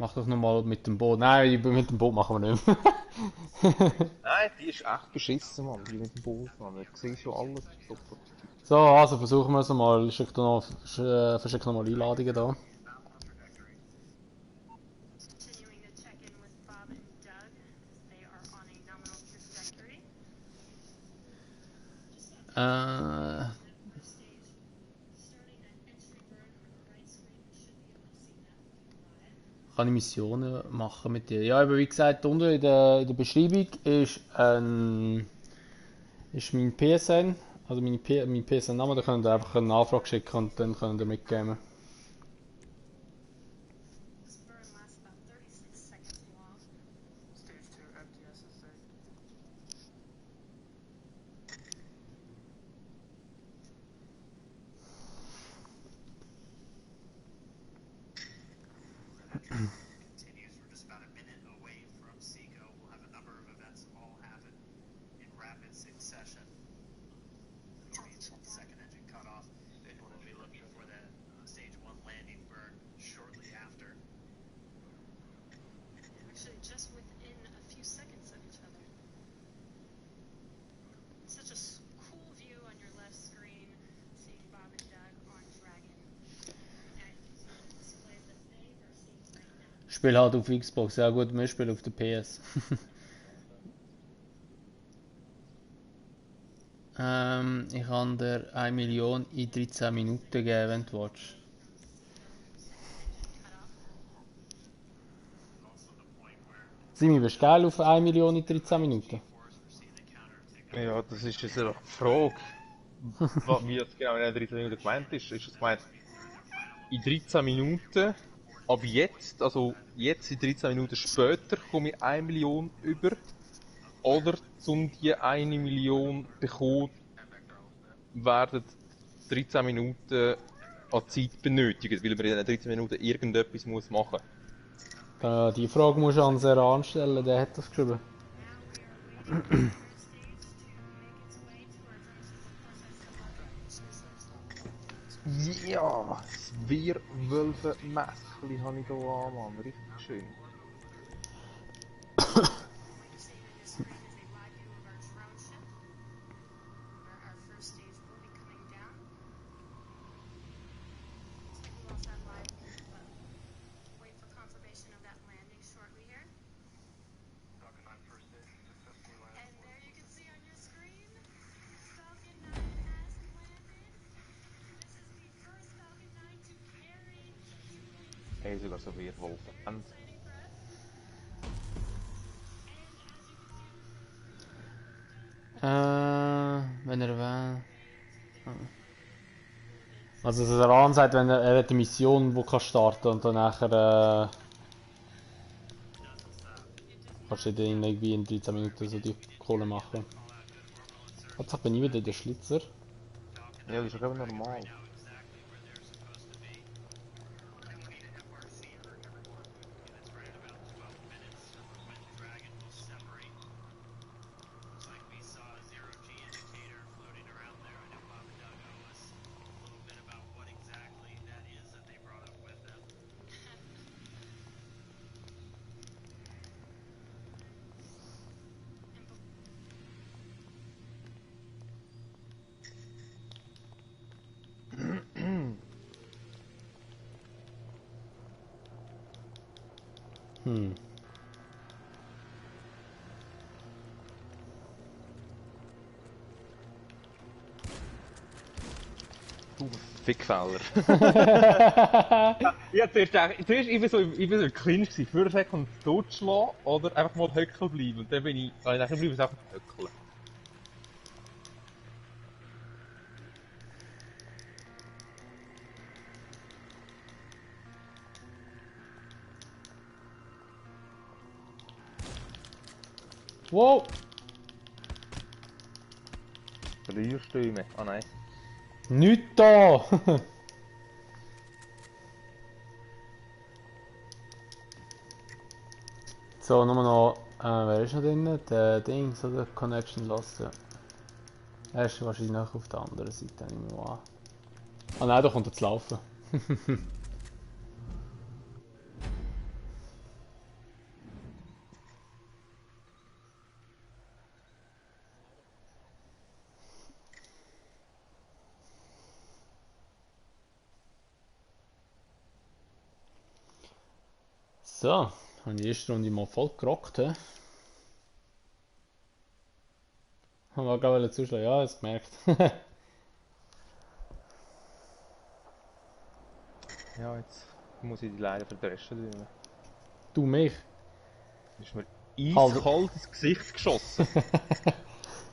Mach doch nochmal mit dem Boot. Nein, mit dem Boot machen wir nicht mehr. Nein, die ist echt beschissen, Mann, die mit dem Boot, Mann. Ich sehe schon alles super. So, also versuchen wir es mal. Verschick noch mal Einladungen da. Äh, kann ich Missionen machen mit dir? Ja, aber wie gesagt, unten in der Beschreibung ist mein PSN, also mein PSN-Name, da könnt ihr einfach eine Anfrage schicken und dann könnt ihr mitgeben. Ich spiele halt auf Xbox, ja gut, wir spielen auf der PS. Ich kann dir 1 Million in 13 Minuten geben, wenn du willst. Simi, bist du geil auf 1 Million in 13 Minuten? Ja, das ist jetzt einfach die Frage, wie das genau in den 13 Minuten gemeint ist. Ist es gemeint, in 13 Minuten, ab jetzt, also jetzt in 13 Minuten später, komme ich 1 Million über? Oder um die 1 Million zu bekommen, werden 13 Minuten an Zeit benötigt, weil man in den 13 Minuten irgendetwas muss machen muss. Die Frage musst du an Seran stellen, der hat das geschrieben. Ja, das Wehrwölfe-Mäschchen habe ich hier an, Mann. Richtig schön. Hey, sogar so Wehrwolfe. Wenn er will. Also Seran sagt, wenn er hat eine Mission, die kann starten und dann nachher kannst du dann irgendwie in 13 Minuten so die Kohle machen. Jetzt bin ich wieder der Schlitzer. Ja, das ist ja glaube ich normal. Hm. Du Fickfeller. Ja, zuerst ich bin so clinch gewesen, für eine Sekunde totschlagen oder einfach mal höckeln bleiben. Und dann bin ich, nachher bleibe ich einfach höckeln. Wow! Feuerstürme. Ah nein. Nicht da! So, nur noch, wer ist noch drin? Der Dings oder Connection Lost, ja. Er ist wahrscheinlich noch auf der anderen Seite, nehme ich mal an. Ah nein, da kommt er zu laufen. So, habe die erste Runde mal voll gerockt, hä? Haben wir gerade zuschlagen, ja, ist gemerkt. Ja, jetzt muss ich die leider verdreschen. Du mich. Ist mir Halt, eiskalt ins Gesicht geschossen.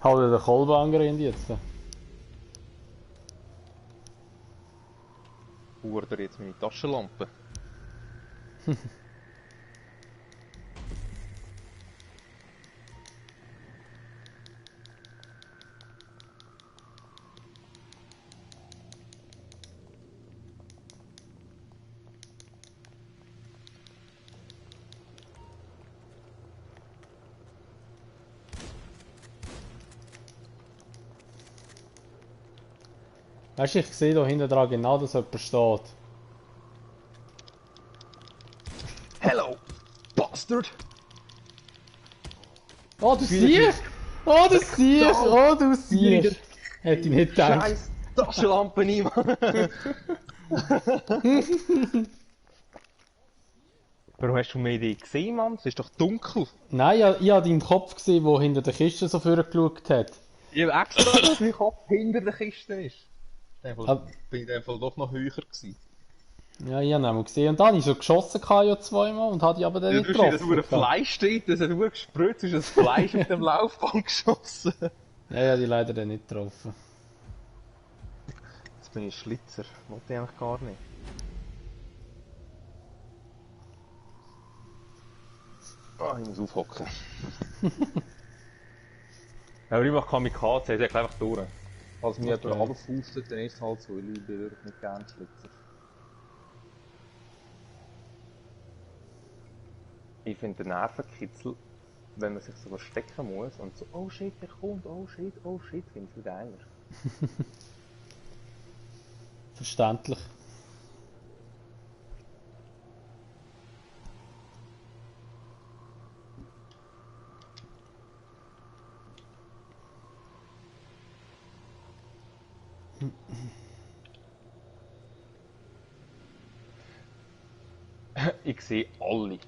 halt den Kolben angerannt jetzt. Oder jetzt meine Taschenlampe. Weißt du, ich sehe da hinten dran genau, dass jemand steht. Hello, bastard! Oh, du siehst! Oh, du siehst! Oh, du Wieder siehst! Hätte ich nicht gedacht. Scheiß Taschenlampe niemand. Warum hast du mir die gesehen, Mann? Es ist doch dunkel. Nein, ich habe deinen Kopf gesehen, der hinter der Kiste so vorgeschaut hat. Ich habe extra, dass mein Kopf hinter der Kiste ist. In dem Fall, Ah, bin ich in dem Fall doch noch höher gewesen. ja, ich habe ihn gesehen. Und dann habe ich so geschossen ja zweimal und habe die aber dann Ja, nicht du hast in das getroffen. hure Fleisch drin, das hat nur gespritzt, ist das Fleisch auf dem Laufband geschossen. Ja, ich habe die leider dann nicht getroffen. Jetzt bin ich Schlitzer, wollte ich eigentlich gar nicht. Ah, ich muss aufhocken. Aber ich mache Kamikaze, ich sage einfach durch. Falls mir Okay. jemand runterfaustet, dann ist es halt so, ich bin wirklich nicht gerne Schlitzer. Ich finde den Nervenkitzel, wenn man sich so verstecken muss und so, oh shit, der kommt, oh shit, finde ich viel geiler. Verständlich. Ich sehe alle.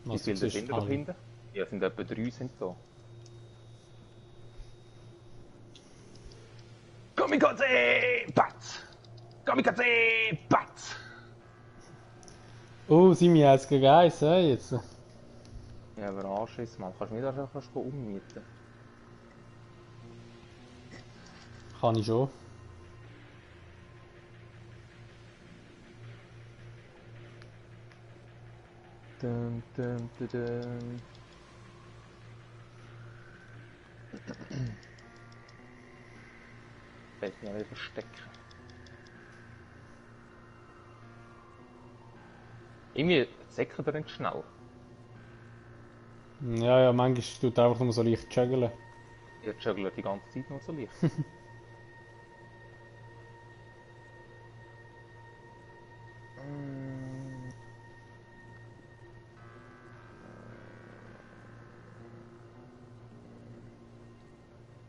Wie Was du viele siehst, sind da alle. hinten? Ja, es sind etwa 3 sind da. Kamikaze! Batz! Kamikaze! Batz! Oh, sind wir jetzt gegen eins, jetzt? Ja, aber Anschiss, Mann. Kannst du mich da schon ummieten? Kann ich schon. Dum, dum, dum, dum. Ich werde mich wieder verstecken. Irgendwie säckert er nicht schnell. Ja, ja, manchmal tut er einfach nur so leicht juggeln. Ich juggle die ganze Zeit noch so leicht.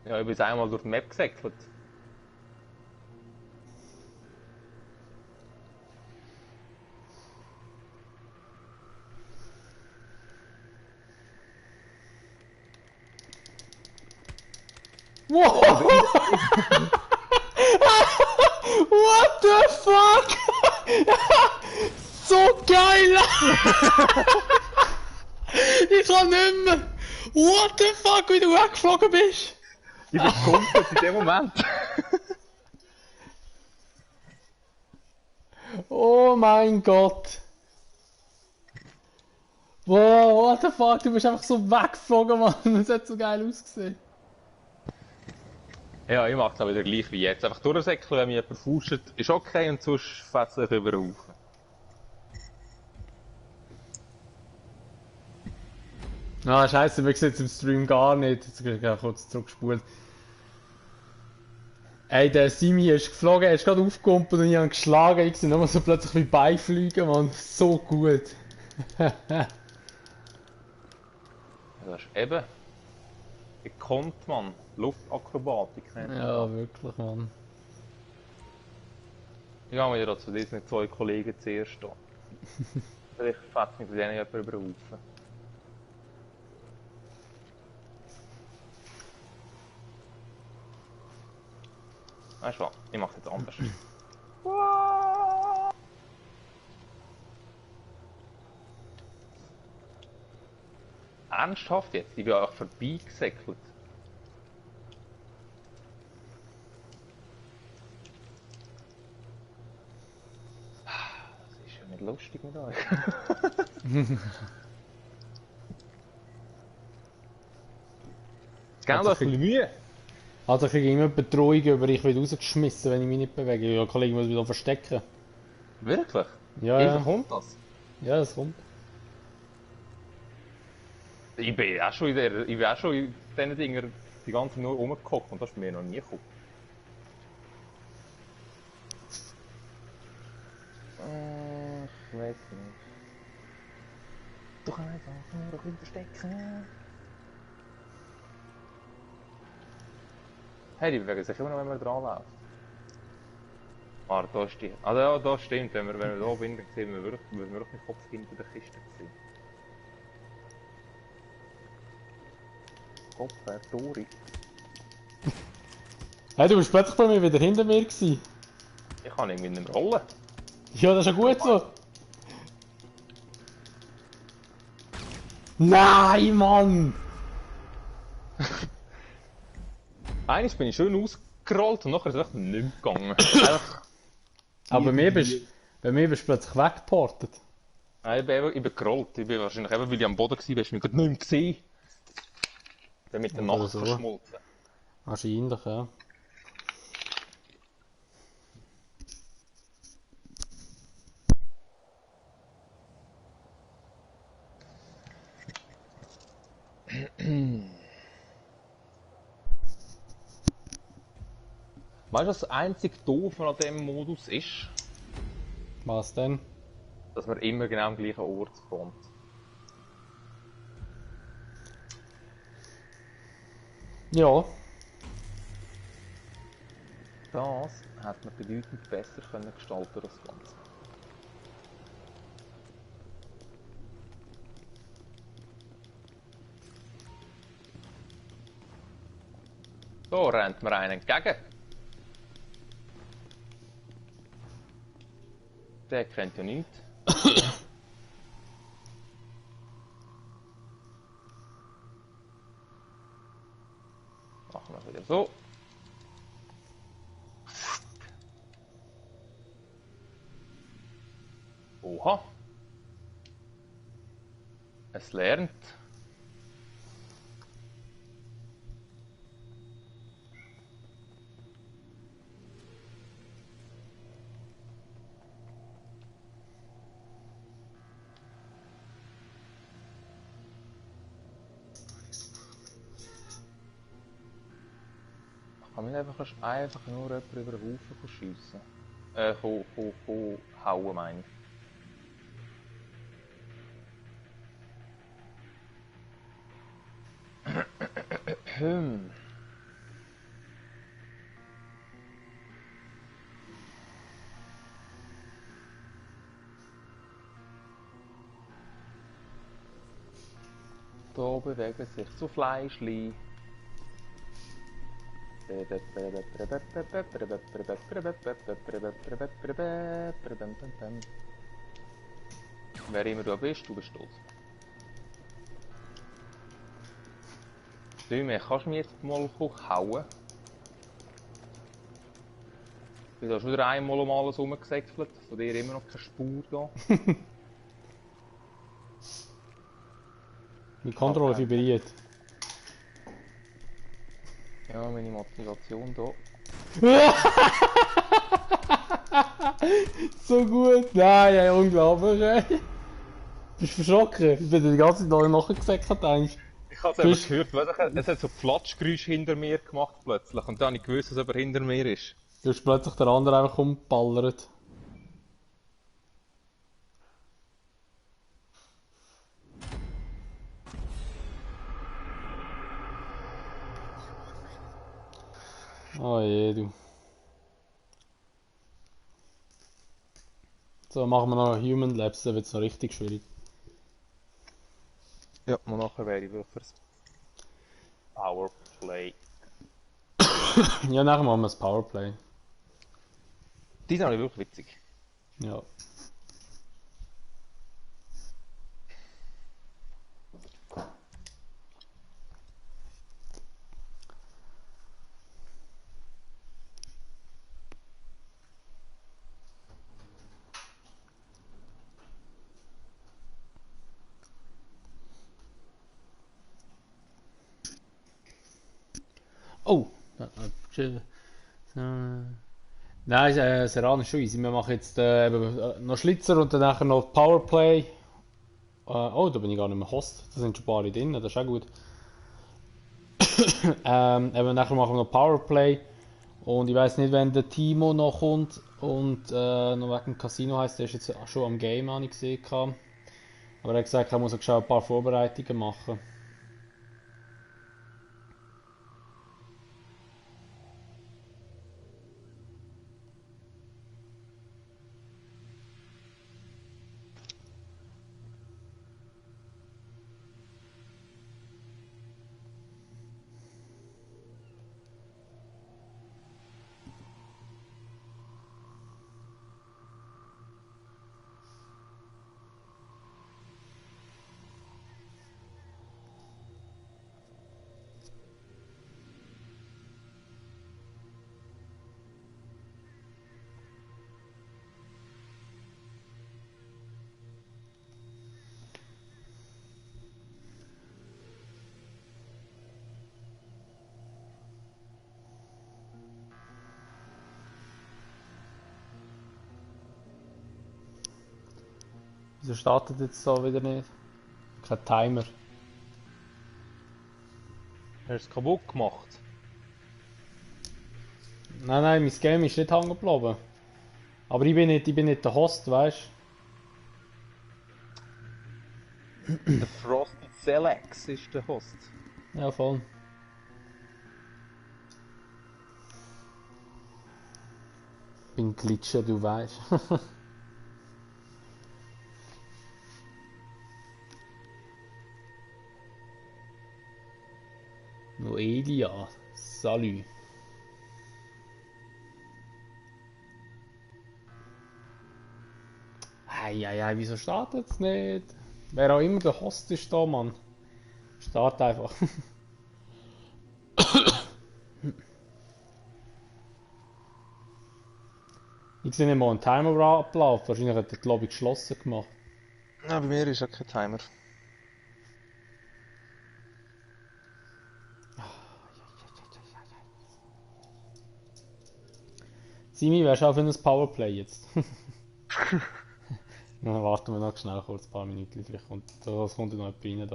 Ja, ich bin jetzt einmal durch die Map gesäckelt. Wow! What the fuck? So geil! Ich kann nicht mehr! What the fuck, wie du weggeflogen bist! Ich bin komplett in dem Moment. Oh mein Gott! Wow, what the fuck, du bist einfach so weggeflogen, Mann! Das hat so geil ausgesehen. Ja, ich mache es auch wieder gleich wie jetzt. Einfach durchsäckeln, wenn mich jemand fuscht, ist okay und sonst fetze ich über den Haufen. Ah, scheiße, wir sehen jetzt im Stream gar nicht. Jetzt habe ich kurz zurückgespult. Ey, der Simi ist geflogen, er ist gerade aufgekumpelt und ich habe ihn geschlagen. Ich sehe nochmal so plötzlich wie beifliegen, Mann. So gut. Das ist eben gekonnt, Mann. Luftakrobatik nennt man Ja, das. wirklich, Mann. Ich gehe wieder zu diesen 2 Kollegen zuerst an. Vielleicht fährt mit denen jemand über den Haufen. Weißt du was? Ich mach's jetzt anders. Ernsthaft jetzt? Ich bin auch vorbeigesäckelt. Das ist ja nicht lustig mit euch. Gell, das ist ein bisschen Mühe. Also kriege ich immer Bedrohung über, ich werde rausgeschmissen, wenn ich mich nicht bewege. Ja, Kollege muss wieder verstecken. Wirklich? Ja, Wie ja. kommt das? Ja, das kommt. Ich bin auch schon in diesen Dingen die ganze Zeit nur rumgehockt und das ist mir noch nie gekommen. Ich weiß nicht. Du kannst einfach nur ein bisschen verstecken. Hey, die bewegen sich immer noch, wenn man dran läuft. Ah, da ist die. Ah, ja, da stimmt. Wenn wir da sind, dann sehen wir wirklich, müssen wir wirklich mit Kopf hinter der Kiste sehen. Kopf, Herr Tori. Hey, du bist plötzlich bei mir wieder hinter mir gewesen. Ich kann irgendwie nicht mehr rollen. Ja, das ist ja gut so. Nein, Mann! Eines bin ich schön ausgerollt und nachher ist es echt nicht mehr gegangen. Aber bei mir bist du plötzlich weggeportet. Nein, ich bin gerollt. Ich bin wahrscheinlich eben, weil ich am Boden war, hast du mich gerade nicht mehr gesehen. Ich bin mit der Oder Nacht so. verschmolzen. Wahrscheinlich, ja. Weißt du, was das einzige Doofe an diesem Modus ist? Was denn? Dass man immer genau am gleichen Ort kommt. Ja. Das hat man bedeutend besser können gestalten als das Ganze. So rennt mir einen entgegen. Der kennt ja nichts. Machen wir wieder so. Oha. Es lernt. Kann man einfach nur jemanden über den Haufen schiessen? Hauen meine ich. Da bewegen sich so Fleischli. Wer immer du bist tot. Du, kannst du mich jetzt mal hauen? Ich bin da schon wieder einmal um alles rumgesäckelt, von dir immer noch keine Spur da. Die Kontrolle vibriert. Ja, meine Motivation da. So gut! Nein, ey, unglaublich, ey. Bist du verschrocken? Ich bin die ganze Zeit nachgesäckelt, eigentlich. Ich habe es gehört, es hat so Platschgeräusche hinter mir gemacht plötzlich und dann habe ich gewusst, dass jemand hinter mir ist. Du hast plötzlich der andere einfach umgeballert. Oh je, du. So, machen wir noch Human Labs, dann wird es noch richtig schwierig. Ja, und nachher wäre ich wirklich fürs Powerplay. Ja, nachher machen wir das Powerplay. Die sind alle wirklich witzig. Ja. Oh! Nein, Seran ist schon easy. Wir machen jetzt eben, noch Schlitzer und dann nachher noch Powerplay. Oh, da bin ich gar nicht mehr Host. Da sind schon ein paar drin, das ist auch gut. Eben nachher machen wir noch Powerplay. Und ich weiß nicht, wenn der Timo noch kommt. Und noch wegen dem Casino heisst, der ist jetzt schon am Game, habe ich gesehen. Aber er hat gesagt, er muss auch schon ein paar Vorbereitungen machen. Wieso startet jetzt so wieder nicht? Kein Timer. Hast du es kaputt gemacht? Nein, mein Game ist nicht hängen geblieben. Aber ich bin nicht der Host, weißt Der Frosted Selex ist der Host. du? Ja, voll. Bin glitschen, du weißt. Noelia, salut. Ei, wieso startet es nicht? Wer auch immer der Host ist da, Mann. Start einfach. Ich sehe nicht mal einen Timer abgelaufen. Wahrscheinlich hat er die Lobby geschlossen gemacht. Ja, bei mir ist ja kein Timer. Simi, wärst du auch für ein Powerplay jetzt? Dann warten wir noch schnell kurz ein paar Minuten. Vielleicht kommt, das kommt noch jemand rein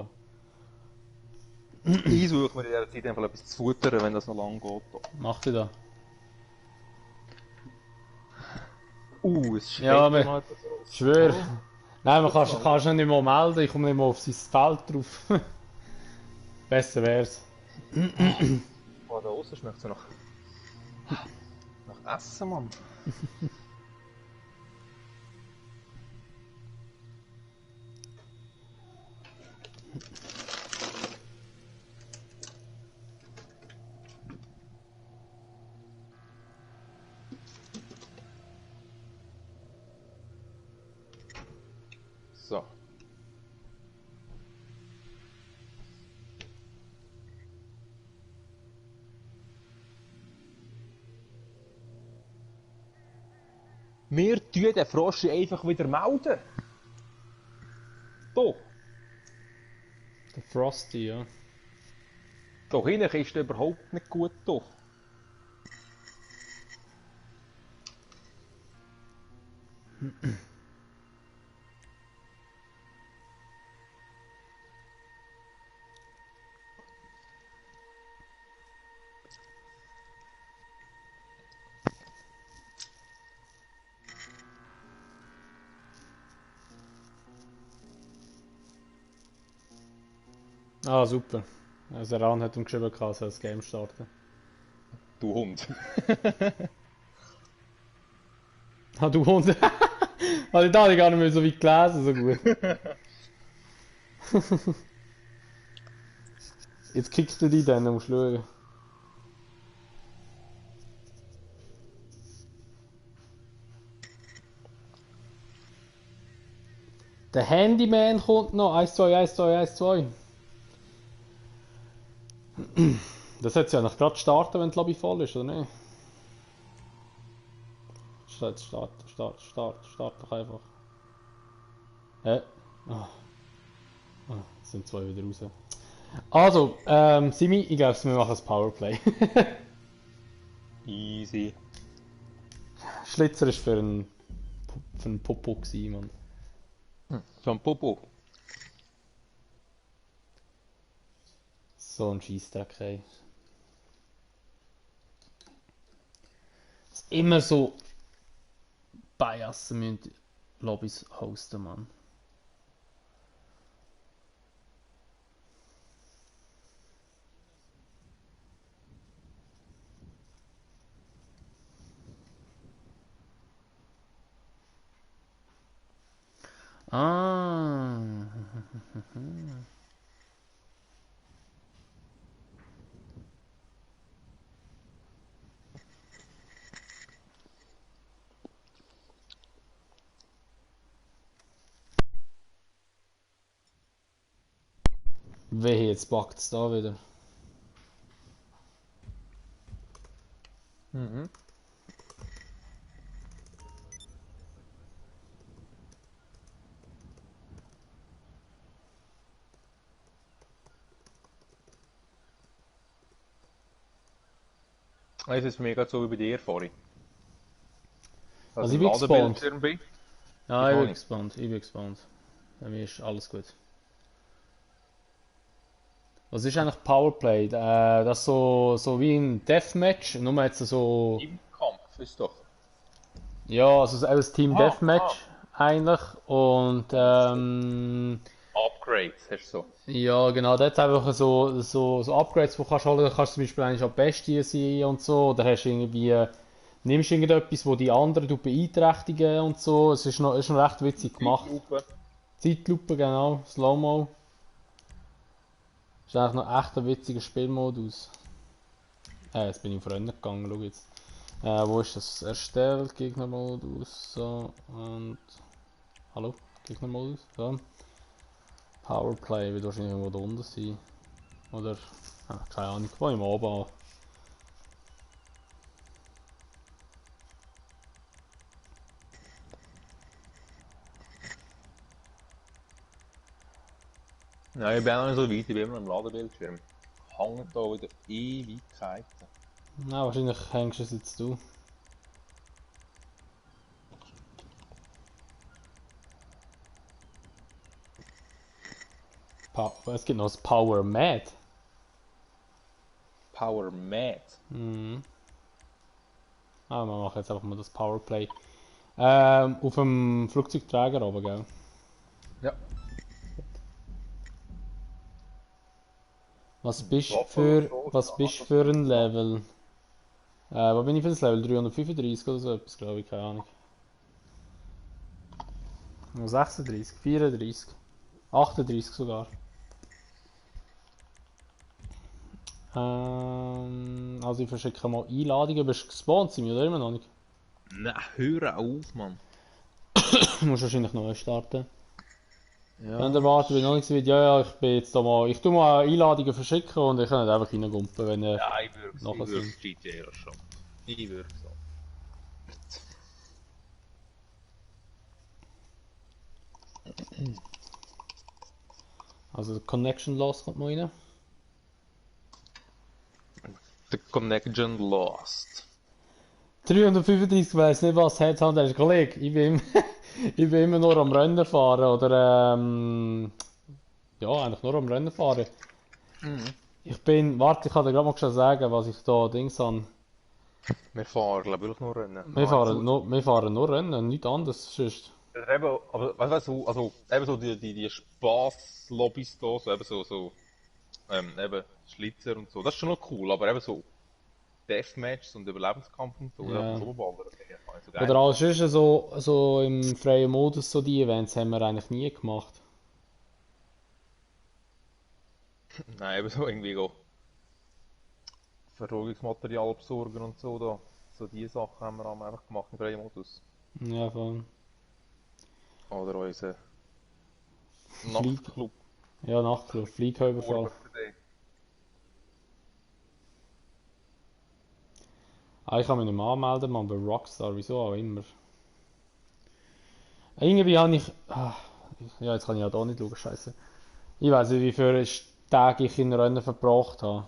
da. Ich suche mir in dieser Zeit einfach etwas zu futtern, wenn das noch lang geht. Macht ihr da? Es schreit Ja, mir aber mal etwas raus. ich schwöre. Nein, man kannst nicht mehr melden. Ich komme nicht mehr auf sein Feld drauf. Besser wär's. Oh, da außen schmeckt es nach Essen, Mann. So. Wir tun den Frosch einfach wieder melden. Da. Der Frosty, ja. Da hinten ist er überhaupt nicht gut da. Ah, super. Also Ran hat ihm geschrieben, er soll das Game starten. Du Hund. Ah, du Hund. Also da habe ich gar nicht mehr so weit gelesen, so gut. Jetzt kickst du die dann, dann musst du schauen. Der Handyman kommt noch. 1, 2, 1, 2, 1, 2. Das sollte ja noch gerade starten, wenn die Lobby voll ist, oder nicht? Start doch einfach. Oh, jetzt sind zwei wieder raus. Also, Simi, ich glaube, wir machen das Powerplay. Easy. Schlitzer ist für einen Popo gewesen, Mann. So ein Popo. So ein Scheissdreck, ey. Dass immer so biasen müssen Lobbys hosten, Mann. Ah. Wehe, jetzt packt es da wieder. Mhm. Es ist mega so wie bei dir vorhin. Also Im ich bin gespannt. Ladebildschirm bin. Ja, Ich ich auch bin nicht. gespannt. Ich bin gespannt. Bei mir ist alles gut. Was ist eigentlich Powerplay? Das ist so wie ein Deathmatch, nur jetzt so. Im Kampf ist doch. Ja, also so ein Team Aha, aha. Deathmatch eigentlich. Und Upgrades hast du so. ja, genau, dort einfach so Upgrades, die kannst du holen. Da kannst du zum Beispiel eigentlich auch Bestie sein und so. Oder hast du irgendwie, nimmst irgendetwas, wo die anderen du beeinträchtigen und so. Es ist noch recht witzig gemacht. Zeitlupe. Zeitlupe, genau, Slow-Mo. Ist eigentlich noch echt ein witziger Spielmodus. Jetzt bin ich auf Rennen gegangen, schau jetzt. Wo ist das? Erstellt, Gegnermodus, so, und... Hallo? Gegnermodus, so. Powerplay wird wahrscheinlich irgendwo da unten sein. Oder... keine Ahnung, wo ich mal oben an. Nein, ich bin auch noch nicht so weit, ich bin immer noch im Ladebildschirm. Hängt da wieder Ewigkeiten. Na, wahrscheinlich hängst du es jetzt du. Es gibt noch das Power Mad. Power Mad. Mhm. Wir machen jetzt einfach mal das Powerplay. Auf dem Flugzeugträger oben, gell? Ja. Was bist Buffalo für, Soldier, was bist das für bin ein ich da. Level? Wo bin ich für das Level? 335 oder so etwas, glaube ich, keine Ahnung. 36, 34, 38 sogar. Also ich verschicke mal Einladungen. Bist du gespawnt, sind wir oder immer noch nicht? Nein, hör auf, Mann. Du musst wahrscheinlich neu starten. Wenn der Ja. wartet, bin ich noch nicht so weit. Ja, ich bin jetzt da mal. Ich tu mal Einladungen verschicken und ich kann nicht einfach reingumpen, wenn ihr Ja, ich würde nachher sind. es GTA schon. Ich würde es so. Also Connection Loss kommt mal rein. The Connection Lost. 335 weiss nicht was, Headhunter ist Kollege. Ich bin immer nur am Rennen fahren oder ja, eigentlich nur am Rennen fahren. Warte, ich kann dir gerade mal schnell sagen, was ich da Dings habe. Wir fahren, glaube ich, nur Rennen. Wir fahren nur Rennen, nichts anderes. Sonst. Oder eben, aber weißt du, also eben so die Spaß-Lobbys da, so eben so eben Schlitzer und so, das ist schon noch cool, aber eben so Deathmatches und Überlebenskampf und so, Ja. ja. Rumballen, das finde ich gar nicht so geil. Oder alles sonst so im freien Modus, so die Events haben wir eigentlich nie gemacht. Nein, eben so irgendwie go Versorgungsmaterial besorgen und so da. So die Sachen haben wir einfach gemacht im freien Modus. Ja, voll. Oder unser Flieg, Nachtclub. ja, Nachtclub, Fliegerüberfall. Ah, ich kann mich nicht mehr anmelden, man, bei Rockstar, wieso auch immer. Irgendwie habe ich. Ja, jetzt kann ich ja da nicht schauen, scheiße. Ich weiß nicht, wie viele Tage ich in Rennen verbracht habe.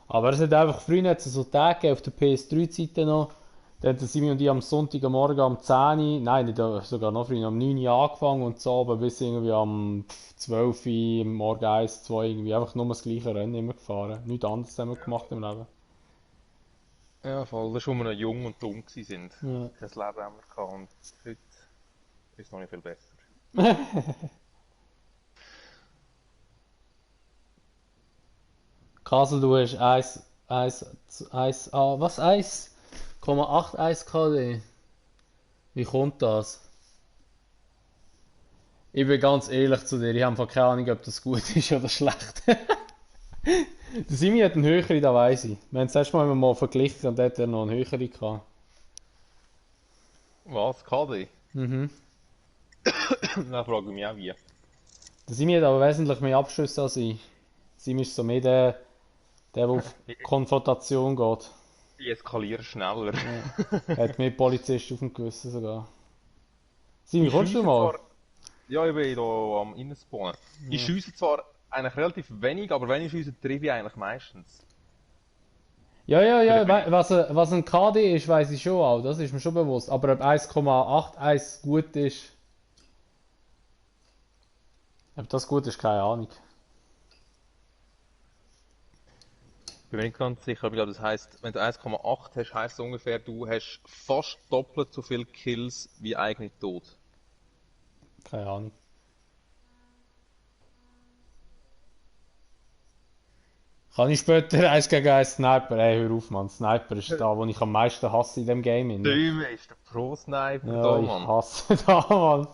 Aber es hat einfach früher hat's so Tage gegeben, auf der PS3-Seite noch. Dann haben Simi und ich am Sonntagmorgen am 10 Uhr, nein, nicht, sogar noch früher, am 9 Uhr angefangen und so aber bis irgendwie am 12 Uhr, morgen 1, 2 irgendwie einfach nur das gleiche Rennen immer gefahren. Nichts anderes haben wir gemacht im Leben. Ja, voll. Das ist, als wir noch jung und dumm waren. Ja. Kein Leben haben wir gehabt und heute ist es noch nicht viel besser. Kassel, du hast 1,81 KD. Wie kommt das? Ich bin ganz ehrlich zu dir, ich habe einfach keine Ahnung, ob das gut ist oder schlecht. Der Simi hat einen höheren, da weiss ich. Wir haben das letzte Mal verglichen und da hat er noch einen höheren gehabt. Was? KD? Mhm. Dann frage ich mich auch wie. Der Simi hat aber wesentlich mehr Abschlüsse als ich. Simi ist so mehr der auf Konfrontation geht. Ich eskaliere schneller. Ja. Hat mehr Polizisten auf dem Gewissen sogar. Simi, Ich kommst du schiesse mal? zwar, ja, ich bin hier am Innenspawnen. Ich Ja. schiesse zwar eigentlich relativ wenig, aber wenn ich schiesse, treffe ich eigentlich meistens. Ja, ja, Für ja, den wenig. was ein KD ist, weiß ich schon auch, das ist mir schon bewusst. Aber ob 1,81 gut ist, ob das gut ist, keine Ahnung. Ich bin mir nicht ganz sicher, aber ich glaube, das heisst, wenn du 1,8 hast, heisst es ungefähr, du hast fast doppelt so viele Kills wie eigentlich tot. Keine Ahnung. Kann ich später 1 gegen 1 Sniper? Ey, hör auf, Mann. Sniper ist da, wo ich am meisten hasse in dem Game. Inne. Döme ist der Pro-Sniper Ja, da, ich Mann. hasse da, Mann.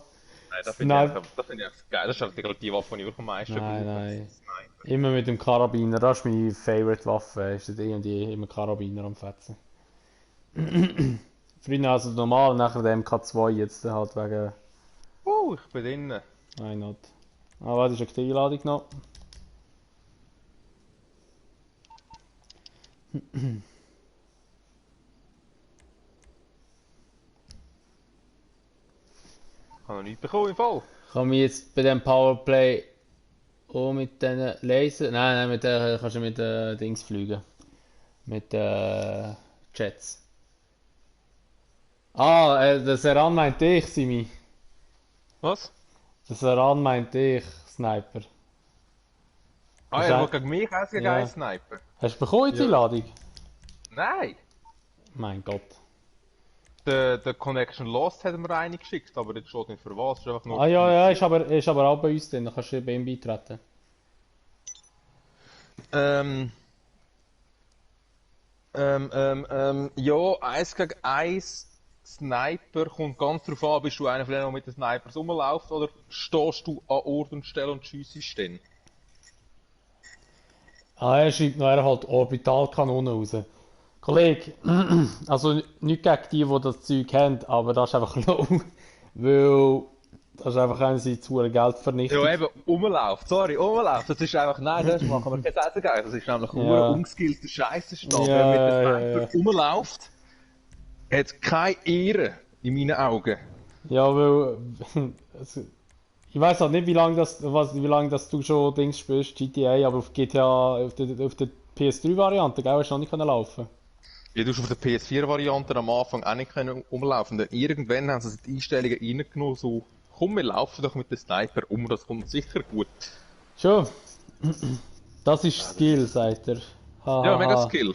Nein, Sniper. das finde ich einfach geil. Das ist halt die Waffe, die ich wirklich am meisten Nein, brauche. nein. Sniper. Immer mit dem Karabiner, das ist meine Favorite-Waffe. Ist das eh immer Karabiner am Fetzen. Früher also normal, nachher der MK2 jetzt halt wegen. Ich bin drinnen. Why not? Ah, warte, ist eine Einladung noch. Ich habe noch nichts bekommen im Fall. Kann mich jetzt bei dem Powerplay auch mit diesen Laser. Nein, mit der kannst du mit den Dings fliegen. Mit Jets. Ah, der Seran meint dich, Simi. Was? Der Seran meint dich, Sniper. Ah, Ist er ein- will gegen mich eins gegen Ja. einen Sniper. Hast du bekommen jetzt die Ja. Einladung? Nein! Mein Gott. Der Connection Lost hat mir eine geschickt, aber das steht nicht für was. Es ist einfach nur Ah ja, ja, ist aber auch bei uns drin. Da kannst du bei ihm beitreten. Ja, 1 gegen 1 Sniper kommt ganz drauf an, bist du einer von denen, der mit den Snipers rumläuft, oder stehst du an Ort und Stelle und schiessest dann? Ah, er schreibt noch, er hat Orbitalkanonen raus. Kollege, also nicht gegen die das Zeug haben, aber das ist einfach low. Weil das ist einfach einerseits zu Geldvernichtung. Ja, eben, umläuft, sorry, umläuft. Das ist einfach, nein, das machen wir kein Essen geil. Das ist nämlich Ja. nur ungeskillter Scheissenstab. Ja, Wer mit ja, dem ja. Sniper rumläuft, hat keine Ehre in meinen Augen. Ja, weil ich weiß halt nicht, wie lange das du schon Dings spielst, GTA, aber auf GTA, auf der PS3-Variante, gell, hast du noch nicht können laufen. Ja, du hast auf der PS4-Variante am Anfang auch nicht können umlaufen. Denn irgendwann haben sie die Einstellungen reingenommen, so, komm, wir laufen doch mit dem Sniper um, das kommt sicher gut. Schon. Das ist Skill, sagt er. Ha, Ja, ha, mega ha. Skill.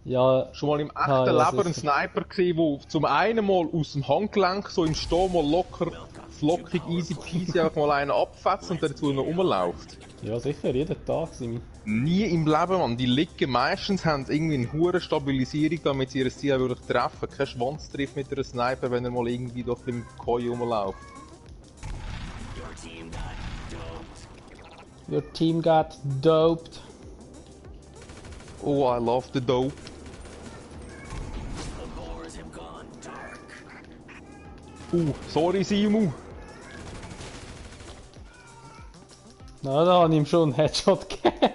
Ja, Schon mal im echten Ah, ja, Leben ein sicher. Sniper gesehen, der zum einen mal aus dem Handgelenk so im Stehen mal locker, flockig, easy peasy einfach mal einen abfetzt und dann dazu noch rumläuft. Ja, sicher, jeden Tag sind Nie im Leben, Mann. Die liegen meistens, haben irgendwie eine hohe Stabilisierung, damit sie ihr Ziel auch wirklich treffen. Kein Schwanztriff mit einer Sniper, wenn er mal irgendwie durch den Koi rumläuft. Your team got doped. Oh, I love the dope. Sorry Simu. Na, da habe ich ihm schon einen Headshot gegeben.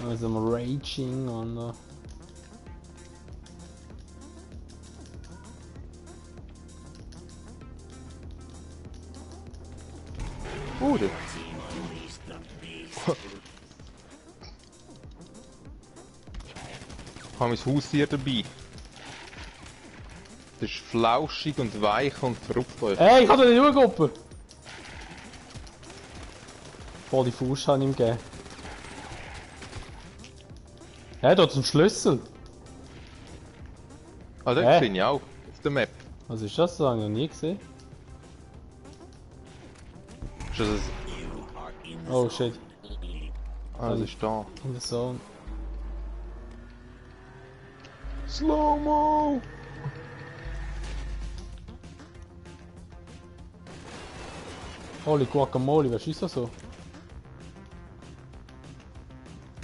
Also am Raging und Der. Ich habe mein Haustier dabei. Das ist flauschig und weich und verrückt euch. hey, ich kann den nicht hochgucken! Voll die Faust habe ich ihm gegeben. Hey, da hat einen Schlüssel. Ah, das sehe ich auch. Auf der Map. Was ist das? Das habe ich noch nie gesehen. Ist das ein... Oh shit. Ah, das ist da. In der Zone. Slow-Mo! Holy Guacamole, was ist das so?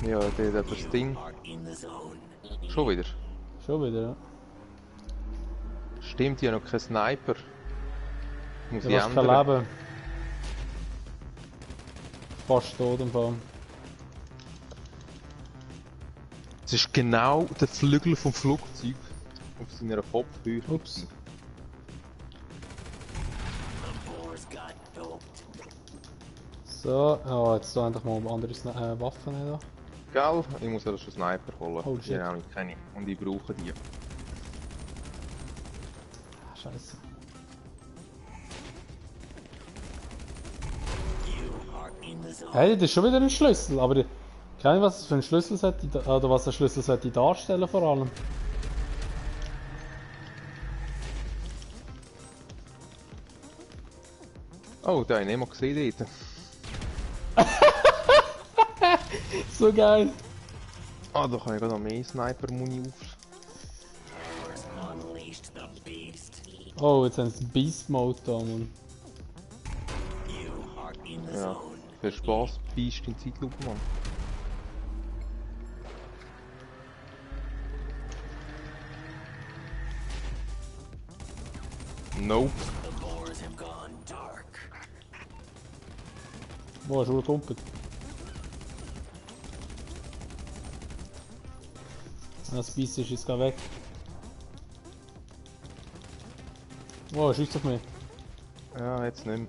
Ja, der hat das Ding. Schon wieder. Schon wieder, ja. Stimmt, ich habe noch keinen Sniper. Muss ich Du hast kein ändern. Leben. Fast tot im Fall. Es ist genau der Flügel vom Flugzeug auf seiner Kopfhöhe. Ups. So, ja, jetzt da endlich mal andere Waffen da. Gell? Ich muss ja schon Sniper holen. Oh, shit. Die habe ich keine. Und ich brauche die. Ah, Scheiße. Hey, das ist schon wieder ein Schlüssel, aber ich keine Ahnung, was das für ein Schlüssel sollte, oder was der Schlüssel sollte darstellen vor allem. Oh, da habe ich nicht mal gesehen dort. So geil. Ah, da kann ich gerade noch mehr Sniper-Muni auf. Oh, jetzt haben sie Beast Mode da, Mann. Ja, für Spaß beißt in Zeitlupe, Mann. Nope. Wo hast du gekumpelt? Das Beast ist jetzt gar weg. Oh, schießt auf mich. Ja, jetzt nicht mehr.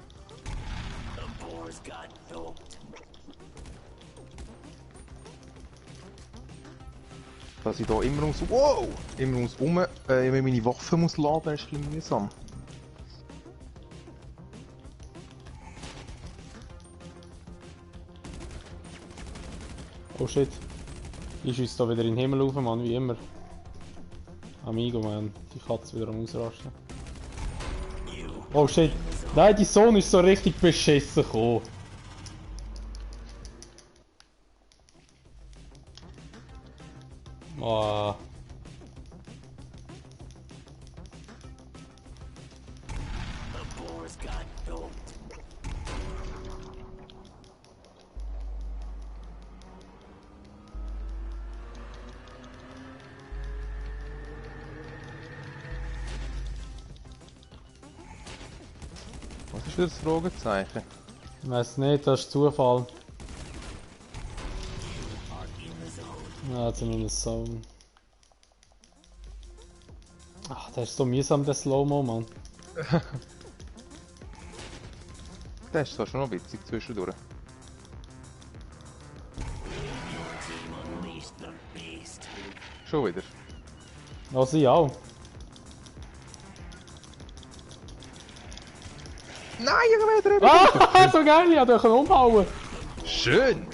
Dass ich da immer ums... Wow! Immer ums meine Waffe muss laden, ist ein bisschen mühsam. Oh shit. Ich schieße da wieder in den Himmel rauf, Mann, wie immer. Amigo, man, die Katze wieder am Ausrasten. Oh shit. Nein, die Zone ist so richtig beschissen gekommen. Oh. Was ist das Fragezeichen? Ich weiß nicht, das ist Zufall. Ja, jetzt sind wir in der Zone. Ach, das ist so mühsam, der Slow-Mo, Mann. Das ist zwar schon noch witzig zwischendurch. Schon wieder. Also ich auch. Nein, ich will wieder Ah, so geil, ich hab dich umhauen. Schön!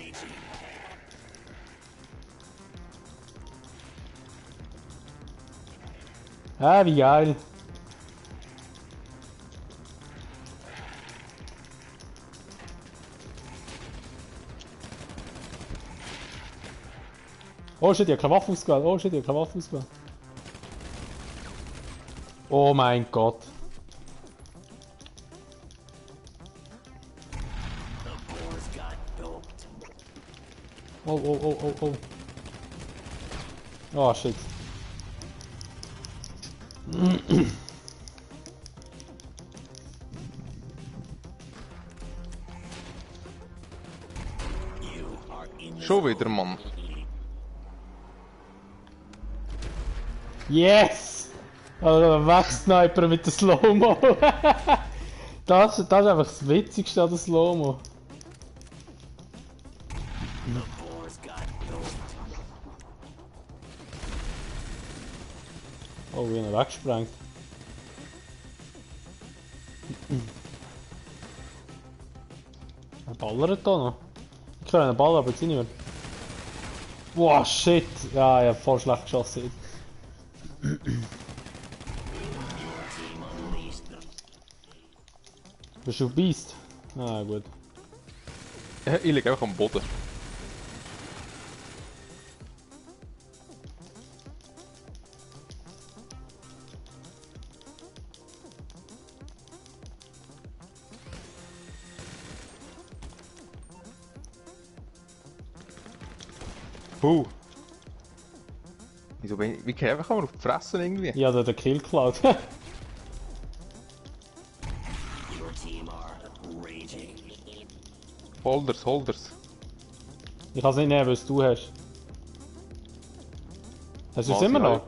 Ah, wie geil. Oh shit, ich hab keine Waffe ausgewählt. Oh shit, ich hab keine Waffe ausgewählt. Oh mein Gott. Oh, oh, oh, oh, oh. Oh shit. Schon wieder, Mann. Yes! Also Wegsniper mit der Slow-Mo. Das ist einfach das Witzigste an der Slow-Mo. Oh, wie er weggesprengt. Er ballert da noch. Ich kann einen Ball, aber jetzt nicht mehr. Wow, shit! Ja, ich hab voll schlecht geschossen. Bist du Beast? Ah, gut. Ich liege einfach am Boden. Wieso bin ich... Wie kann man auf die Fresse irgendwie? Ja, der Kill geklaut. Holders, Holders. Ich kann es nicht nehmen, was du hast. Hast du es immer noch?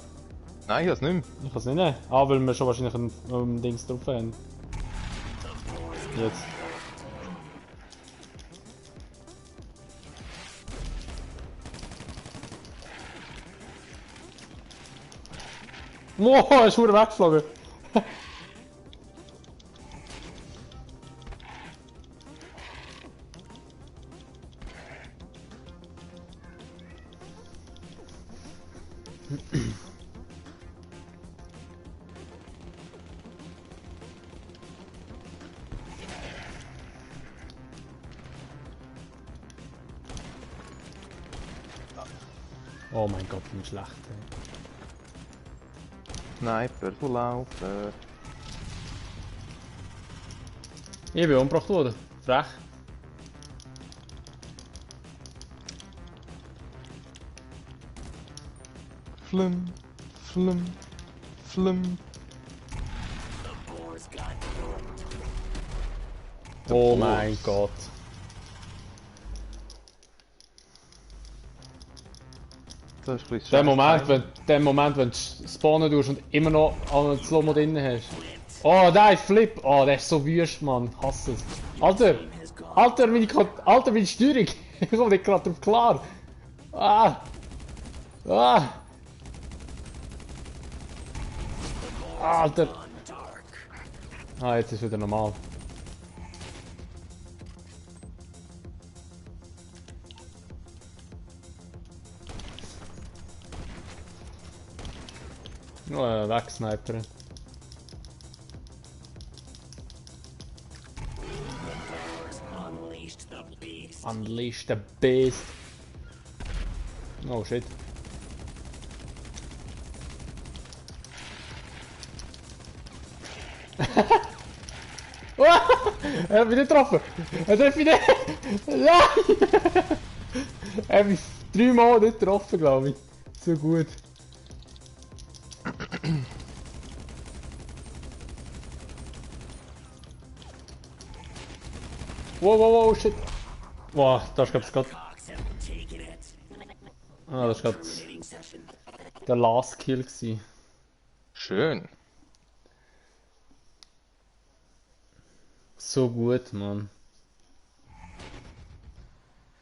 Nein, ich hab's nicht mehr. Ich kann es nicht nehmen. Ah, weil wir schon wahrscheinlich ein Dings drauf haben. Jetzt. Wow, er ist verdammt weggeflogen. Oh mein Gott, wie schlecht. Sniper, so laufen. Ich bin umgebracht worden. Frech. Flum, flum, flum. Oh mein Gott. Das ist ein bisschen Der Moment, wenn du spawnen tust und immer noch einen Slow-Mo drin hast. Oh, der Flip! Oh, der ist so wüst, Mann. Ich hasse es. Alter! Alter, meine Steuerung! Ich komme nicht gerade drauf klar! Ah! Ah! Alter! Ah, jetzt ist wieder normal. Oh, wegsniperen. Unleash the beast. Oh shit. Er hat mich nicht getroffen! Er trifft mich nicht! Nein! Er hat mich 3 Mal nicht getroffen, glaube ich. So gut. Wow, wow, wow, shit! Wow, das ist gerade... Ah, das war gerade der Last Kill gewesen. Schön. So gut, Mann.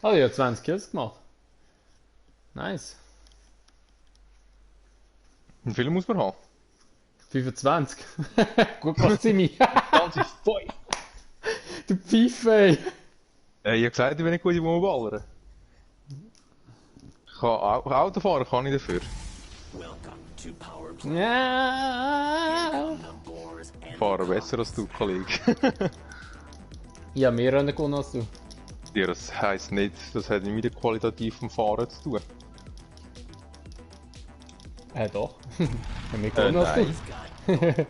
Ah, ich habe 20 Kills gemacht. Nice. Wie viel muss man haben? 25. Gut gemacht, Simi. Ganze 5. Du Pfeife, ey. Ich habe gesagt, ich bin nicht gut im Ballern. Ich kann Auto fahren, kann ich dafür. Ja. Ich fahre besser als du, Kollege. Ich habe mehr Rennen gewonnen als du. Ja, das heisst nicht, das hat nicht mit der Qualität vom Fahren zu tun. Doch. Haben wir gewonnen als nein.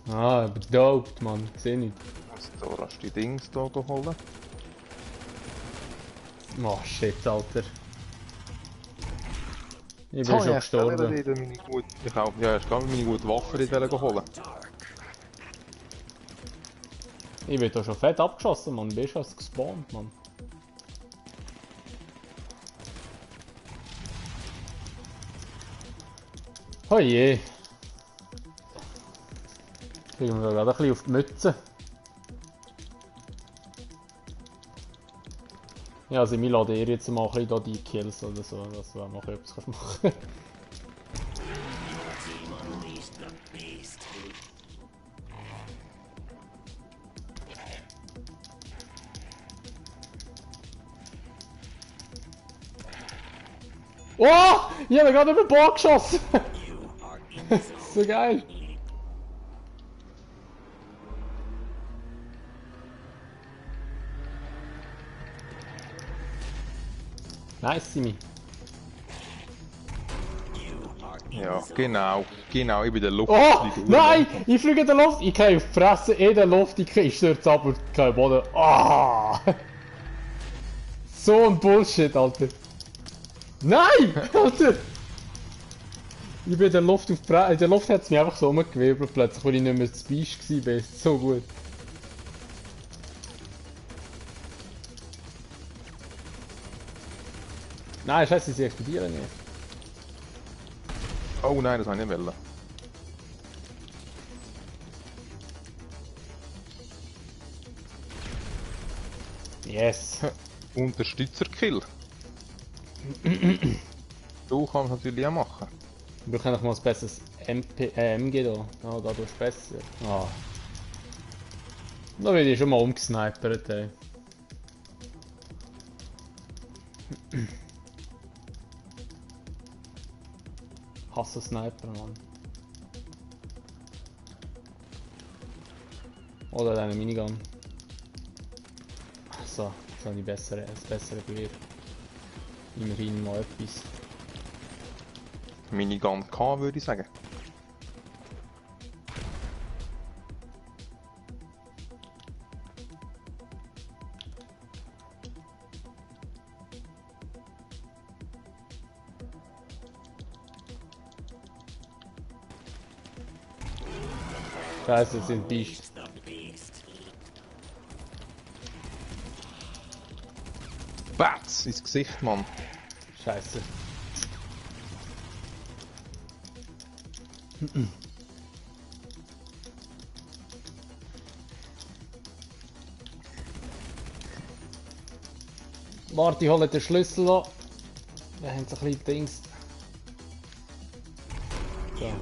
du. Ah, bedaubt, Mann. Seh nicht. So, lass die Dings hier holen. Oh shit, Alter. Ich bin So, schon ja, gestorben. Ich auch, ja, ich kann meine gute Waffe nicht holen. Ich bin da schon fett abgeschossen, Mann. Bist du als gespawnt, Mann? Oh je. Kriegen wir gerade ein bisschen auf die Mütze. Ja, also ich lade dir jetzt mal ein bisschen die Kills oder so, dass du auch noch etwas machen kannst. Oh! Ich habe gerade über den Bock geschossen! So geil! Nice, Simi. Ja, genau, ich bin der Luft. Oh! Nein! Ich fliege in der Luft! Ich kann auf die Fresse in der Luft, ich stürze ab und kein Boden. Ah! So ein Bullshit, Alter. Nein! Alter! Ich bin in der Luft auf die Fresse. In der Luft hat es mich einfach so umgewirbelt plötzlich, weil ich nicht mehr zu Beist war. So gut. Nein, scheiße, sie explodieren nicht. Oh nein, das habe ich nicht wollen. Yes. Unterstützerkill. Du kannst natürlich auch machen. Wir können noch mal ein besseres MG da. Ah, da tust du besser. Ah. Da werde ich schon mal umgesnipert, ey. Hasse Sniper, Mann. Oder eine Minigun. So, jetzt habe ich das bessere Gewehr. Immerhin mal etwas. Minigun K würde ich sagen. Scheiße, das sind Biest. Bats ins Gesicht, Mann. Scheiße. Warte, ich hole den Schlüssel an. Wir haben so ein bisschen Dings. So.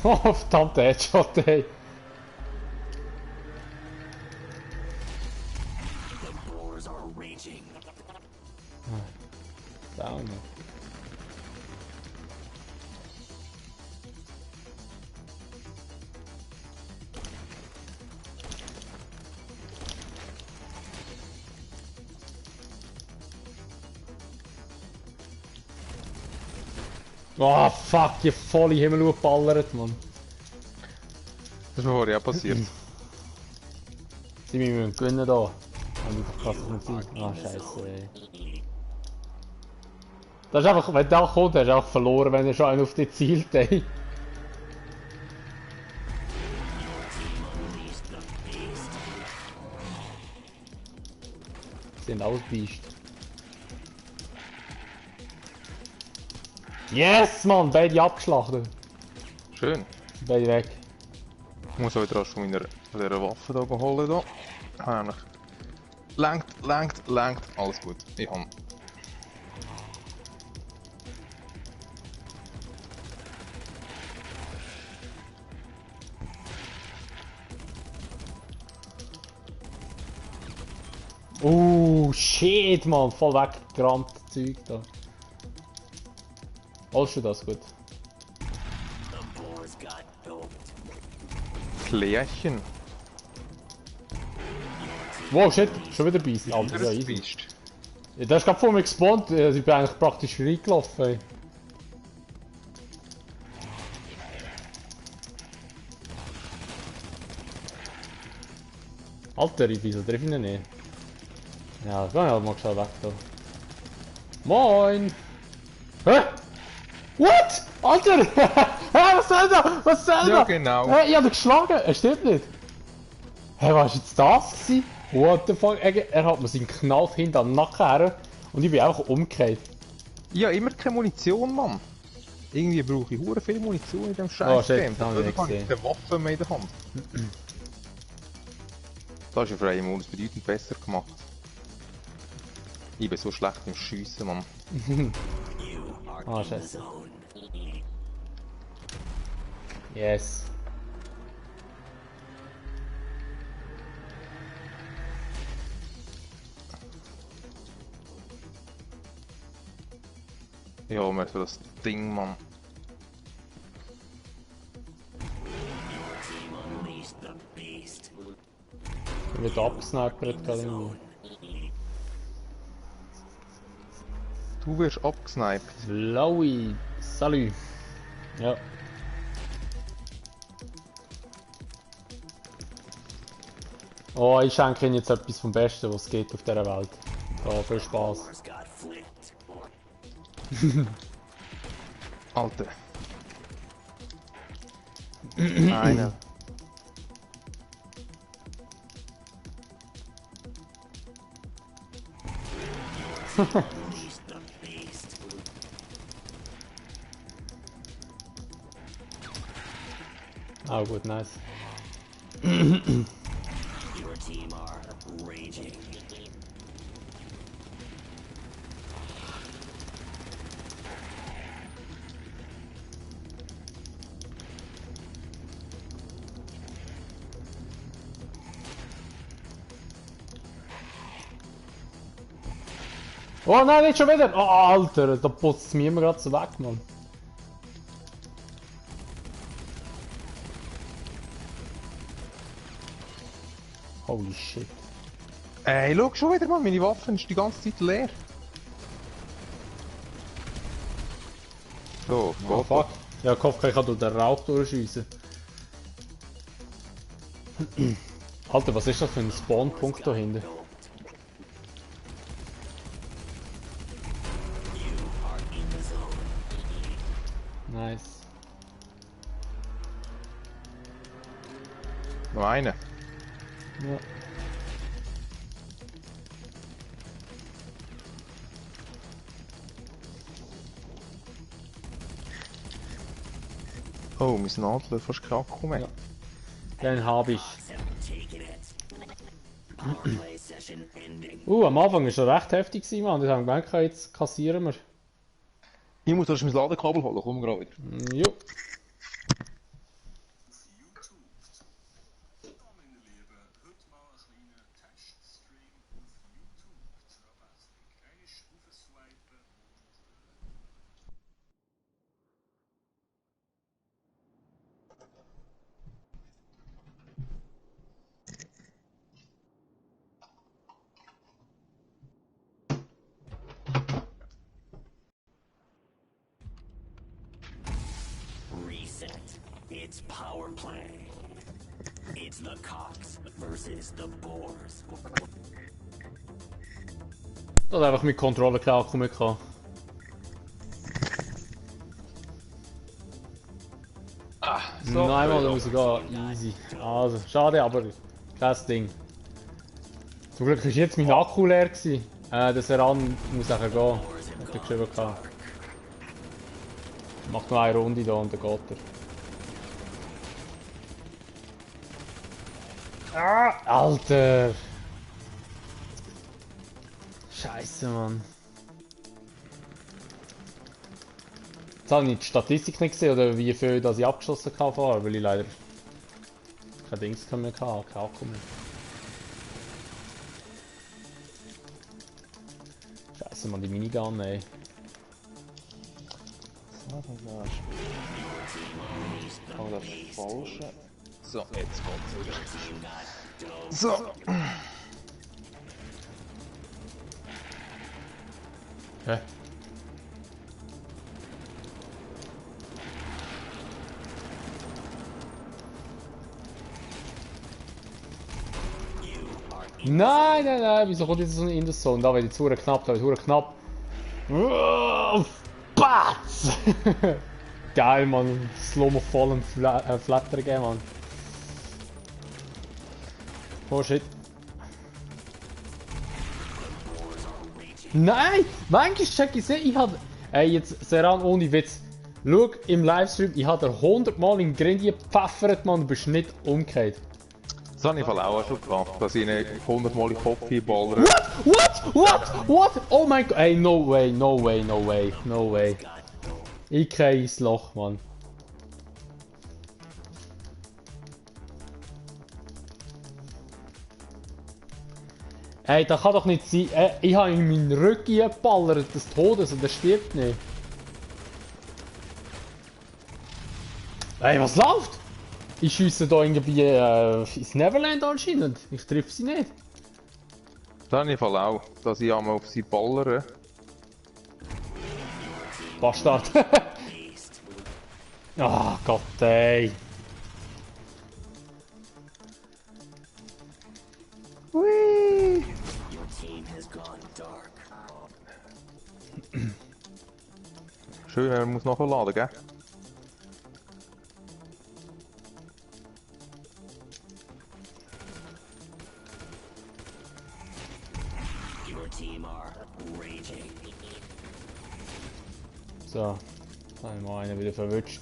Oh, verdammte Headshot, ey. Down. Oh fuck, je voll in den Himmel geballert, Mann. Das ist vorher auch passiert. Sie müssen gewinnen da. Und ich kann es nicht sein. Ah, scheiße, ey. Das ist einfach, wenn der kommt, hast du auch verloren, wenn er schon einen auf dich zielt, ey. Sind alles Biest. Yes, Mann, beide abgeschlachtet. Schön. Beide weg. Ich muss auch wieder rasch von dieser Waffe hier holen. Da. Ich habe nämlich... Langt. Alles gut. Ich habe... Shit, Mann, voll weggerammt, Zeug da. Holst du das gut? Klärchen. Wow, shit, schon wieder Beast. Alter, ja, easy. Biest. Ja, der ist gerade vor mir gespawnt, ich bin eigentlich praktisch reingelaufen. Ey. Alter, wieso treffe ich ihn nicht? Ja, das kann ich halt mal schnell weg da. Moin! Hä? What? Alter! Hä, was soll das? Was soll das? Ja, genau. Hä, ich hab ihn geschlagen, es stimmt nicht. Hä, was war jetzt das gewesen? What the fuck? Er hat mir seinen Knall hinter den Nacken her und ich bin einfach umgekehrt. Ich habe immer keine Munition, Mann. Irgendwie brauche ich hure viel Munition in dem Oh, scheiß shit, Game. das hab ich nicht Dadurch habe ich gesehen. keine Waffe mehr in der Hand. Das ist ja freie Modus bedeutend besser gemacht. Ich bin so schlecht im Schiessen, Mann. Ah, scheiße. Yes. Ja, mehr so das Ding, Mann. Ich wird abgesnipert gerade irgendwie. Du wirst abgesniped. Lowy, salut. Ja. Oh, ich schenke Ihnen jetzt etwas vom Besten, was es geht auf dieser Welt. Oh, viel Spaß. Alter. Einer. Oh, gut, nice. Your team are raging. Oh nein, nicht schon wieder! Oh, Alter, da putzt es mir immer gerade so weg, Mann. Holy shit. Ey, schau schon wieder mal, meine Waffe ist die ganze Zeit leer. So, Oh geht fuck. Ja, ich hoffe, ich kann durch den Rauch durchschiessen. Alter, was ist das für ein Spawnpunkt da hinten? Nice. noch einer. Ja. Oh, mein Nadel fast krank gekommen. Ja. Den habe ich. Taking it. Play session ending. Am Anfang war schon recht heftig, Mann. Ich habe gemerkt, jetzt kassieren wir. Ich muss erst mein Ladekabel holen, komm gerade wieder. Jo. Reset. It's power play. It's the Cox versus the Boars. Da hat einfach mit Kontrolle klarkommen kann. So, Noch einmal, da muss ich gehen. Easy. Also, schade, aber kein Ding. Zum Glück war jetzt mein Akku leer gewesen. Der Seran muss nachher gehen. Hat er geschrieben gehabt. Macht noch eine Runde da und dann geht er. Alter! Scheiße, Mann. Jetzt habe ich die Statistik nicht gesehen, oder wie viel dass ich abgeschossen habe vorher, weil ich leider kein Dings mehr hatte, kein Akku mehr. Scheiße, Mann, die Minigun, ey. Oh, das Falsche. So, jetzt geht's wieder. So. Hä? Nein, nein, nein, wieso kommt jetzt so eine Indus-Zone? Da wird jetzt hure knapp, da wird hure knapp. Batz! Geil, Mann. Slow-mo voll im Flatter gegeben, Mann. Oh shit. Nein! Manchmal check ich nicht, ich hab... Ey, jetzt, Seran, ohne Witz. Schau, im Livestream, ich hab dir 100 Mal in Grindie gepfeffert, Mann, du bist nicht umgekehrt. Das habe ich auch schon gehabt, dass ich ihn 100 Mal in den Kopf hinballere. What? Oh mein Gott! Ey, no way, no way, no way, no way. Ich krieg ins Loch, Mann. Ey, das kann doch nicht sein. Ich habe in meinen Rücken geballert, des Todes, und der stirbt nicht. Ey, was läuft? Ich schiesse da irgendwie ins Neverland anscheinend. Ich treffe sie nicht. Das habe ich auch, dass ich einmal auf sie ballere. Bastard. Ah, Gott, ey. Hui. Your team has gone dark. Schön, er muss nachladen, gell? Your team are raging. So, da habe ich mal einen wieder verwünscht.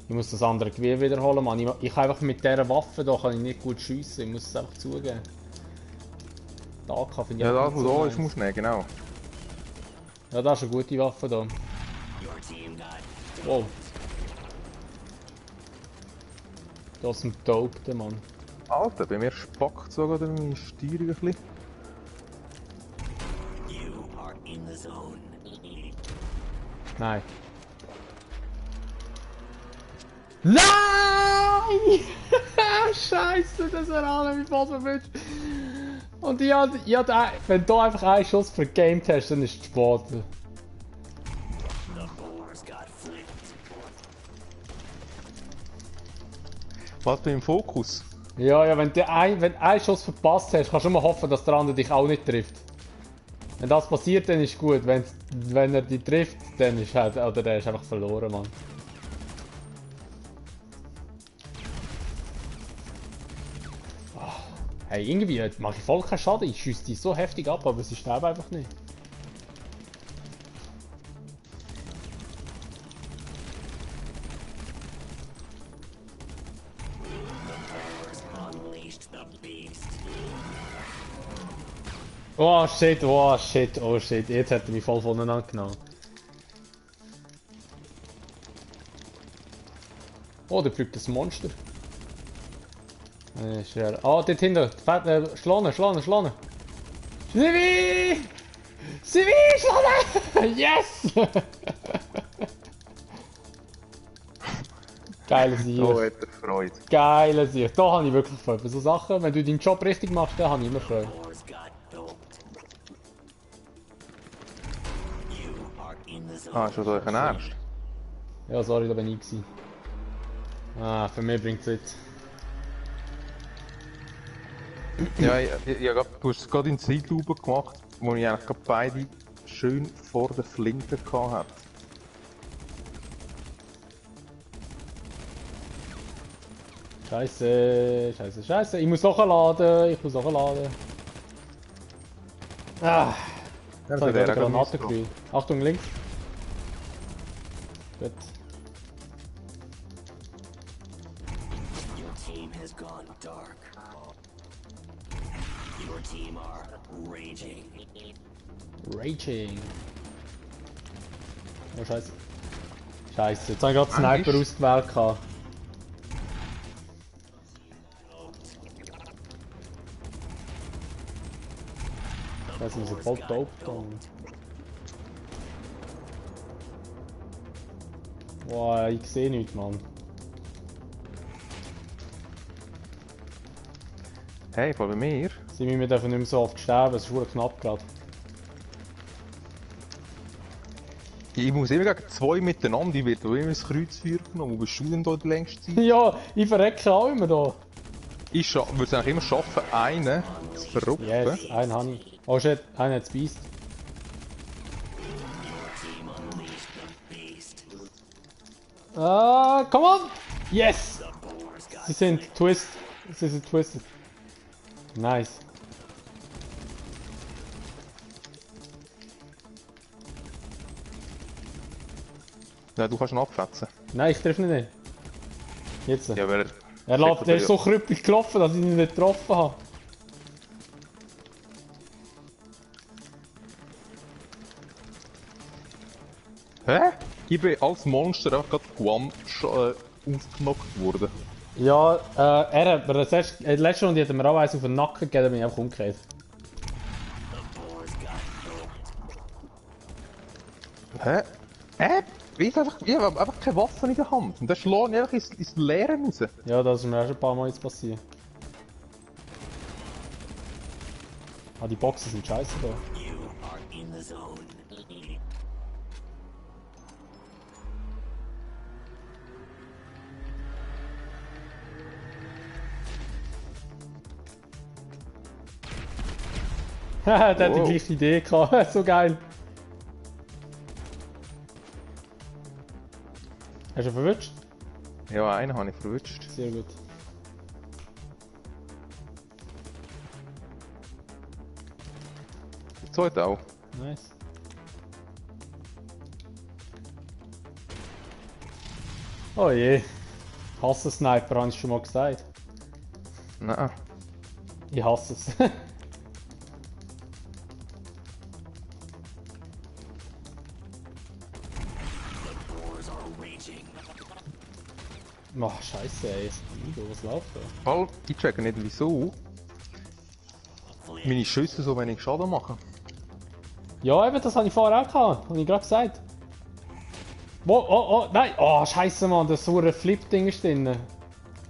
Ich muss das andere Gewehr wiederholen, Mann. Ich kann einfach mit dieser Waffe da kann ich nicht gut schiessen. Ich muss es einfach zugeben. Die AK finde ich Ja, auch das, was nicht so da nice. ist, musst du nehmen, genau. Ja, das ist eine gute Waffe da. Your team got Wow. Das ist ein Dope, Mann. Alter, bei mir spackt sogar meine Steuerung ein bisschen. you are in the zone. Nein. Nein! Scheiße, das war alle wie voll verwünscht. Und wenn du einfach einen Schuss vergamed hast, dann ist es spät. The boars got flipped. Was du im Fokus? Ja, wenn du einen Schuss verpasst hast, kannst du immer hoffen, dass der andere dich auch nicht trifft. Wenn das passiert, dann ist gut. Wenn er dich trifft, dann ist halt, oder der ist einfach verloren, Mann. Hey, irgendwie mache ich voll keinen Schaden. Ich schieße die so heftig ab, aber sie sterben einfach nicht. Unleashed the beast. Oh shit, oh shit, oh shit. Jetzt hat er mich voll voneinander genommen. Oh, da fliegt das Monster. Oh, dort hinten. Schlone. Sivi! Schlone! Yes! Geile Sieg. So hat er Freude. Geile Sieg. Da habe ich wirklich Freude. Bei so Sachen, wenn du deinen Job richtig machst, dann habe ich immer Freude. Boars got doped. You are in the zone. Ah, schon so ein Ernst? Ja, sorry, da bin ich gewesen. Ah, für mich bringt es jetzt. Ja, du hast es gerade in Zeitlupe gemacht, wo ich eigentlich gerade beide schön vor der Flinte gehabt habe. Scheiße. Ich muss nachladen. Ah, jetzt habe ich gerade eine Granate gekriegt. Achtung, links. Gut. Your team has gone dark. Your team are raging. Raging. Oh, Scheiße, jetzt habe ich gerade Sniper ausgewählt. Gehabt. Scheiße, wir sind voll dope. Wow, ich sehe nichts, Mann. Hey, vor bei mir? Wir dürfen nicht mehr so oft sterben, es ist verdammt knapp gerade. Ich muss immer gegen zwei miteinander, ich werde immer ins Kreuzfeuer genommen. Wo bist du denn da die längste Zeit? Ja, ich verrecke auch immer da. Ich würde es eigentlich immer schaffen, einen zu verrupfen. Yes, einen habe ich. Oh shit, einer hat's Beast. Ah, come on! Yes! Sie sind twist. Sie sind twisted. Nice. Ja, du kannst ihn abfetzen. Nein, ich treffe ihn nicht. Jetzt. Ja, weil Der ist so krüppig gelaufen, dass ich ihn nicht getroffen habe. Hä? Ich bin als Monster einfach gerade Guam aufgenockt worden. Ja, er hat mir das letzte Runde hat er mir auch eins auf den Nacken gegeben, da bin ich einfach umgekehrt. Hä? Ich habe einfach keine Waffe in der Hand. Und dann schlägt ich einfach ins Leere raus. Ja, das ist mir auch schon ein paar Mal jetzt passiert. Ah, die Boxen sind scheiße da. You are in the zone. Haha, der hat die Wow. gleiche Idee gehabt. So geil. Hast du ihn verwünscht? Ja, einen habe ich verwünscht. Sehr gut. Der zweite auch. Nice. Oh je. Ich hasse Sniper, habe ich schon mal gesagt. Nein. Ich hasse es. Boars are raging. Ach, scheiße, ey. Was läuft da? Halt, ich checke nicht wieso meine Schüsse so wenig Schaden machen. Ja, eben, das habe ich vorher auch gehabt. Habe ich gerade gesagt. Wo, oh, nein! Oh, scheiße, Mann, das so ein Flip-Ding ist drin.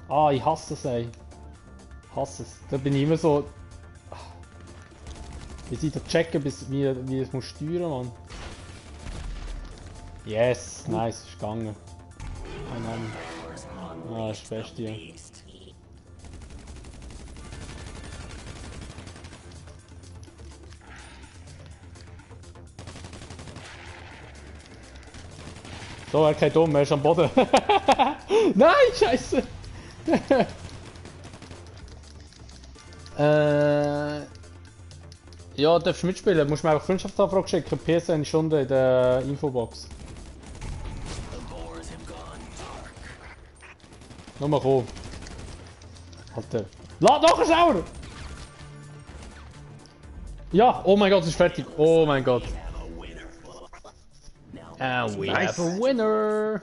Ah, ich hasse es, ey. Ich hasse es. Da bin ich immer so... Wie sie da checken, wie ich es muss steuern, Mann. Yes, nice, ist gegangen. Oh Mann. Ah, das ist das Beste, ja. Beast. So, er geht um, er ist am Boden. Nein, scheiße! Ja, darfst du mitspielen? Musst du mir einfach Freundschaftsanfrage schicken. PS eine Stunde in der Infobox. The boars have gone dark. Nur mal kommen. Alter. Lad noch schneller! Ja, oh mein Gott, es ist fertig. Oh mein Gott. Have a winner. Now And we Nice. have a winner!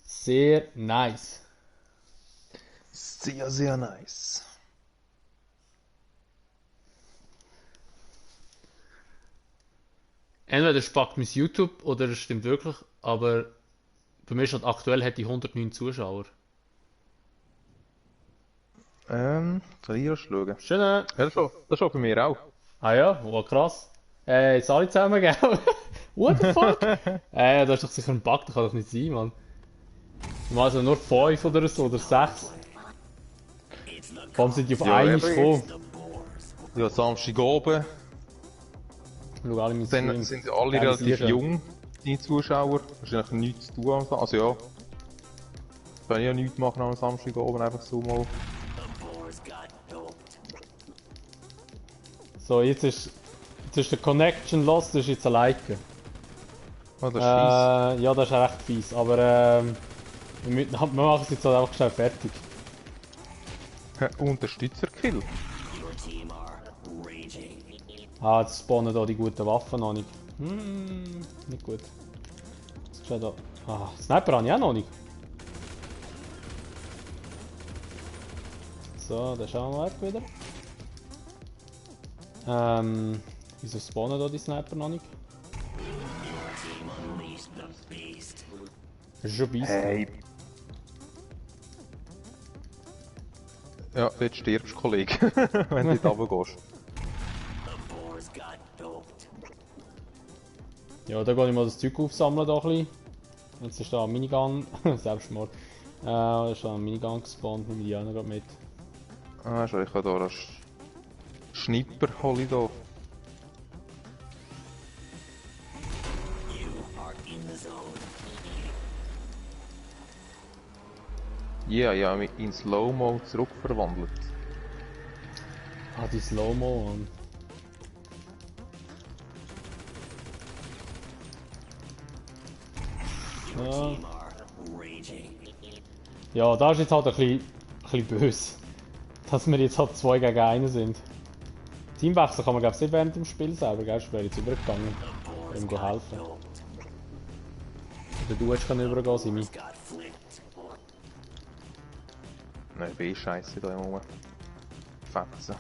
Sehr nice. Sehr, sehr nice. Entweder spackt mein YouTube oder es stimmt wirklich, aber bei mir steht aktuell hätte ich 109 Zuschauer. Soll ich erst schauen? Schön. Ja, das ist schon bei mir auch. Ah ja, oh, krass. Jetzt alle zusammen, gell? What the fuck? Da ist doch sicher ein Bug, das kann doch nicht sein, Mann. Also nur 5 oder so, oder 6. it's the Warum sind die auf Ja, einmal eben gekommen? the boars. Ja, Samstag oben. Schau alle meine Dann Streams. sind alle Ja, relativ sicher. jung, die Zuschauer. Wahrscheinlich nichts zu tun am Samstag. Also ja. Kann ich ja nichts machen am Samstag oben, einfach so mal. The boars got doped. So, jetzt ist der Connection los, das ist jetzt ein Like. Oh, das ist fies. Ja, das ist recht fies, aber wir machen es jetzt halt einfach schnell fertig. Unterstützerkill. Your team are raging. Ah, jetzt spawnen da die guten Waffen noch nicht. Nicht gut. Jetzt steht da. Ah, Sniper habe ich auch noch nicht. So, dann schauen wir mal wieder. Wieso spawnen da die Sniper noch nicht? Your team unleashed the beast. Hast du schon Beast? Hey. Ja, dort stirbst du, Kollege, wenn du dort runtergehst. The boar's got doped. Ja, da gehe ich mal das Zeug aufsammeln da ein bisschen. Jetzt ist da ein Minigun, Selbstmord. Ist da ein Minigun gespawnt, nehme ich auch noch mit. Ah, schau, ich habe hier einen Schnipper, hole ich da. You are in the zone. Ja, ja, mich in Slow-Mo zurückverwandelt. Ah, die Slow-Mo, Mann. Your Ja. team are raging. Ja, da ist jetzt halt ein bisschen böse. Dass wir jetzt halt 2 gegen 1 sind. Teamwechsel kann man glaube ich nicht während dem Spiel selber, gell? Ich wäre jetzt übergegangen. The boar's Ihm got helfen. doped. Oder du hättest können übergehen, Simi. Boar's got flipped. Nein, B-Scheiße da im Moment. Fetzen.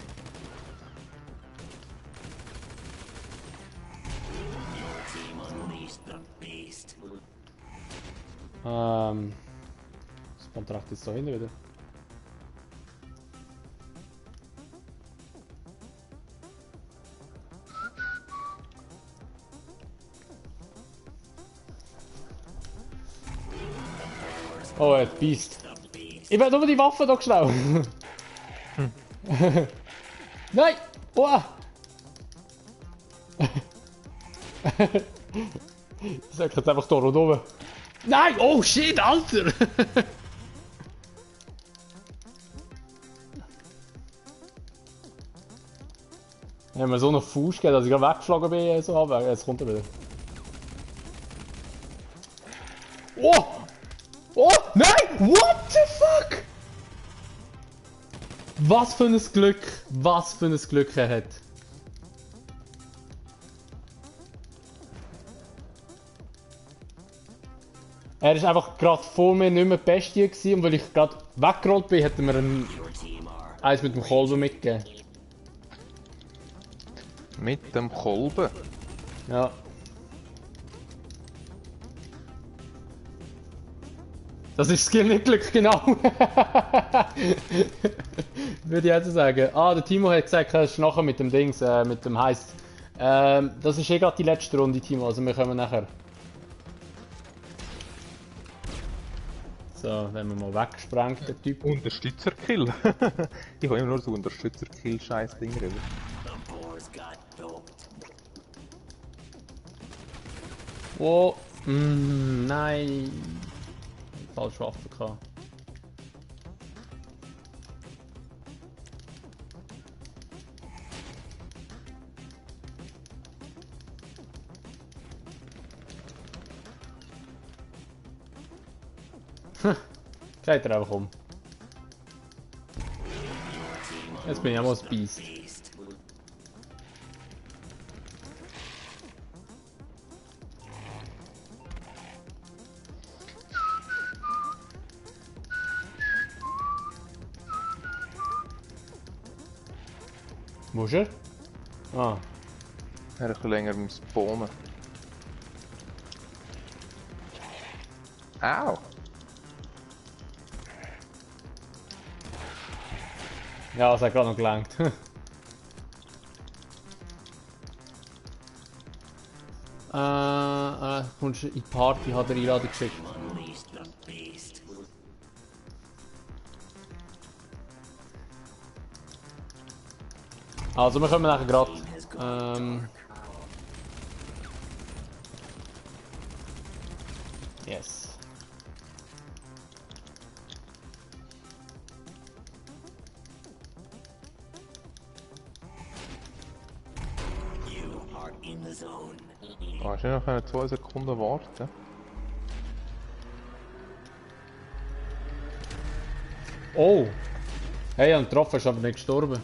Your team unleashed the beast. Das Kontrakt jetzt da hinten wieder. Oh, er hat Beast. The beast. Ich will nur die Waffe da schnell. Nein! Boah! Ich sag jetzt einfach da rundherum. Nein! Oh shit, Alter! Ich hab mir so einen Fuß gegeben, dass ich gerade weggeflogen bin. So halbwegs. Jetzt kommt er wieder. Oh! Oh! Nein! What the fuck? Was für ein Glück! Was für ein Glück er hat! Er ist einfach gerade vor mir nicht mehr die Bestie gewesen, und weil ich gerade weggerollt bin, hat er mir Your team are eins mit dem Kolben mitgegeben. Mit dem Kolben. Ja. Das ist Skill nicht Glück, genau. Würde ich jetzt sagen. Ah, der Timo hat gesagt, er ist nachher mit dem Dings, mit dem heisst. Das ist eh gerade die letzte Runde, Timo, also wir kommen nachher. So, wenn wir mal weggesprengt, der Typ. Unterstützerkill. Ich habe immer nur so Unterstützerkill-Scheiß-Ding reden. the boar's got doped. Oh, nein. Falsche Waffe gehabt. Geht er einfach um. Jetzt bin ich auch mal das Beast. Beast. Wo ist er? Ah. Er ein bisschen länger beim Spawnen. Au! Ja, es hat gerade noch gelangt. Kommst du in die Party, hat er Einladung geschickt. Unleashed the beast. Also, wir kommen nachher gerade. Team has gone Yes. You are in the zone. Kannst du noch 2 Sekunden warten? Oh! Hey, ein getroffen, ist aber nicht gestorben.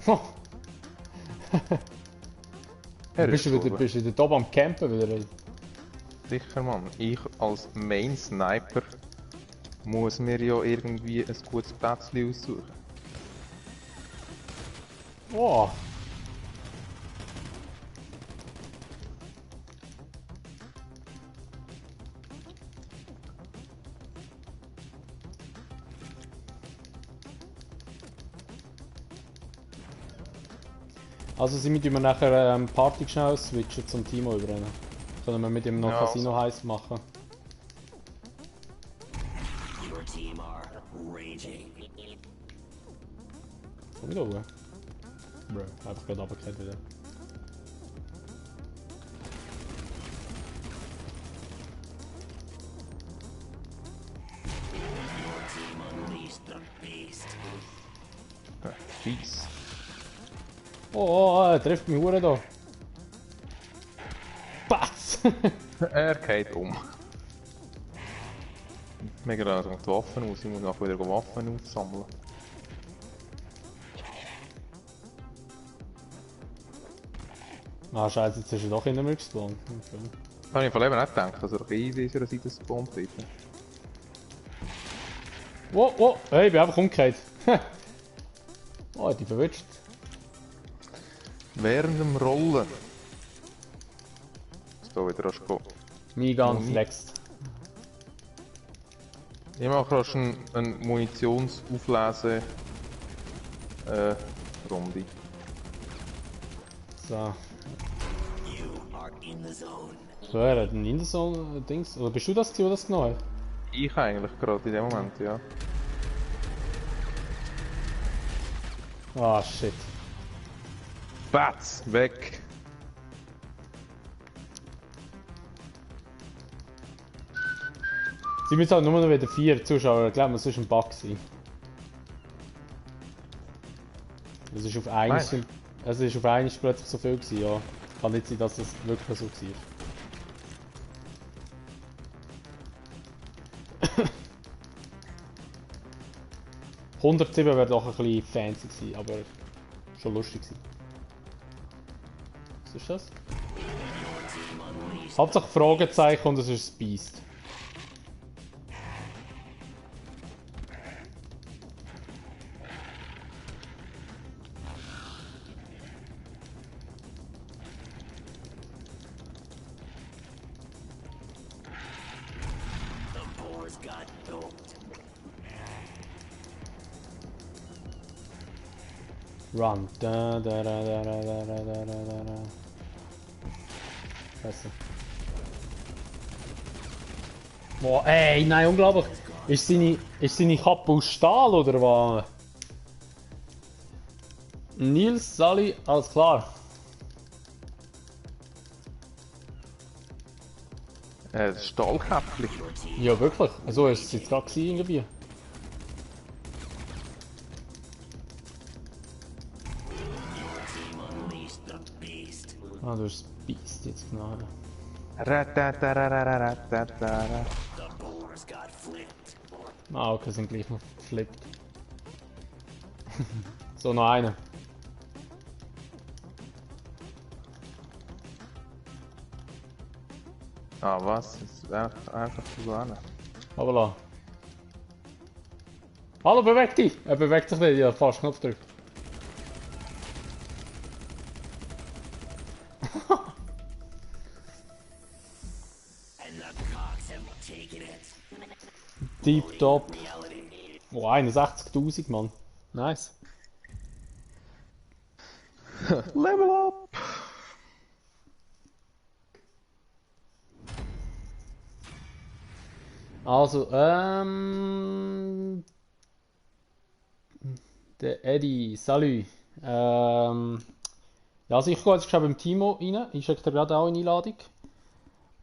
Huh. Er ist Bist du wieder oben am Campen wieder? sicher, Mann. Ich als Main-Sniper muss mir ja irgendwie ein gutes Plätzchen aussuchen. Oh! Also sind wir nachher Party schnell switchen zum Timo überrennen. Können wir mit ihm noch Ja, Casino heiß machen. Your team are raging. Komm ich da hoch? Bro, einfach gerade runtergefallen wieder. Your team unleashed the beast. Fies. Oh, trifft mich Hure da. Batz! Er geht um. Mega da die Waffen aus, ich muss nachher wieder Waffen aussammeln. Ah, scheiße, jetzt ist er doch in der Milch gespawnt. Okay. Habe ich von Leben nicht gedacht, dass er doch easy ist, Seite gespawnt wird. Wow, wow, hey, ich bin einfach umgekehrt. Oh, hat die verwünscht. Während dem Rollen. Jetzt hier wieder rasch gehen. Mich ganz flext. Ich mache rasch eine Munitionsauflese Runde. So. You are in the zone. Wer hat denn in der so Dings? Oder bist du das, der das genommen hat? Ich eigentlich gerade in dem Moment, ja. Ah, shit. Batz, weg! Sie müssen halt nur noch wieder 4 Zuschauer, ich glaube, es ist ein Bug sein. Es ist auf einmal, Nein. es ist auf einmal plötzlich so viel gewesen, ja. Kann nicht sein, dass das wirklich so war. ...107 wäre doch ein bisschen fancy gewesen, aber schon lustig gewesen. Was ist das? Hauptsache Fragezeichen und es ist das Beast. The boars got doped. Run. Da, da, da, da, da, da, da, da, da, da. Scheiße. Boah, ey, nein, unglaublich. Ist seine Kappe aus Stahl oder was? Nils, Sally, alles klar. Das Stahlkäppli. Ja, wirklich. So ist es jetzt gerade gewesen, irgendwie. Your team unleashed the beast. Ah, du hast das Beast jetzt genommen. Ratataratataratata. The boars got flipped. Ah, okay, sind gleich noch geflippt. So, noch einer. Ah, was? Das ist einfach so einer. Aber la. Hallo, beweg dich! Er bewegt sich nicht, ja, fast Knopf drückt. And the Cox have taken it. Deep Top. Reality. Oh, 61.000, Mann. Nice. Level up! Also, der Eddie, salut. Ja, also ich gehe jetzt schon beim Timo rein. Ich schicke dir gerade auch eine Einladung.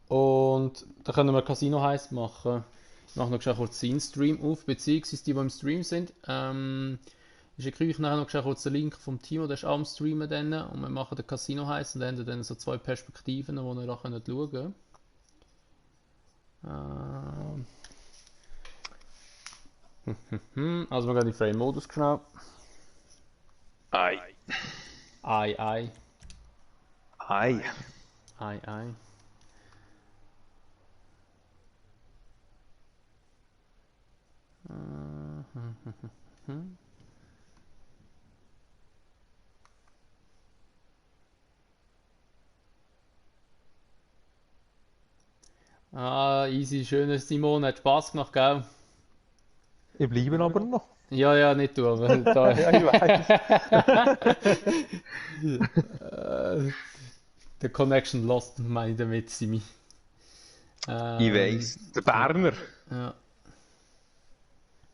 Und dann können wir Casino heiß machen. Ich mache noch schnell kurz den Stream auf, beziehungsweise die, die im Stream sind. Ich schicke euch nachher noch schnell kurz den Link vom Timo, der ist auch am Streamen dann. Und wir machen den Casino heiß und dann so 2 Perspektiven, wo ihr auch schauen könnt. Also wir gehen in den Frame-Modus genau. Ei. Ei, ei, Ei. ei, ei. Ah, easy, schönes Simon, hat Spaß gemacht, gell? Ich bleibe aber noch. Ja, ja, nicht du, aber da. Ja, ich weiß. The Connection Lost, meine ich damit, Simi. Ich weiss. Der Berner. Ja.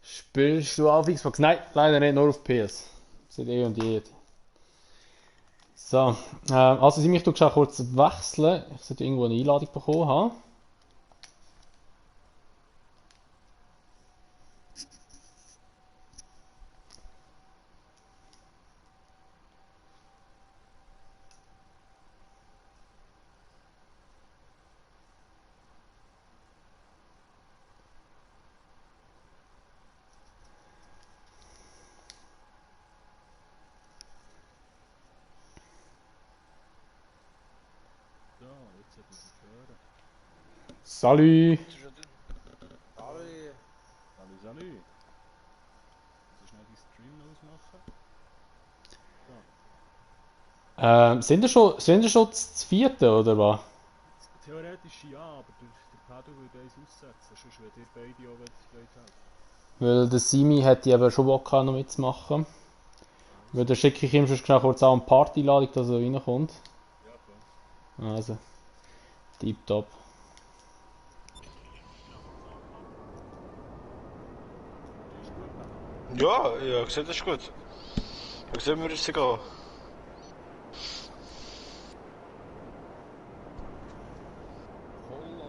Spielst du auf Xbox? Nein, leider nicht, nur auf PS. Seit eh und je. So, also Simi, ich tue schon kurz wechseln. Ich sollte irgendwo eine Einladung bekommen haben. So, jetzt hat ich dich hören. Salut! Salut, salut. Also schnell die Stream ausmachen. So. Sind wir schon zu vierten, oder was? Theoretisch ja, aber der Pedro würde eins aussetzen, sonst wenn ihr beide auch wollt helfen. Weil der Simi hätte eben schon Bock gehabt, noch mitzumachen. Weil dann schicke ich ihm schon schnell kurz auch eine Party-Einladung, dass er reinkommt. Ja, klar. Also, tipptopp. Das ist gut, Pedro. Ja, ja, gesehen, das ist gut. Ich sehe mir das gehen. Holla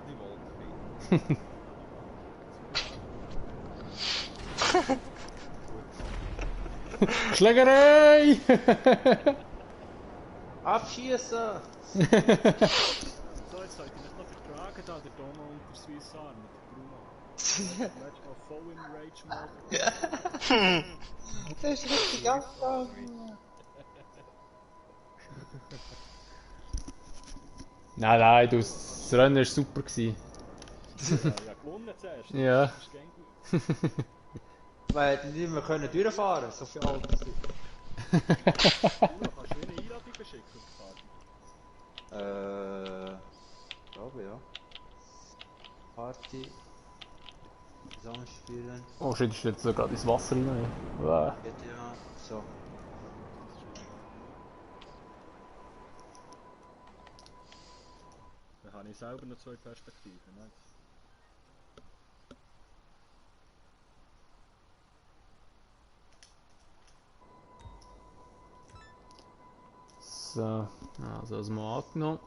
die Waldfee. Schlägerei! Abschießen! So, jetzt sollte ich nicht noch vertragen, da der Dono und der Swiss Army, der Bruno. Letztes Mal voll im Rage-Mode. Das ist richtig abgegangen! Nein, das Rennen war super gewesen. Ja, gewonnen zuerst. Ja. Das ist gern gut. Wir hätten nicht mehr können durchfahren, so viel alt sind. Bruno, kannst du eine Einladung beschicken auf die Party? Glaube ja. Party. Zusammenspielen. Oh shit, ich jetzt so gerade ins Wasser rein. Wow. GTA. So. Dann habe ich selber noch zwei Perspektiven. Ne? So, also das mal angenommen.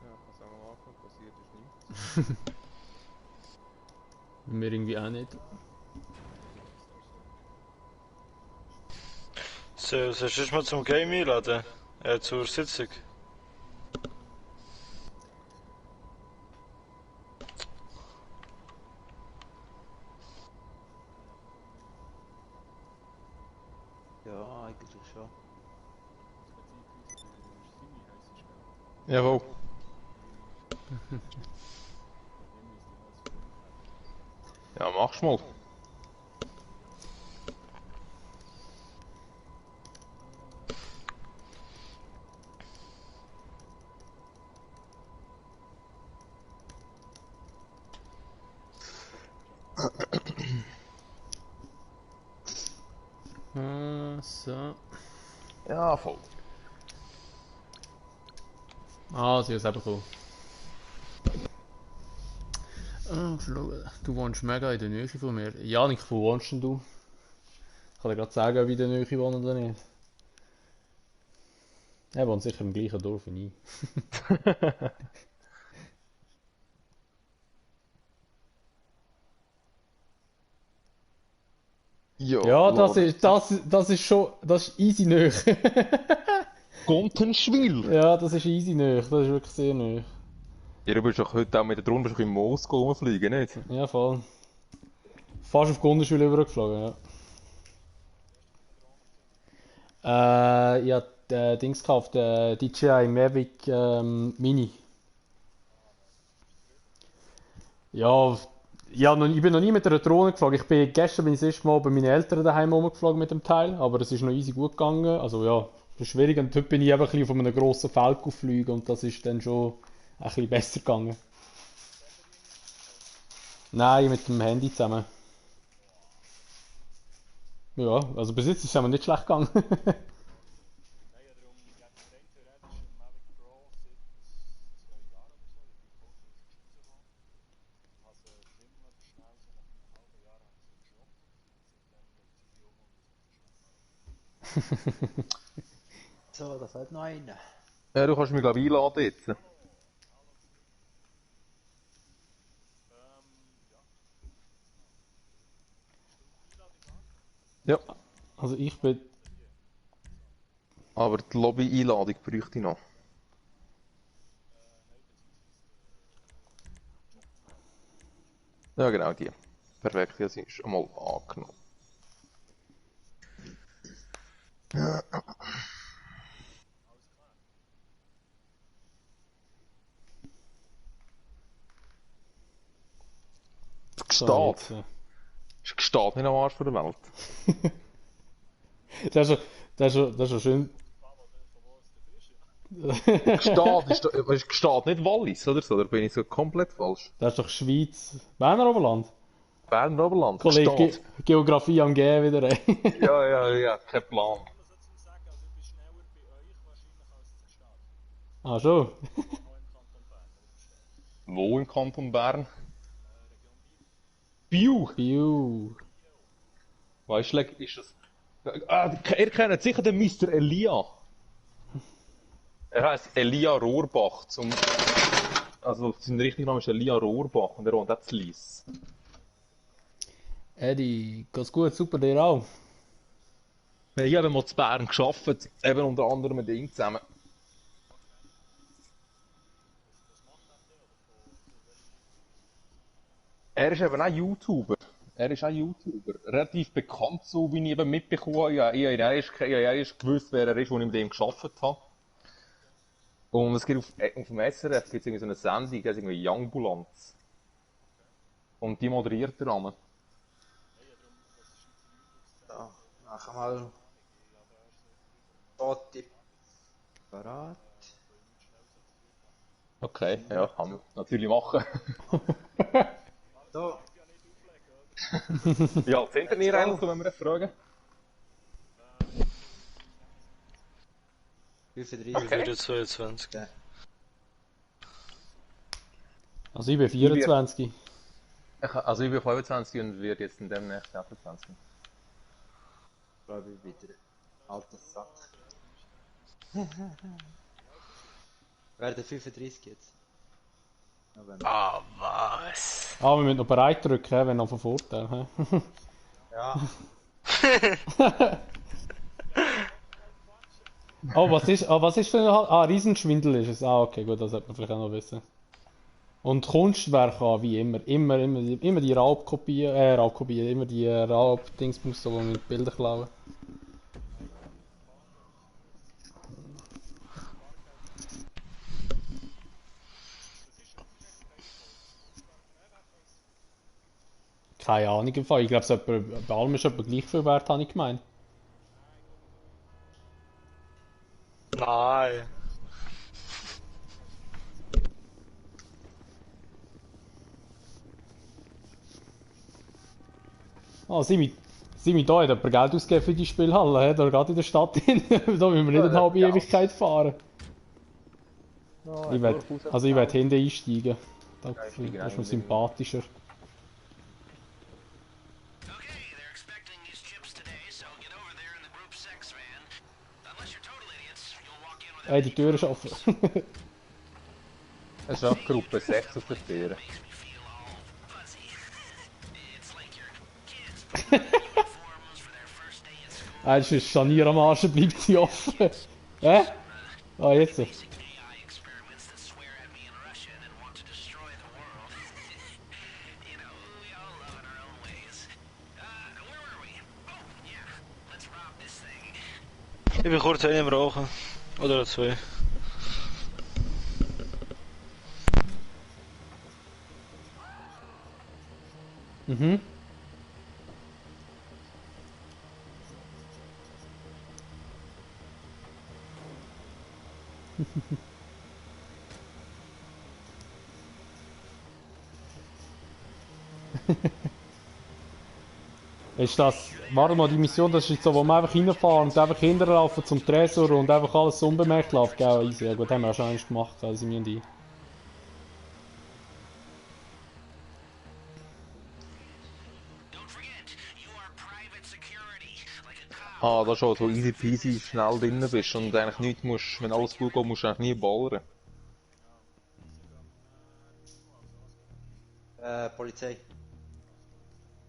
Ja, ich kann sagen, am Anfang passiert ist nichts. Mir irgendwie auch nicht. So, sollst du mal zum Game einladen? Zur Sitzung. Ja, eigentlich schon. Jawohl. Ja, mach's mal. So. Ja, voll. Ah, sie ist eben gekommen. Du wohnst mega in der Nähe von mir. Janik, wo wohnst denn du? Ich kann dir gerade sagen, ob ich in der Nähe wohne oder nicht. Er wohnt sicher im gleichen Dorf wie ich. Ja, das ist schon, das ist easy Nähe. Gontenschwil! Ja, das ist easy Nähe, das ist wirklich sehr Nähe. Ja, du bist doch heute auch mit der Drohne in Moskau rumfliegen, nicht? Ja, voll. Fast auf die Grundschule übergeflogen, ja. Ich habe Dings gekauft, DJI Mavic Mini. Ja, ich bin noch nie mit einer Drohne geflogen. Gestern bin ich das erste Mal bei meinen Eltern daheim rumgeflogen mit dem Teil, aber es ist noch easy gut gegangen. Also ja, das ist schwierig. Und heute bin ich einfach ein bisschen von einem grossen Falco fliegen und das ist dann schon ein bisschen besser gegangen. Nein, mit dem Handy zusammen. Ja, also bis jetzt ist es aber nicht schlecht gegangen. Nein, ja, darum gibt es rein theoretisch einen Mavic Pro seit 2 Jahren oder so. Ich bin gepostet, dass ich rausgekommen. Habe sie ziemlich schnell, so nach einem halben Jahr, habe ich sie gedroppt. Seitdem schaut sie die um und So, da fällt noch einer. Ja, du kannst mich glaube ich einladen jetzt. Ja, Also ich bin... aber die Lobby-Einladung bräuchte ich noch. Ja, genau die. Perfekt, ja, sie ist schon mal angenommen. Es So, gesteht. jetzt, Es gesteht nicht am Arsch von der Welt. das ist schon schön. Gesteht, ist gesteht nicht Wallis oder so, da bin ich so komplett falsch. Das ist doch Schweiz. Berner Oberland. Berner Oberland, Kollege, gesteht. Geografie am G wieder, ey. Ja, kein Plan. Ich muss dazu sagen, also ich bin schneller bei euch wahrscheinlich als in der Stadt. Ah, schon? Noch im Kanton Bern, Wo im Kanton Bern? oder? Region Biel. Biu! Piu. Weißt du, ist das... Ah, ihr kennt sicher den Mr. Elia. Er heißt Elia Rohrbach. Also sein richtiger Name ist Elia Rohrbach und er wohnt auch zu Lies. Eddie, geht's gut? Super, dir auch? Ich habe mal zu Bern gearbeitet, eben unter anderem mit ihm zusammen. Er ist eben auch YouTuber. Relativ bekannt, so wie ich eben mitbekommen habe. Ich habe erst gewusst, wer er ist, als ich mit ihm gearbeitet habe. Und es gibt auf dem SRF gibt's irgendwie so eine Sendung, die heißt irgendwie Youngbulanz. Und die moderiert er einmal. So, machen mal. Spotify. Parat. Okay, ja, kann man natürlich machen. So, Ja, sind ihr eigentlich, wenn wir fragen? 35. Okay. 22. Ja. Also ich bin 24. Also ich bin 25 und werde jetzt in dem nächsten 28. Glaube ich wieder. Alter Sack. Werden 35 jetzt. November. Ah, was? Ah, wir müssen noch bereit drücken, wenn noch von Vorteil. Hä? Ja. Oh, was ist für ein... Ah, Riesenschwindel ist es. Ah, okay, gut, das sollte man vielleicht auch noch wissen. Und Kunstwerk an, wie immer. Immer die Raubkopien, immer die Raubdingsbums, so, wo wir mit Bilder klauen. Keine Ahnung im Fall. Ich glaube, bei allem ist etwa gleich viel wert, habe ich gemeint. Nein. Ah, Simi, da hat jemand Geld ausgegeben für die Spielhalle, he? Da gerade in der Stadt hin. Da müssen wir nicht eine halbe Ewigkeit fahren. Ich werde hinten einsteigen. Das ist mir sympathischer. Okay, they're expecting these chips today, so get over there in the group 6 van. Unless you're total idiots, you'll walk in with Ey, die Tür ist offen. Es ist auch Gruppe 6 auf der Tür. makes me feel all fuzzy. It's like your kids putting on uniforms for their first day at school. Das ist ein Scharnier am Arsch, bleibt sie offen. Hä? Ah, jetzt. Basic AI experiments that swear at me in Russian and want to destroy the world. You know, we all love in our own ways. Where were we? Oh, yeah. Let's rob this thing. Ich bin kurz einen am Rauchen. Oder zwei. Mhm. Ist das... Warte mal, die Mission, das ist jetzt so, wo wir einfach reinfahren und einfach hinterlaufen zum Tresor und einfach alles so unbemerkt läuft, gell? Easy. Ja gut, haben wir ja schon eins gemacht, also wir die. Don't forget, you are private security, like a cop. Ah, da schon so easy peasy schnell drin bist und eigentlich nichts musst, wenn alles gut geht, musst du eigentlich nie ballern. Polizei.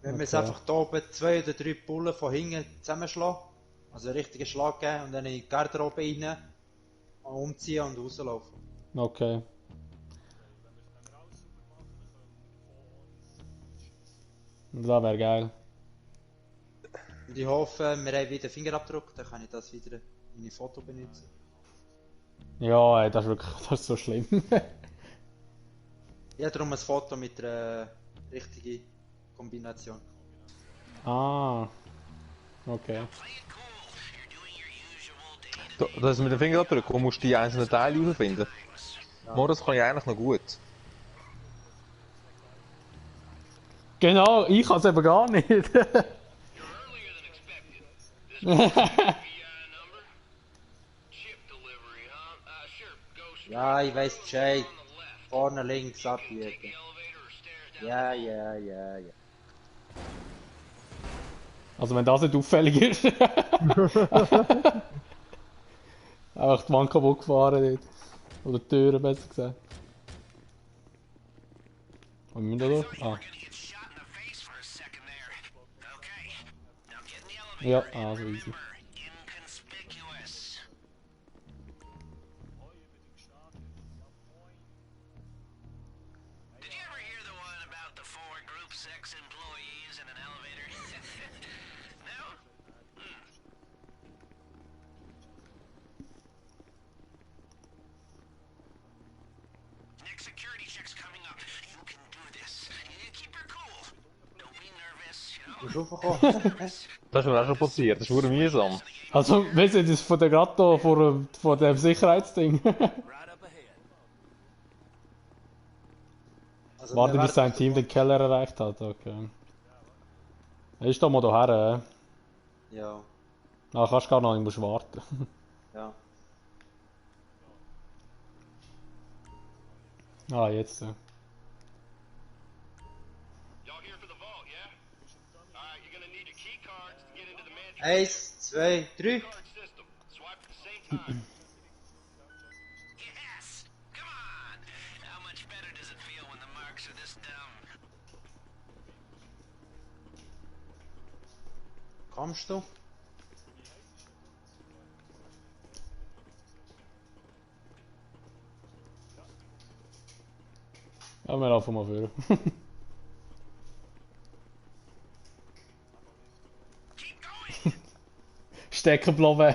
Wenn wir es Okay. einfach da oben 2 oder 3 Bullen von hinten zusammenschlagen, also einen richtigen Schlag geben und dann in die Garderobe rein, umziehen und rauslaufen. Okay. Das wäre geil. Und ich hoffe, wir haben wieder Fingerabdruck, dann kann ich das wieder in mein Foto benutzen. Ja, ey, das ist wirklich das ist so schlimm. Ich habe darum ein Foto mit einer richtigen Kombination. Ah. Okay. Play it cool. You're doing your usual day. Das mit dem Fingerabdruck, wo musst du die einzelnen Teile herausfinden? Ja. Das kann ich eigentlich noch gut. Genau, ich kann es eben gar nicht. You're earlier than expected. This is the number. Chip delivery, huh? Sure. Go straight Ja, ich weiß Bescheid. on the left. Vorne links abbiegen. Take the elevator or stairs down. Ja. Also wenn das nicht auffällig ist. Einfach die Wand kaputt gefahren dort. Oder die Türen besser gesagt. Und wir müssen da durch? Ah. We're gonna get shot in the face for a second there. Okay. Now get in the elevator. Ja, also easy. Remember, inconspicuous. Did you ever hear the one about the 4 Group 6 employees in an elevator? No? Next security check's coming up. You can do this. You keep her cool. Don't be nervous, you know? Du bist raufgekommen? Das ist mir auch schon passiert, das ist verdammt mühsam. Also, wir sind jetzt von der gerade da vor dem Sicherheitsding. Also, Warte, wir bis sein warten- Team den Keller erreicht hat, okay. Er ist da mal daher, Ja, Ah, kannst gar noch, ich muss warten. ja. Ah, jetzt. Y'all here for the vault, yeah? Alright, you're gonna need your key cards to get into the mansion 1, 2, 3. card system. Swipe at the same time. Yes! Come on! How much better does it feel when the marks are this dumb? Kommst du? Ja, wir laufen mal vor. Keep going! Stecken bleiben.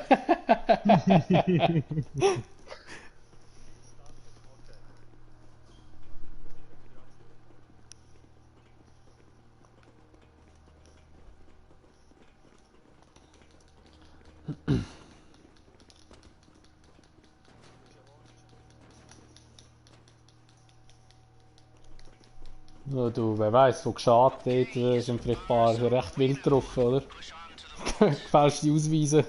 Ja, du, wer weiß, wo geschadet dort, sind vielleicht ein paar recht wild drauf, oder? Push on to the Gefälschte Ausweise.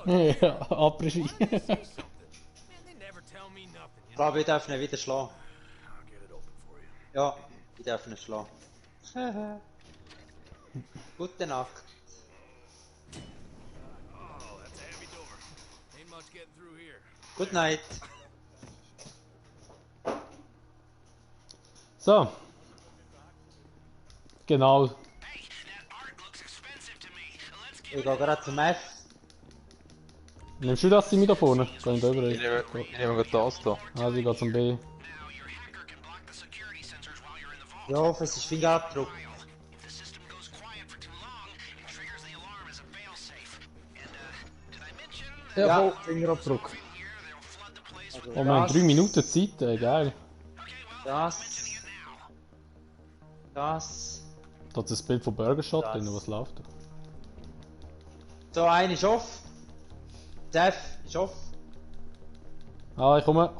Ja, Après-Ski. Man, they never tell me nothing. Ich glaube, ich darf ihn wieder schlagen. I'll get it open for you. Ja, ich darf ihn schlagen. Gute Nacht. Oh, that's a heavy door. Ain't much getting through here. Good night. So. Genau. Hey, that art looks expensive to me. Let's Ich get gehe gerade zum F. Nimmst du das mit da vorne? Geh ich da rüber. Ich nehme gerade das da. Also ich gehe zum B. now. Your hacker can block the security sensors while you're in the vault. Ja, hoffe, es ist Fingerabdruck. If the system goes quiet for too long, it triggers the alarm as a failsafe. And, did I mention that Ja, Fingerabdruck. here they'll flood the place with... also Oh, wir haben das, 3 Minuten Zeit, geil. Okay, well, das, mentioning it now. das. Da hat das Bild von Burger Shot drin, was läuft da? So, einer ist off. Der F ist off. Ah, ich komme.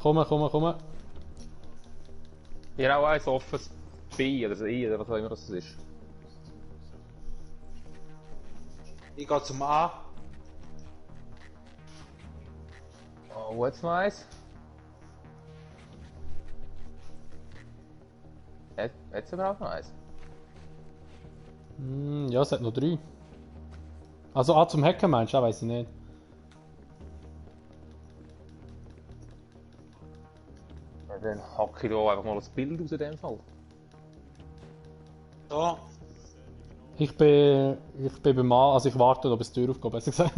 Hier auch eins offen. B oder das E oder was auch immer das ist. Ich gehe zum A. Oh, wo hat's noch eins? Hat's überhaupt noch eins? Ja, es hat noch 3. Also A zum Hacken meinst du? Weiß ich nicht. Ja, dann hacke ich da einfach mal das Bild aus in dem Fall. So. Ich bin beim A, also ich warte, ob es die Tür aufgeht, besser gesagt.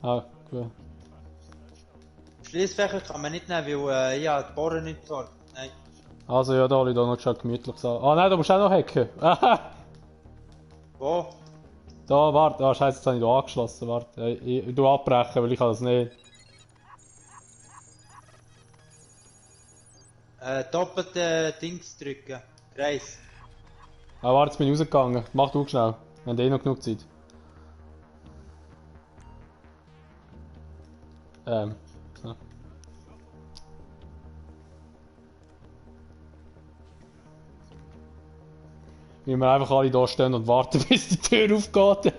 Ah, gut. Schließfächer kann man nicht nehmen, weil ja, die Bohren nicht vor. Nein. Also ja, da habe ich da noch schon gemütlich gesagt. Ah nein, da musst du auch noch hacken. Aha! Wo? Da, warte. Ah, scheiße, jetzt habe ich da angeschlossen. Warte. Ich tu abbrechen, weil ich kann das nicht. Doppelte Dings drücken. Kreis. Ah, warte, jetzt bin ich rausgegangen. Mach du schnell. Wir haben eh noch genug Zeit. So. Wie wir einfach alle da stehen und warten, bis die Tür aufgeht.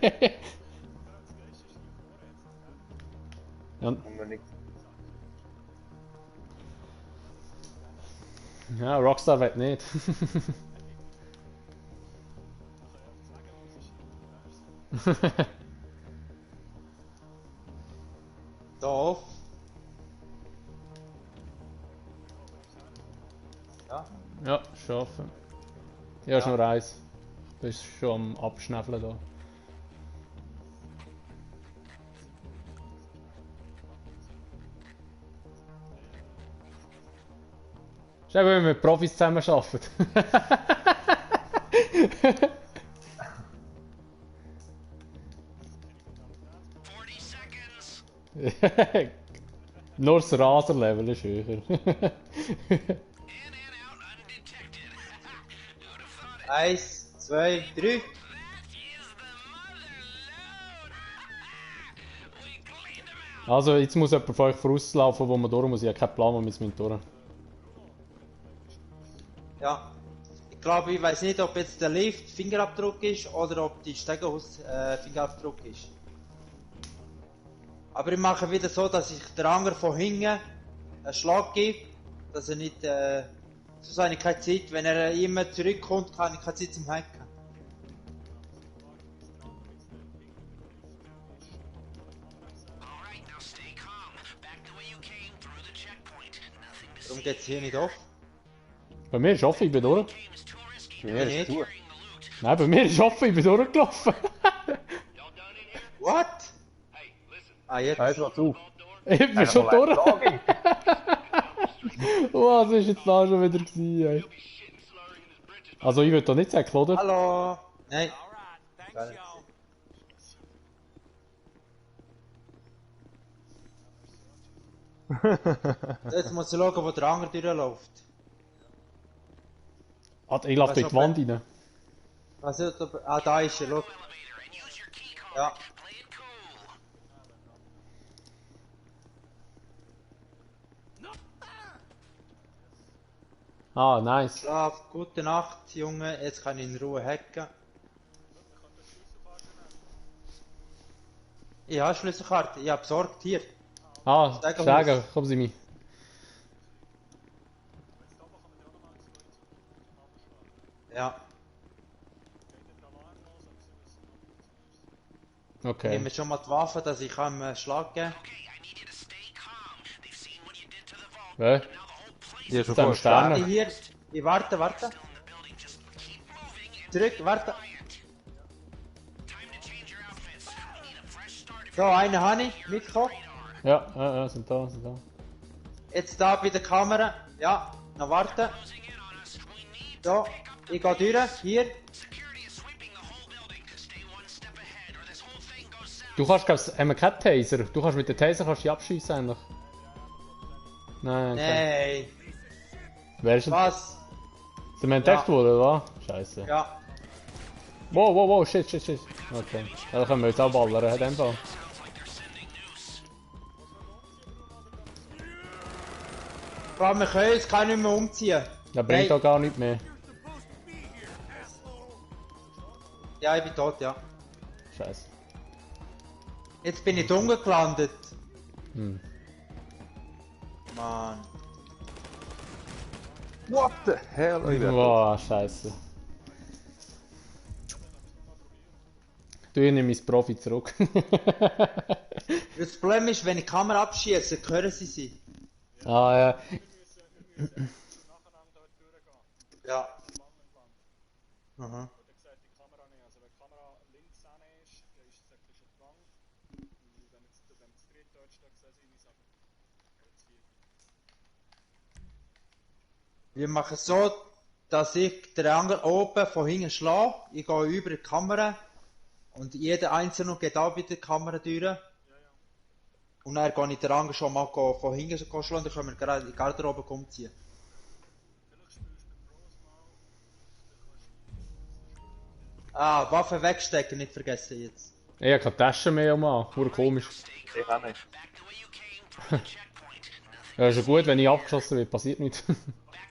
Ja. Ja, Rockstar will nicht. Da auf. Ja. Ja, schaffen. Ja, ist noch eins. Du bist schon am Abschnäfeln da. Schau, wenn wir mit Profis zusammen arbeiten. 40 seconds. Nur das Raserlevel ist höher. In and out undetected. Who'd have thought it? 1, 2, 3. That is the mother load. We cleaned them out. Also, jetzt muss jemand von euch vorauslaufen, wo man durch muss. Ich habe keinen Plan, wo wir jetzt durch. Ja. Ich glaube, ich weiß nicht, ob jetzt der Lift Fingerabdruck ist oder ob die Stegenhaus Fingerabdruck ist. Aber ich mache wieder so, dass ich der Anger von hinten einen Schlag gebe, dass er nicht, so habe ich keine Zeit. Wenn er immer zurückkommt, kann ich keine Zeit zum Hacken. All right, now stay calm. Back the way you came through the checkpoint. Nothing to Darum see. geht's hier nicht auf. Bei mir ist offen, ich bin durch. Game is too risky. Bei mir ist Nicht. zu. Carrying the loot. Nein, bei mir ist offen, ich bin durchgelaufen. Y'all done in here? What? Hey, listen. Ah, jetzt. Halt mal zu. Ich bin schon durch. Oh, was ist jetzt da schon wieder gewesen, ey. Also, ich würde da nicht sagen, oder? Hallo. Nein. Gar nicht. Jetzt muss ich schauen, wo der Anger durchläuft. Ah, ich laufe Was durch die noch Wand rein. Also, da ist er, schau. Elevator and use your key card. Ja. Play it cool. Ah, nice. Schlaf, gute Nacht, Junge. Jetzt kann ich in Ruhe hacken. Ich habe Schlüsselkarte, ich habe besorgt, hier. Ah, Stegenhaus. Steiger, kommen Sie mir. Ja, ich Okay. nehme schon mal die Waffe, dass ich ihm einen Schlag geben kann. Okay, I need you to stay calm. They've seen what you did to the vault. Wer? Now the whole place Hier ist schon Ist am voll Stern. Ich hier, ich warte. in the building. Just keep moving and Zurück, warte. quiet. Time to change your outfits. We need a fresh start. So, einen habe ich, mitgekommen. Ja, sind da, sind da. Jetzt da bei der Kamera. Ja, noch warten. Closing in on us. We need So, ich gehe durch, hier. security is sweeping the whole building. Stay one step ahead or this whole thing goes south. Du kannst, glaubst haben wir keinen Taser? Du kannst mit dem Taser kannst dich abschießen eigentlich. Nein, okay. Nein, Wer ist denn? was? Sind wir entdeckt Ja. worden, oder? Scheiße. Ja, Wow, shit. Okay. Ja, dann können wir jetzt auch ballern, in dem Fall. Sounds like they're sending news. vor allem, wir können uns gar nicht mehr umziehen. Das bringt Nein. auch gar nichts mehr. Ja, ich bin tot, ja. Scheiße. Jetzt bin ich da unten gelandet. Hm. Mann. What the hell? Ich werde Boah, scheiße. Du, ich nehme mein Profi zurück. Das Problem ist, wenn ich die Kamera abschieße, hören sie sie. Ah ja. Wir müssen nacheinander dort durchgehen. Ja. Lang entlang. Aha. Und dann sieht die Kamera nicht. Also wenn die Kamera links an ist, dann ist es ein bisschen lang. Und wenn jetzt das dritte dort steht, sehen sie mich aber. Oder das vierte. Wir machen es so, dass ich den Angel oben von hinten schlage. Ich gehe über die Kamera. Und jeder Einzelne geht auch bei der Kamera durch. Und dann gehe ich den Angel schon mal von hinten schlagen. Und dann können wir gerade in die Garderobe umziehen. Vielleicht spielst du mit Pros mal. Ah, Waffen wegstecken, nicht vergessen jetzt. Ich habe keine Tasche mehr, Mann. Pur komisch. Ich auch nicht. Back the way you came from the checkpoint. Nothing. Ja, ist ja gut, wenn ich abgeschossen werde, passiert nichts. Back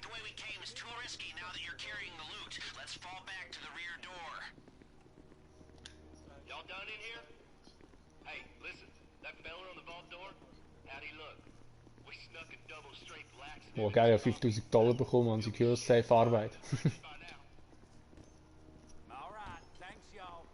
the way we came is too risky now that you're carrying the loot. Let's fall back to the rear door. Y'all done in here? Hey, listen, that fella on the vault door, how'd he look? We snuck a double straight black Boah, geil, ich habe $5000 bekommen an Secure Safe Arbeit. by now. Alright, thanks y'all.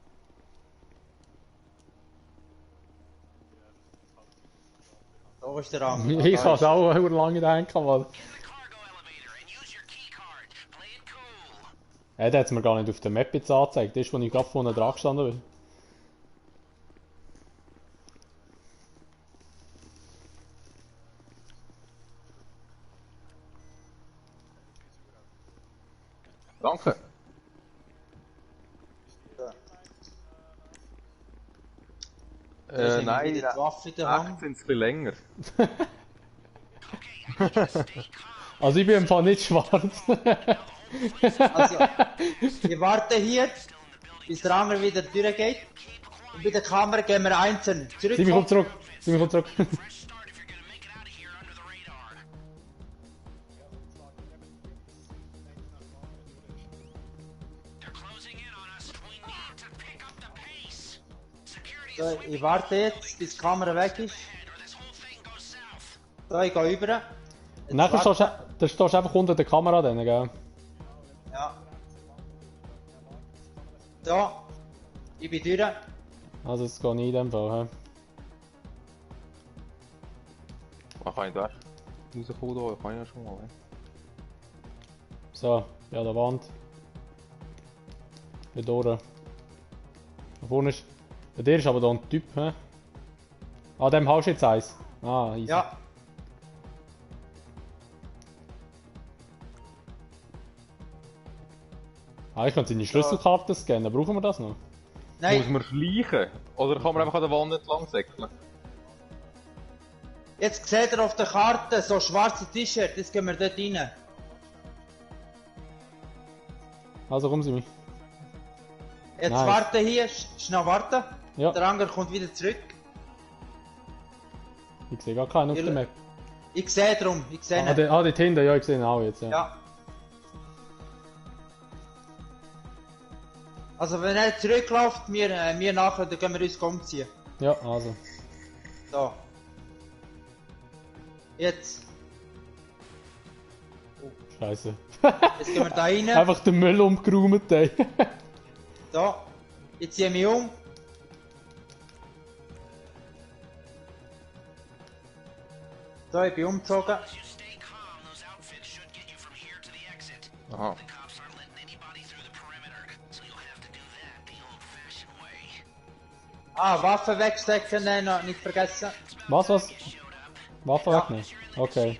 Da ist der Angel. Ich habe es auch lange gedacht, aber. In the cargo elevator and use your key card. Play it cool. Ja, der hat es mir gar nicht auf der Map jetzt angezeigt. Das ist, wo ich gerade vorne dran gestanden bin. Danke. Nein, Die Waffe in der Hand. echt sind es ein bisschen länger. Also ich bin im Fall nicht schwarz. Also, wir warten hier, bis der Angel wieder durchgeht. Und bei der Kamera gehen wir einzeln. Zurück. Simi, komm zurück. Simi, komm zurück. Fresh start if you're gonna make it out of here under the radar. They're closing in on us. We need to pick up the pace. Security So, is ich warte jetzt, bis die Kamera weg ist. ahead or this whole thing goes south. So, ich gehe über. Und nachher stehst du einfach unter der Kamera dann, gell? Ja. So, ich bin durch. Also das geht nicht in dem Fall. Was kann ich da rauskommen? Da? Ich kann ja schon mal. So, ja, der Wand. Hier durch. Da vorne ist. Bei dir ist aber da ein Typ, hä? Ah, dem haust du jetzt eins. Ah, easy. Ja, Ah, ich könnte seine Schlüsselkarte scannen. Brauchen wir das noch? Muss nein, man schleichen? Oder kann man einfach an der Wand entlang säckeln? jetzt seht ihr auf der Karte so schwarze T-Shirt, jetzt gehen wir dort rein. Also komm, Simi. Jetzt Nice. warten hier, schnell warten. Ja. Der Angel kommt wieder zurück. Ich sehe gar keinen auf Ja. der Map. Ich sehe drum, ich sehe ihn. Dort hinten, ja, ich sehe ihn auch jetzt. Ja. Ja. Also wenn er zurückläuft, wir nachher, dann können wir uns umziehen. Ja, also. So. Jetzt. Scheiße. Jetzt gehen wir da rein. Einfach den Müll umgeräumt, ey. So. Ich ziehe mich um. So, ich bin umgezogen. As you stay calm, those outfits should get you from here to the exit. Aha. The cops aren't letting anybody through the perimeter, so you'll have to do that the old-fashioned way. Ah, Waffen wegstecken, noch nicht vergessen. Was? Waffe Ja. wegnehmen? Okay.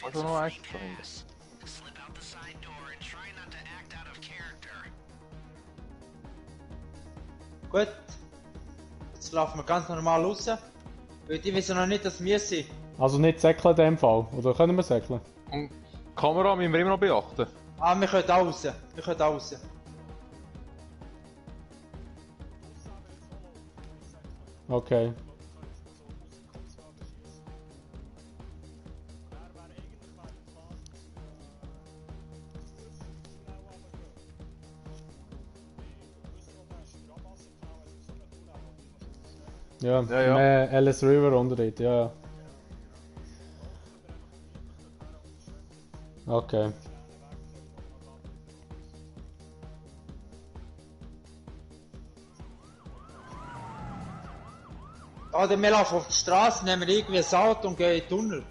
Kannst du noch eins finden? Slip out the side door and try not to act out of character. Gut. Jetzt laufen wir ganz normal raus. Weil die wissen noch nicht, dass wir sind. Also nicht säckeln in dem Fall. Oder können wir säckeln? Und die Kamera müssen wir immer noch beachten. Ah, wir können auch raus. Wir können auch raus. Okay. Ja, Ja, ja. mehr Alice River unter dort, ja, ja. Okay. Oder wir laufen auf die Straße, nehmen irgendwie ein Auto und gehen in den Tunnel.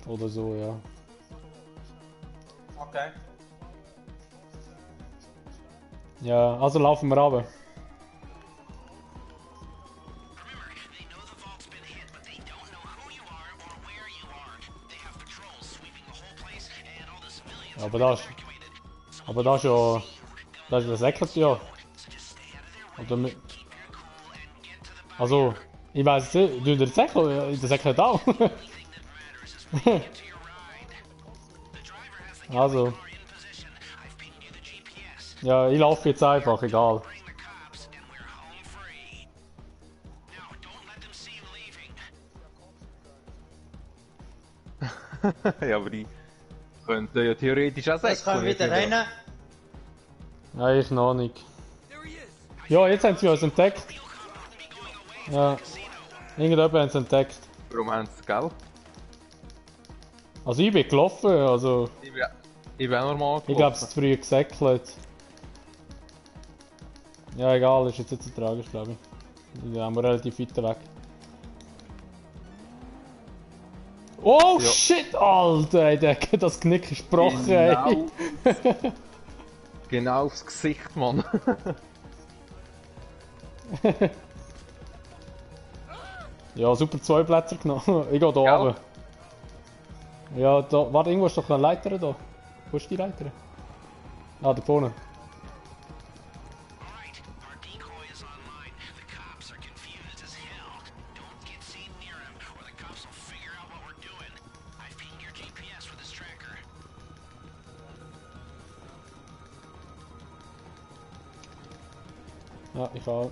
Oder so, ja. Okay. Ja, also laufen wir runter. Remember, they know the vault's been hit, but they don't know who you are or where you are. They have patrols sweeping the whole place, and all the civilians Ja, have aber been das, evacuated. So aber das ist ja, das ist das Sekretär. so just stay out of their way, Oder mit, keep your cool, and get to the also, ich weiß nicht, du der Sekretär auch. only thing that matters is making it to your ride. The driver has the Also, car in position. I've pinged you the GPS. ja, ich laufe jetzt einfach, egal. Bring the cops, and we're home free. Now, don't let them see you leaving. Ja, aber die könnten ja theoretisch auch Jetzt können wir wieder rennen. Ja, ich noch nicht. Ja, jetzt haben sie uns entdeckt. Ja, irgendjemand haben sie entdeckt. Warum haben sie es, gell? Also ich bin gelaufen, also Ich bin auch normal ich glaube es ist zu früh gesäckelt. Ja egal, ist jetzt nicht so tragisch glaube ich. Ja, wir relativ weit weg. Oh Ja. shit, Alter, ey, der hat das Knick gesprochen, ey. Genau. Genau aufs Gesicht, Mann. Ja, super, 2 Plätze genommen. Ich geh da Gell? runter. Ja, da, warte, irgendwo ist doch eine Leiter da. Wo ist die Leiter? Ah, da vorne. Alright, our decoy is online. The cops are confused as hell. Don't get seen near him, or the cops will figure out what we're doing. I've pinged your GPS with his tracker. Ja, ich auch.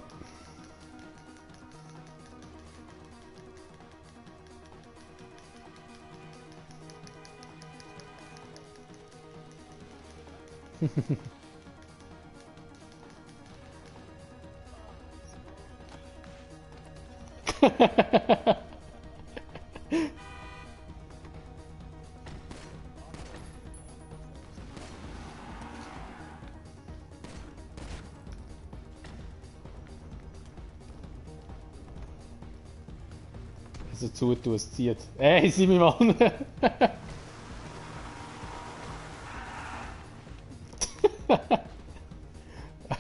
So zutun, es zieht. Ey, Simi Mann!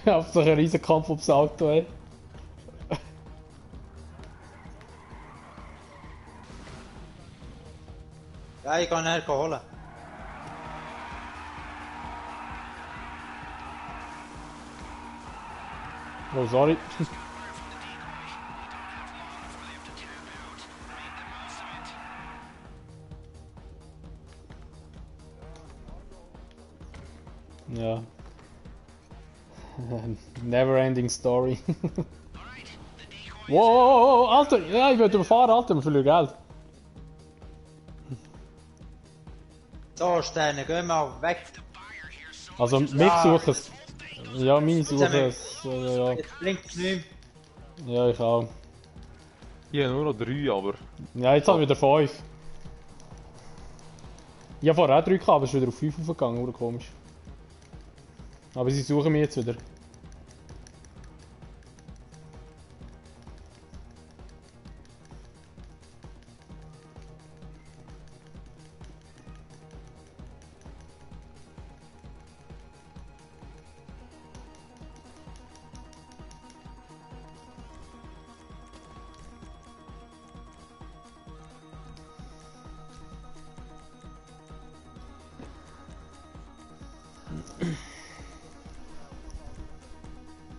Hauptsache ein riesen Kampf ums Auto, ey. Ja, ich kann ihn holen. Oh, sorry. Ja. Never ending story. Wow, Alter! Ja, ich will überfahren, Alter, wir verlieren Geld. So, Steine, gehen wir weg. Also, mich Ja. suchen es. Ja, meine suchen es. Ja. Jetzt blinkt es nicht mehr. Ja, ich auch. Ich habe nur noch 3, aber... Ja, jetzt haben wir wieder 5. Ich habe vorher auch 3 gehabt, aber es ist wieder auf 5 aufgegangen, oder komisch. Aber sie suchen mich jetzt wieder.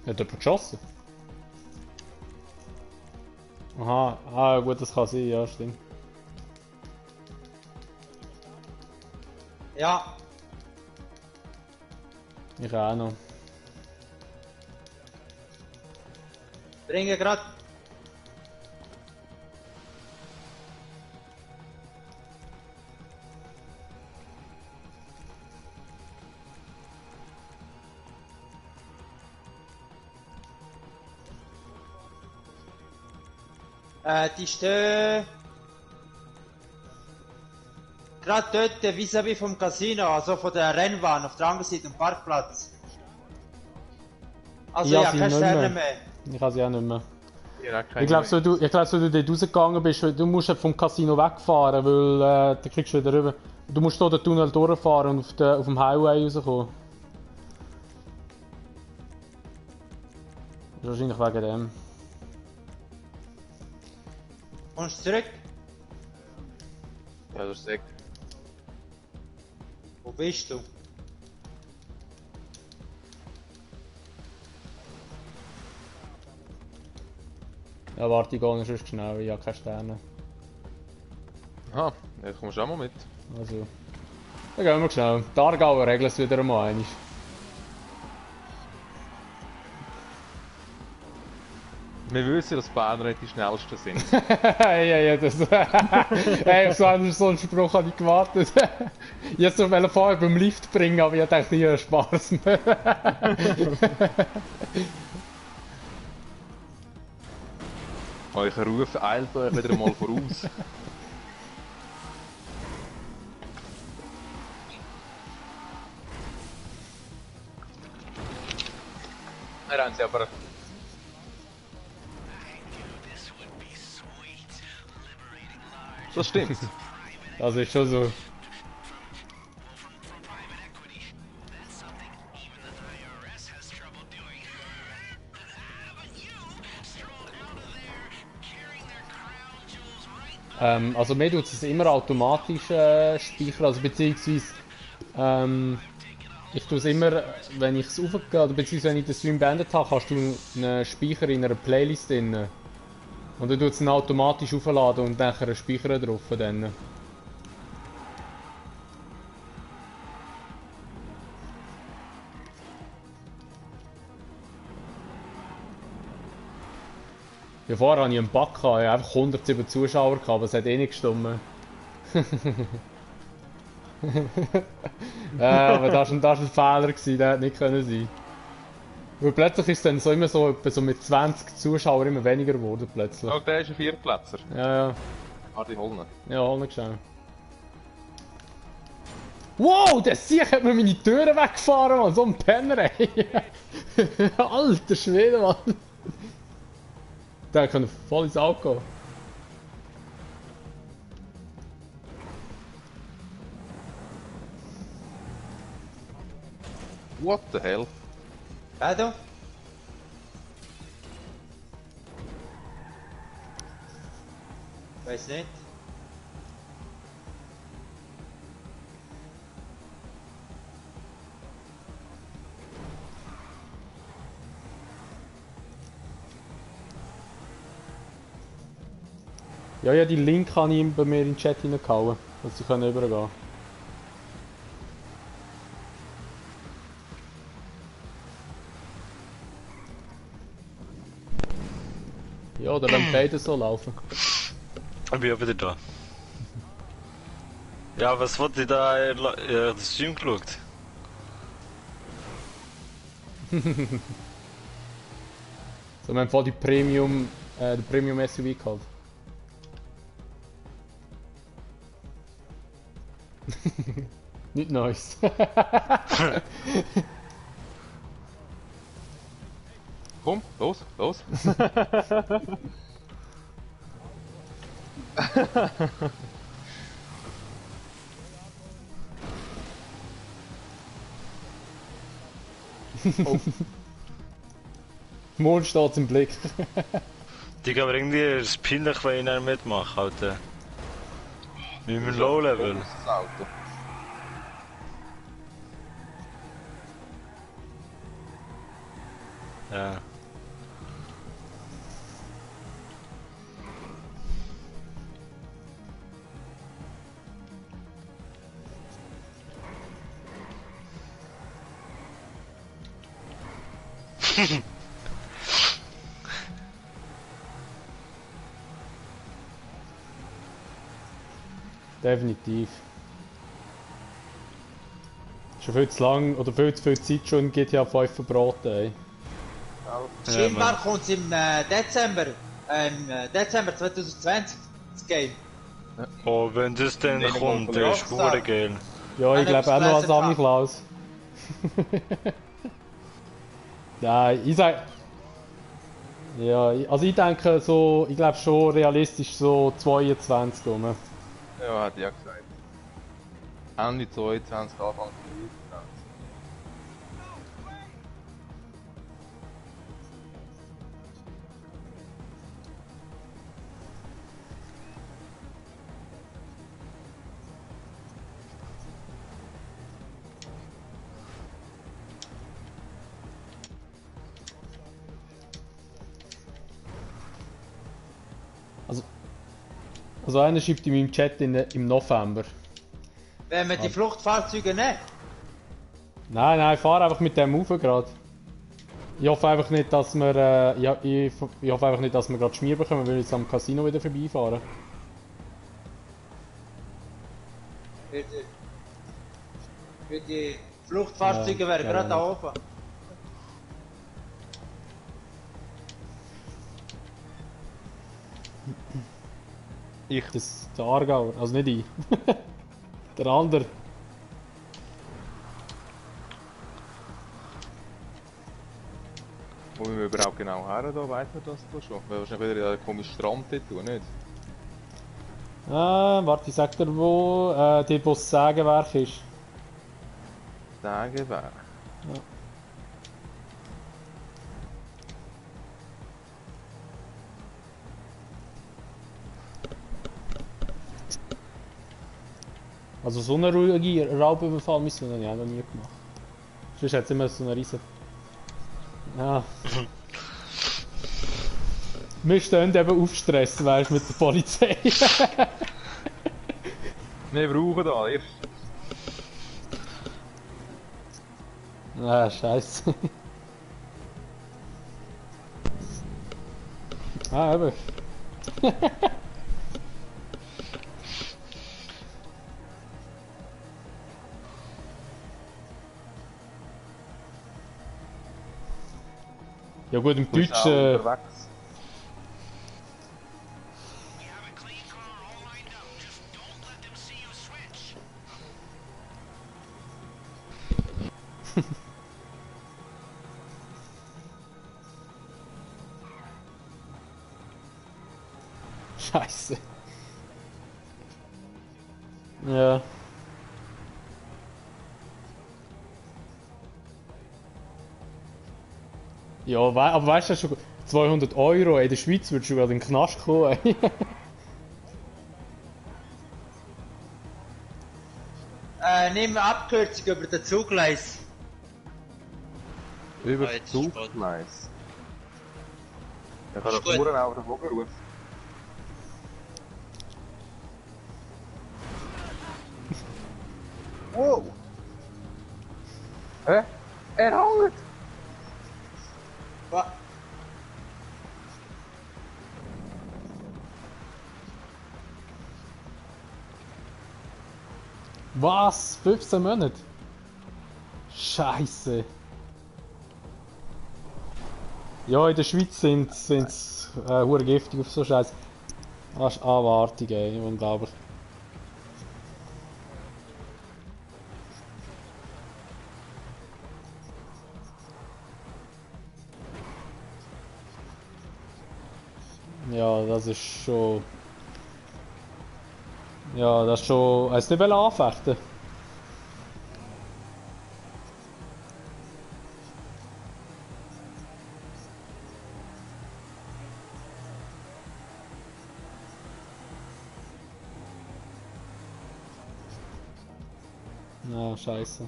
Hat jemand geschossen? Aha, ah gut, das kann sein, ja, stimmt. Ja, Ich auch noch. bringe grad. Die stehen gerade dort vis-à-vis vom Casino, also von der Rennbahn auf der anderen Seite am Parkplatz. Also Ja, ja, sie keine nicht Sterne mehr. mehr. Ich habe sie auch nicht mehr. Ja, Ich glaube, so du dort rausgegangen bist, du musst halt vom Casino wegfahren, weil dann kriegst du wieder rüber. Du musst hier den Tunnel durchfahren und auf dem Highway rauskommen. Das ist wahrscheinlich wegen dem. Kommst du zurück? Ja, das ist echt. Wo bist du? Ja, warte, ich gehe noch sonst schnell, ich habe keine Sterne. Aha, jetzt kommst du auch mal mit. Also, dann gehen wir schnell. Die Aargauer regeln es wieder einmal einmal. Wir wissen, dass Berner nicht die schnellsten sind. ja, das. Hey, auf so einen Spruch habe ich gewartet. Ich wollte so vorher beim Lift bringen, aber ich dachte, ich habe Spaß mehr. Euer Ruf eilt euch wieder mal voraus. Da haben sie aber... This would be sweet. Liberating large Das stimmt. Das ist schon so. from private equity. That's something even the IRS has trouble doing. But you strolled out of there carrying their crown jewels right Also mir tut es immer automatisch speichern, also beziehungsweise ich tue es immer, wenn ich es aufgehe, oder beziehungsweise wenn ich den Stream beendet habe, kannst du einen Speicher in einer Playlist drin. Und dann tut es ihn automatisch aufladen und nachher einen Speicher drauf dann. Ja, vorher hatte ich einen Bug, ich hatte einfach 107 Zuschauer, aber es hat eh nicht gestimmt. Ja, aber das war ein Fehler, gewesen, der hätte nicht können sein. Weil plötzlich ist es dann so immer so, etwa so mit 20 Zuschauern immer weniger geworden plötzlich. Oh, der ist ein Vierplätzer. Ja. Hardy Holner. Ja, hol nicht schnell. Wow, der Sieg hat mir meine Türen weggefahren, Mann, so ein Penner, ey. Alter Schwede, Mann. Der kann voll ins Auge gehen. What the hell? Wer da? Weiß nicht. Ja, ja, die Link habe ich ihm bei mir in den Chat hineingehauen, dass sie können übergehen. Ja, oder wenn beide so laufen. Ich bin ja wieder da. Ja, was wollte ich da? Das Stream geschaut. So, wir haben voll die Premium SUV gehabt. Nicht nice. Komm, los, los. Mond steht im Blick. Digga, aber irgendwie ist es peinlich, wenn ich nicht mitmache, Alter. Mit meinem Low-Level. Das Auto. Ja. Definitiv. Schon viel zu lang oder viel zu viel Zeit schon in GTA 5 verbraten, ey. Scheinbar kommt es im Dezember Dezember 2020, das Game. Oh, wenn das dann Nee, kommt, nee, das ist Rockstar. hure geil. Ja, ich Einer glaube auch noch an gelesen Sammy kann. Klaus. Nein, ich sag. Ja, also ich denke so, ich glaube schon realistisch so 22 rum. Ja, hat ja gesagt. Ende 22, Anfang 23. Also einer schreibt in meinem Chat im November. Wenn wir die Fluchtfahrzeuge nehmen. Nein, fahr einfach mit dem rauf gerade. Ich hoffe einfach nicht, dass wir, ich hoffe einfach nicht, dass wir gerade Schmier bekommen, weil wir jetzt am Casino wieder vorbeifahren. Für die Fluchtfahrzeuge wären ja, gerade da ja. oben. Das ist der Aargauer, also nicht ich. Der andere. Wo wir überhaupt genau her, da weiss man das da schon. Weil wahrscheinlich wieder ein komischer Strand dort, oder nicht? Warte, ich sag dir wo, dort wo das Sägewerk ist. Sagen wäre. Also so eine ruhige Raubüberfallmission habe ich auch noch nie gemacht. Sonst hat es immer so eine riesen... Ja. Wir stehen eben auf Stress, weißt du, mit der Polizei. Wir brauchen da erst. Ah, scheiße. Ah, eben. Ja gut, im Du bist auch Deutschen... unterwegs. You have a clean car all lined up. Just don't let them see you switch. Scheiße. Ja. Ja, aber weißt du schon, 200 Euro in der Schweiz würdest du gerade in den Knast kommen. Nimm Abkürzung über den Zugleis. Über Ah, das jetzt ist es Zugleis. Ich kann Ist da gut. vorne auch den Vogel rufen. Wow! Hä? Er hängt! Wa- Was? 15 Monate? Scheiße. Ja, in der Schweiz sind hure giftig auf so Scheiß. Das ist abartig, ey, unglaublich. Ja, das ist schon... Ja, das ist schon... Hast du nicht anfechten? Ja, scheiße.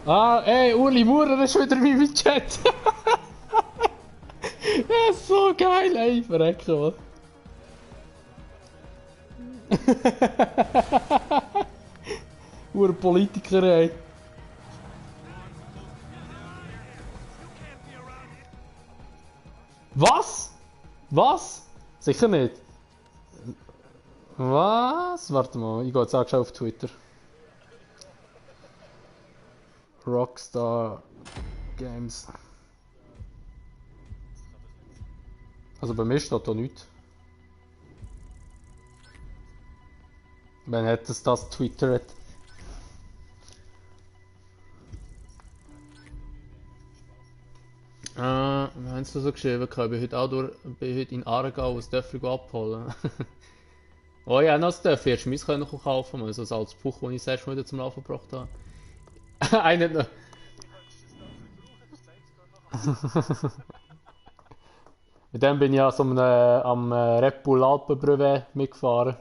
Ah, ey, Uli Maurer ist wieder in meinem Chat. Das ist so geil, ey, verrecken, was? Ur Politiker, ey. Was? Was? Sicher nicht. Was? Warte mal, ich gehe jetzt auch schon auf Twitter. Rockstar Games. Also bei mir steht da nichts. Wenn hat es das twittert. Wir haben es so geschrieben, ich bin heute auch bin heute in Aargau ein Töffel abholen. Oh ja, noch ein Töffel, hättest du meins können kaufen müssen, also als Buch, das ich das erste Mal wieder zum Laufen gebracht habe. Einen noch. Mit dem bin ich ja so am Red Bull Alpenbrevet mitgefahren.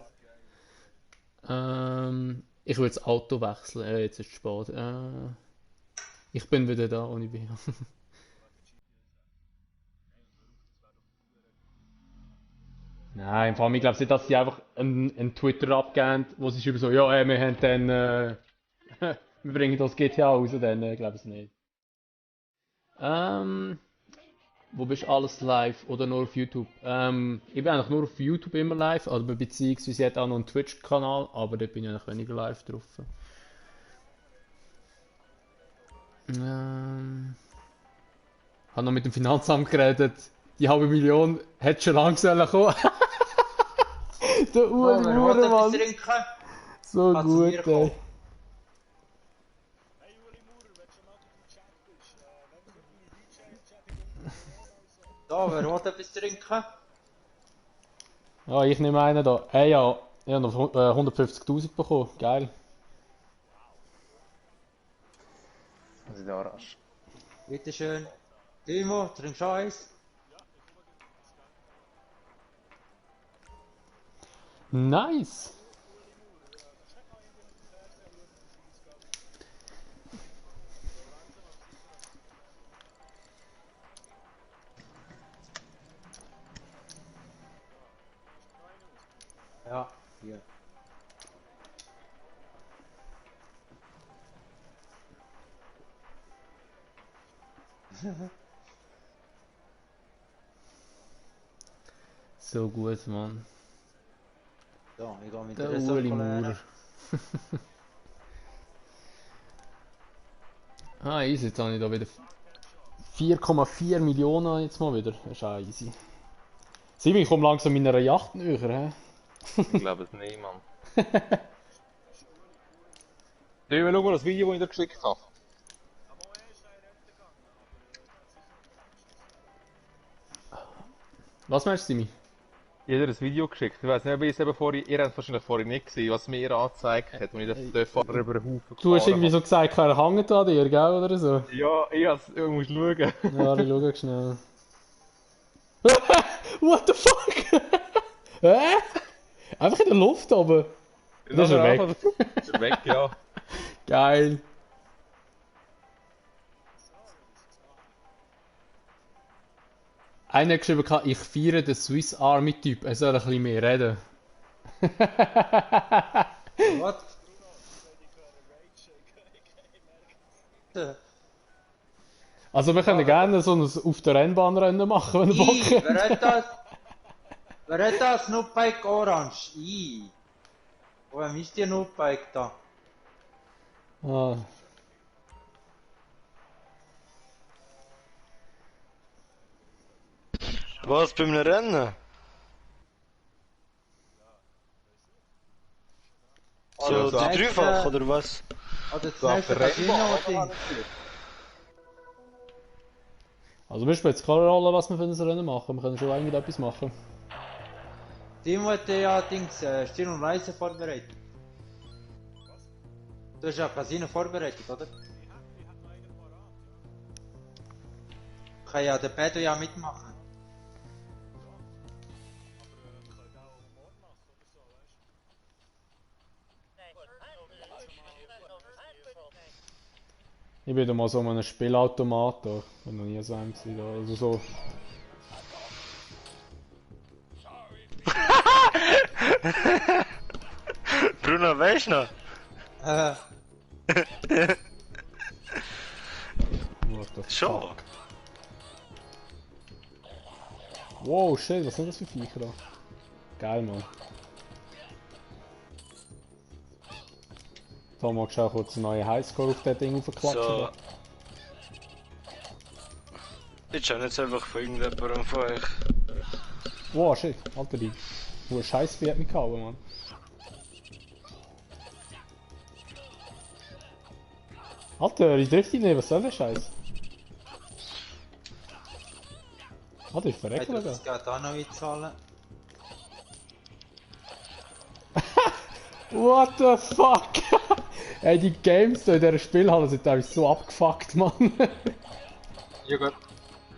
Ich will das Auto wechseln. Jetzt ist es spät. Ich bin wieder da, wo ich bin. Nein, vor allem, ich glaube nicht, dass sie einfach einen Twitter abgeben, wo sie schreiben so, ja, wir haben dann, wir bringen das GTA raus, dann glaube ich es nicht. Wo bist du alles live oder nur auf YouTube? Ich bin eigentlich nur auf YouTube immer live, also beziehungsweise sie hat auch noch einen Twitch-Kanal, aber dort bin ich eigentlich weniger live drauf. Habe noch mit dem Finanzamt geredet, die halbe Million hätte schon lang sollen kommen. Der Uli Wer Maurer, will etwas Mann. trinken? So Kann zu gut, mir kommen. ey. Hey Uli Maurer, wenn du schon mal im Chat bist, wenn du mit deinem DJ-Chat in Da, wer will etwas trinken? Ja, ich nehme einen da. Ja, ich habe noch 150.000 bekommen. Geil. Also der Arsch. Bitteschön. Timo, trinkst du auch eins? Nice. Ja, hier. So gut, Mann. So, ich gehe mit Der der Uli Sokol Maurer. Ah, easy. Jetzt habe ich da wieder 4,4 Millionen jetzt mal wieder. Das ist auch easy. Simon, ich komme langsam in einer Yacht näher, hä? Ich glaube es nicht, Mann. Sollen wir schauen, das Video, das ich dir geschickt habe? Was meinst du, Simi? Ich habe dir ein Video geschickt. Ich weiß nicht, ob ich es eben vorhin, ihr habt es wahrscheinlich vorhin nicht gesehen, was mir angezeigt hat, als ich den Dörfer über den Haufen Du hast gefahren irgendwie so gesagt, er hängt an dir, gell, oder so? habe. Ja, ich muss schauen. Ja, ich schau schnell. What the fuck? Hä? Einfach in der Luft oben. Das ist er weg. Ist er weg, ja. Geil. Einer hat geschrieben, ich feiere den Swiss Army Typ, er soll ein bisschen mehr reden. Was? Also wir können gerne so ein auf der Rennbahnrennen machen, wenn ihr Bock habt. Wer hat das? Wer hat das Noobbike Orange? Woher ist die Noobbike da? Ah. Was, bei einem Rennen? So, Also, die das Dreifach nächste- oder was? Oder das So, nächste der Casino-Ding. Also mir spielt es keine Rolle, was wir für ein Rennen machen, wir können schon irgendetwas machen. Timo hat ja Dings, Stil und Reise vorbereitet. Du hast ja Casino vorbereitet, oder? Kann ja der Pedro ja mitmachen. Ich bin da mal so an einem Spielautomat da. Ich bin noch nie so einem gewesen, da. Also so. Bruno, weißt du noch? What the Schon. fuck? Wow, shit, was sind das für Viecher da? Geil, Mann. Da magst du auch kurz einen neuen Highscore auf das Ding aufklatschen. So. da. Ich schau jetzt einfach von irgendjemandem von euch. Wow, shit, Alter, die Scheißvieh hat mich gehauen, Mann. Alter, ich treffe dich nicht, was soll der Scheiß? Alter, ich Hey, verrecke du sogar. das geht auch noch einzahlen. What the fuck? Ey, die Games da in dieser Spielhalle sind teilweise so abgefuckt, Mann. Ja gut.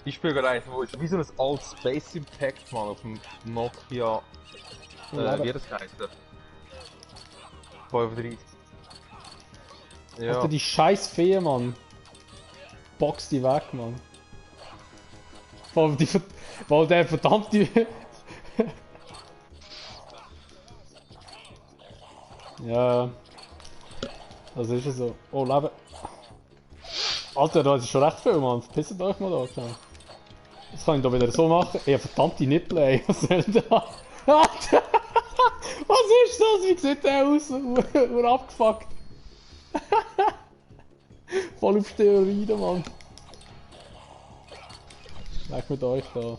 Ich spiele gerade eins, wo ist wie so ein altes Space Impact mal auf dem Nokia. Wie das heißt? 35. Ja. Alter, die scheiß Fee, Mann. Box die weg, Mann. Weil der verdammte... ja. Das ist ja so. Oh, Leben. Alter, da ist schon recht viel, Mann. Verpisst euch mal da, klar. Das kann ich da wieder so machen. Ey, verdammte Nippel, ey. Was soll da? Alter! Was ist das? Wie sieht der aus? Ur abgefuckt. Voll auf Steroiden, Mann. Weg mit euch da.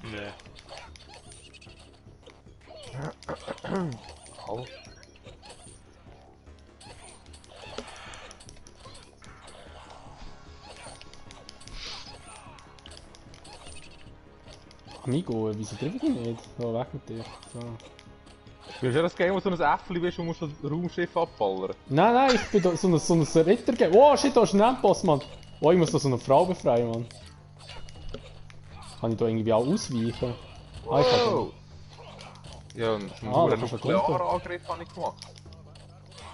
Nee. Au. Amigo, wieso treffe ich dich nicht? So, weg mit dir. So. Willst du ja das Game, wo so ein Äffli bist und musst das Raumschiff abballern? Nein, nein, ich bin da so ein Ritter gegeben. Oh shit, da ist ein Endboss, Mann. Oh, ich muss da so eine Frau befreien, Mann. Kann ich da irgendwie auch ausweichen? Ah, ich kann Wow! Ja, einen da nuklearen kannst du runter. Angriff habe ich gemacht.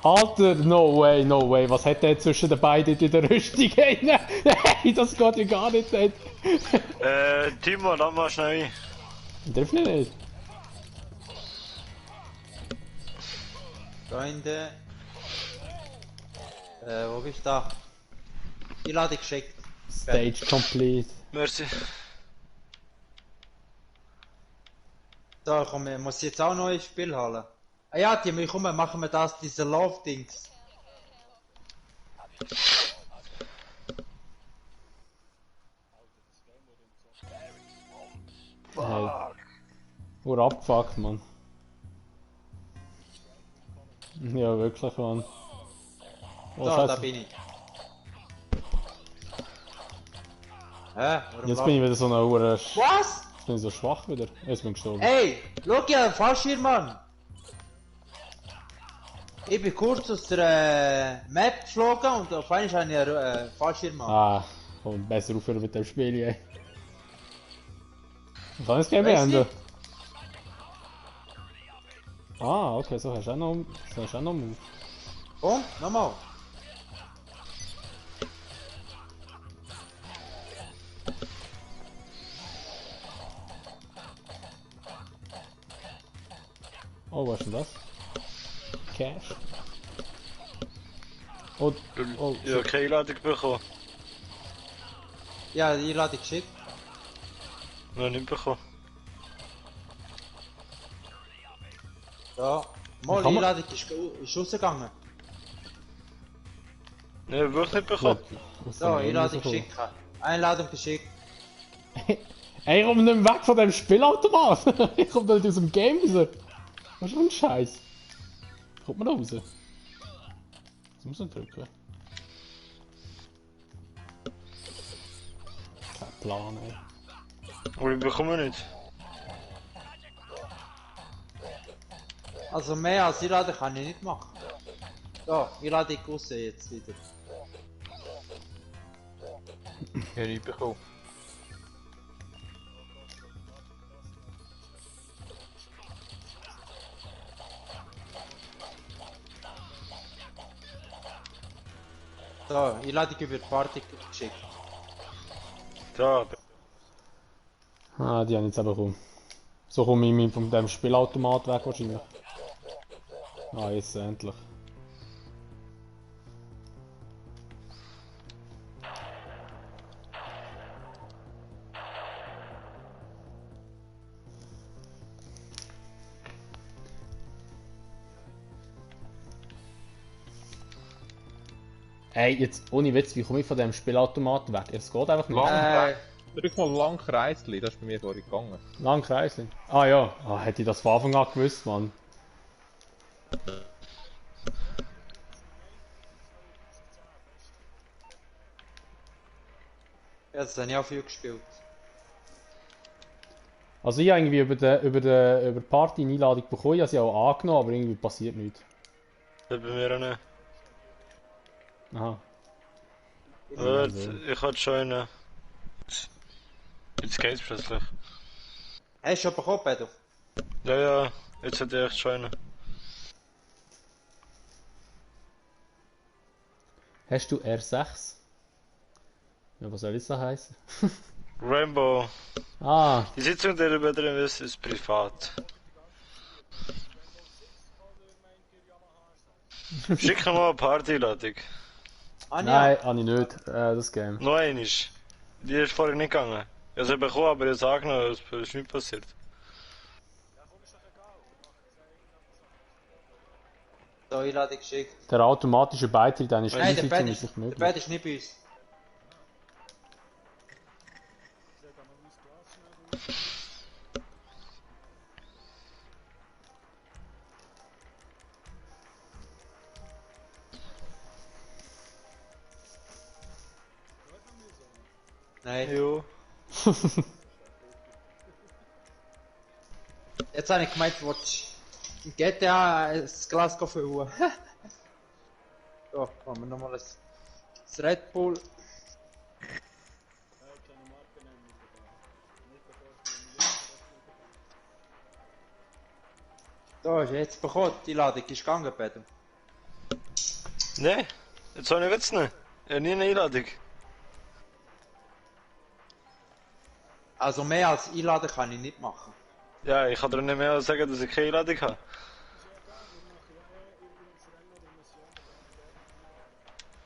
Alter, no way, no way. Was hat der zwischen den beiden in der Rüstung? Hey, das geht ja gar nicht. Timo, lass mal schnell ein. Ich treffe ihn nicht. Freunde. Wo bist du da? Die Ladung geschickt. Stage complete. Merci. So, komm, ich muss jetzt auch noch ins Spiel holen. Ah ja, Timo, komm, machen wir das, diese Love-Dings. Hey. Ur abgefuckt, Mann. Ja, wirklich, Mann. Oh, Da, da Scheiße. bin ich. Hä? Warum Jetzt bin ich wieder so eine Uhr. Jetzt Was? bin ich so schwach wieder. Jetzt bin ich gestorben. Ey, schau ja, Fallschirm, Mann! Ich bin kurz aus der Map geflogen und auf einmal habe ich einen Fallschirm, Mann. Ah, komm, besser aufhören mit dem Spiel, ey. Ich kann das Game Weiss beenden. nicht. Ah, okay, so hast du auch noch, Move. Komm, nochmal. Oh, was ist denn das? Cash. Oh, oh, Ja, keine Einladung bekommen. Ja, die Ladung geschickt. Noch nicht bekommen. Ja. Mal, Kann die man- Ladung ist rausgegangen. Ne, wirklich nicht bekommen. So, Einladung geschickt. Einladung geschickt. Ey, ich komm nicht mehr weg von dem Spielautomat! Ich komm da nicht aus dem Game raus! Was ist denn ein Scheiß? Kommt man da raus? Jetzt muss man drücken. Kein Plan, ey. Aber ich bekomme nicht. Also mehr als Einladung kann ich nicht machen. So, Einladung raus jetzt wieder. Ja, nicht bekommen. So, Einladung über die Party geschickt. Da, Ah, die haben jetzt aber bekommen. So komme ich von dem Spielautomat weg wahrscheinlich. Ah, jetzt endlich. Ey, jetzt ohne Witz, wie komme ich von dem Spielautomat weg? Es geht einfach nicht. Drück mal lang Kreisli, das ist bei mir vorhin gegangen. Lang Kreisli. Ah ja, hätte ich das von Anfang an gewusst, Mann. Ja, das habe ich auch viel gespielt. Also ich habe irgendwie über die Party eine Einladung bekommen, ich habe sie auch angenommen, aber irgendwie passiert nichts. Das bei mir auch nicht. Aha. Warte, ich hatte schon einen. Jetzt geht's plötzlich. Hast du schon bekommen, Pedro? Ja, ja, jetzt hat er echt schon einen. Hast du R6? Ja, was soll das heißen? Rainbow. Ah, Die Sitzung darüber drin ist privat. Schick mir mal eine Party-Einladung. nein, habe ich nicht, das Game. Noch einmal. Die ist vorher nicht gegangen. Ich habe sie bekommen, aber jetzt angenommen, es ist nicht passiert. So, Einladung geschickt. Der automatische Beitritt einer Nein, der Spielsitzung Pedro ist nicht möglich. Der Pedro ist nicht bei uns. Nein. Jo. Jetzt habe ich gemeint, du willst in GTA ein Glas füllen. So, machen wir nochmal ein Red Bull. So, ist jetzt bekommen. Die Ladung ist gegangen, Pedro. Nein, jetzt habe ich jetzt nicht. Ich habe nie eine Einladung. Also mehr als einladen kann ich nicht machen. Ja, ich kann dir nicht mehr sagen, dass ich keine Einladung habe.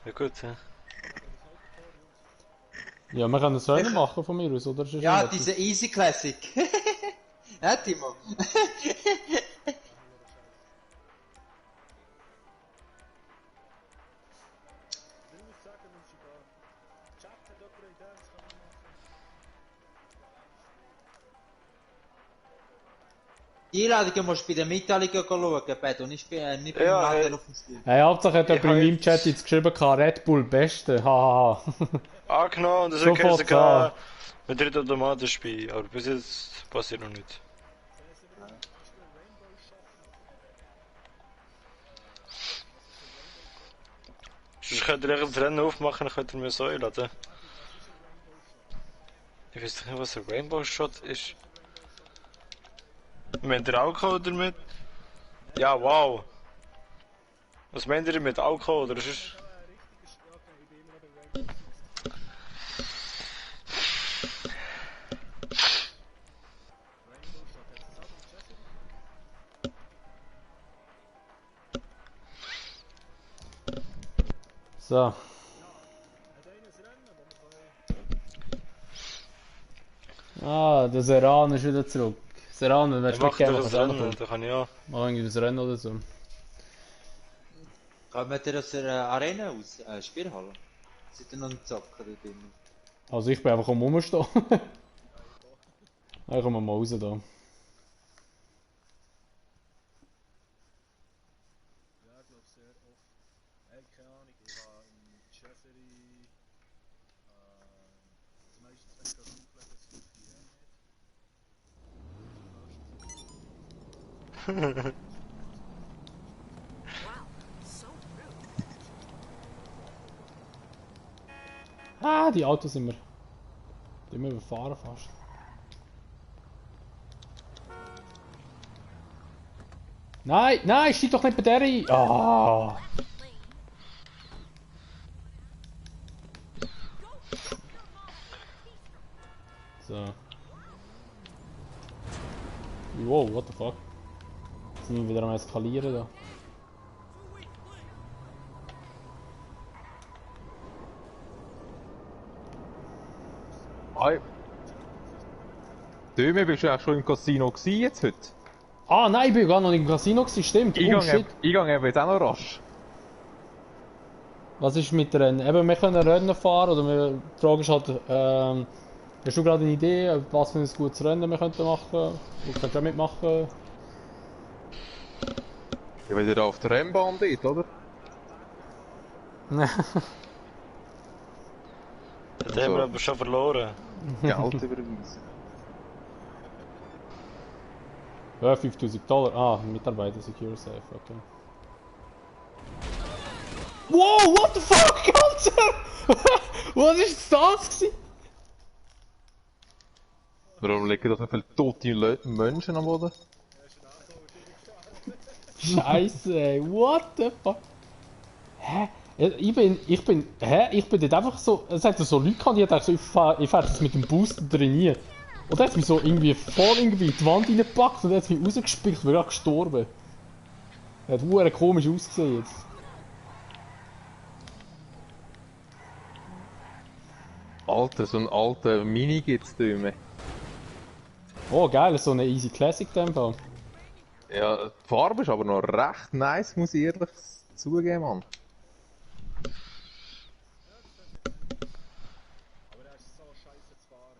Ja gut, ja. Ja, wir können es selber machen von mir aus, oder? Ist das Ja, schon diese Easy Classic. Ja, Timo. Die Einladungen musst du bei den Mitteilungen schauen, Pedro, nicht beim Ja, Laden auf dem Spiel. Hey, Hauptsache hat Ich jemand in habe meinem Chat jetzt geschrieben, Red Bull Beste, haha. Angenommen, und das Sofort hat sogar klar. mit dritt automatisch spielen, aber bis jetzt passiert noch nicht. Sonst könnt ihr echt das Rennen aufmachen, dann könnt ihr mir so einladen. Ich weiß nicht, was ein Rainbow Shot ist. Meint ihr Alkohol damit? Ja, wow. Was meint ihr mit Alkohol oder ist So. Ah, der Serrano ist wieder zurück. Serrano, willst du Macht mitgeben, doch was das er Rennen, ankommt? da kann ich ja. Mach irgendwie das Rennen oder so. Kommt ihr aus der Arena aus? Spielhalle? Seid ihr noch nicht zocken da drin? Also ich bin einfach rumstehen. Dann kommen wir mal raus da. Ja, ich glaube sehr oft. Hey, keine Ahnung, ich habe im Jeffrey also meistens wenn ich das auflege, das ist die nicht. Ah, die Autos sind wir. Die wir überfahren fast. Nein, nein, steig doch nicht bei der ein. Ah. So. Wow, what the fuck? Jetzt sind wir wieder am Eskalieren da. Hi. Döme, bist du auch schon im Casino gewesen jetzt heute? Ah nein, ich bin gar noch nicht im Casino gewesen, stimmt. Oh shit. Eingang eben jetzt auch noch rasch. Was ist mit Rennen? Eben, wir können Rennen fahren, oder die Frage ist halt, hast du gerade eine Idee, was für ein gutes Rennen wir könnten machen? Du könntest auch mitmachen. Ja, wenn ihr da auf der Rennbahn dort, oder? Das haben wir aber schon verloren. Geld überweisen. Ja, $5000. Ah, Mitarbeiter Secure Safe, okay. Wow, what the fuck, Alter? Was ist das gewesen? Warum liegen da so viele tote Menschen am Boden? Scheiße, ey, what the fuck? Hä? Ich bin dort einfach so, es hat so Leute gehabt, die haben gedacht, so, ich fahr jetzt mit dem Booster trainieren. Und dann hat es mich so irgendwie voll irgendwie in die Wand reingepackt und dann hat es mich rausgespickt und bin gerade gestorben. Das hat verdammt komisch ausgesehen jetzt. Alter, so ein alter Mini gibt's da immer. Oh geil, so eine Easy Classic in dem Fall. Ja, die Farbe ist aber noch recht nice, muss ich ehrlich zugeben, Mann. Aber er ist so scheiße zu fahren.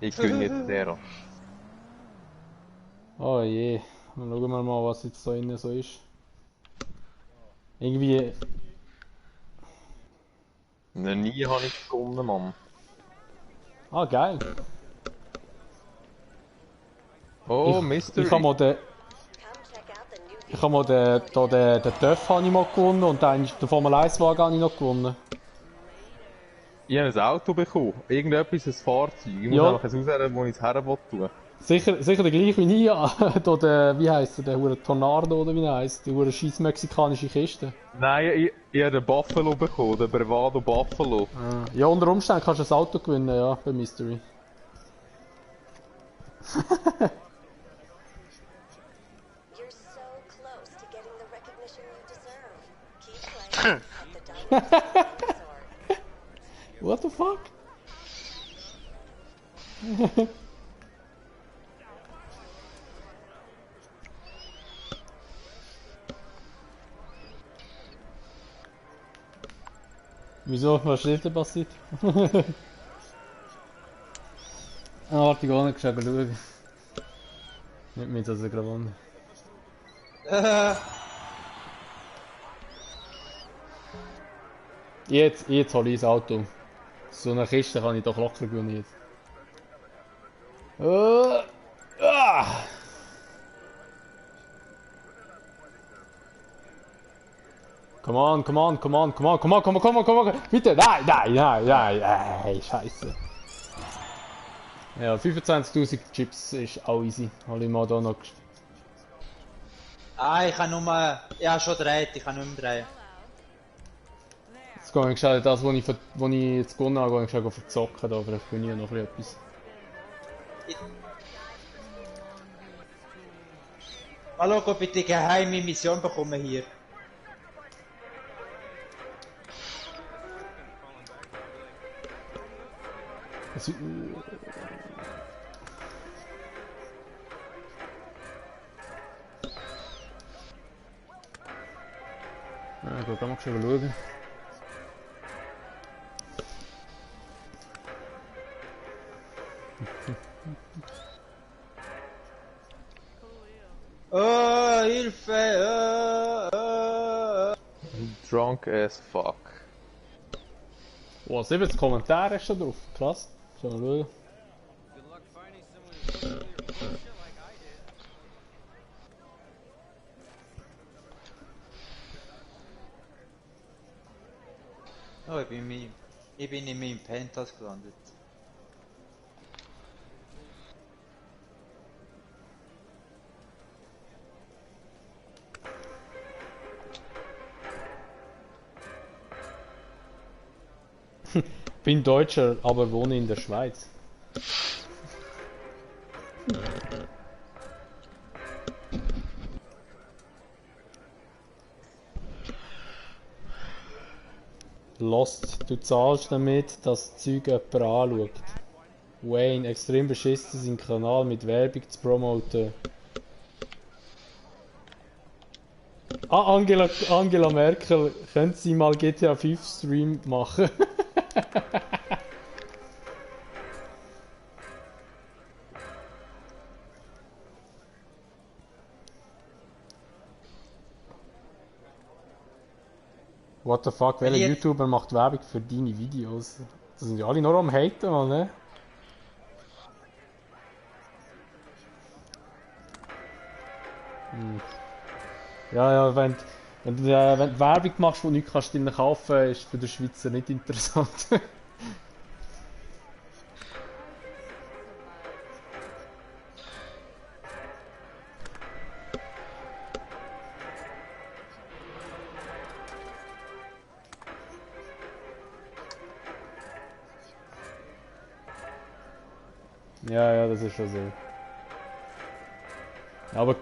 Ich gönne jetzt der. Oh je, dann schauen wir mal, was jetzt da innen so ist. Irgendwie, Noch nie habe ich gewonnen, Mann. ah geil. Oh, Mystery. Ich habe mal den, ich habe mal den Töff habe ich mal gewonnen und den Formel 1 Wagen habe ich noch gewonnen. Ich habe ein Auto bekommen. Irgendetwas, ein Fahrzeug. Ich muss Ja. einfach auswählen, wo ich es her tun. Sicher der gleiche wie ich, da der, wie heisst der hure Tornado oder wie er heisst, die hure scheiß mexikanische Kiste. Nein, ich habe den Buffalo bekommen, den Bravado Buffalo. Ja, unter Umständen kannst du ein Auto gewinnen, ja, bei Mystery. You're so close to getting the recognition you deserve. Keep playing. The diamond dinosaur. What the fuck? Wieso? Was ist denn passiert? Warte, ich gehe nicht schnell schauen. Nicht mit, dass er gewonnen. Jetzt hole ich das Auto. So eine Kiste kann ich doch locker gewinnen jetzt. Come on, come on, come on, come on, come on, come on, come on, come on, bitte, nein, scheiße. Ja, 25.000 Chips ist auch easy. Hol ich mal da noch. Ah, ich kann nur... Ja, schon gedreht, ich kann nicht mehr drehen. Jetzt gehe ich schnell das, was ich jetzt gewonnen habe, gehe ich schnell verzocken, da vielleicht bin ich noch etwas. Hallo, ob ich die geheime Mission bekomme hier. Es- Ja, ich gehe mal schon schauen. Oh, Hilfe! Drunk as fuck. Oh, 70 Kommentare ist schon drauf. Krass. Schon mal schauen. Oh, ich bin in meinem Penthouse gelandet. Bin Deutscher, aber wohne in der Schweiz. Lost, du zahlst damit, dass Zeug jemand anschaut. Wayne, extrem beschissen, seinen Kanal mit Werbung zu promoten. Angela Merkel, können Sie mal GTA 5 Stream machen? What the fuck, welcher YouTuber macht Werbung für deine Videos? Das sind ja alle nur am Haten, Mann, ne? Ja, wenn du Werbung machst, wo du nichts kannst drinnen kaufen, ist für den Schweizer nicht interessant. Ja, das ist schon so. Aber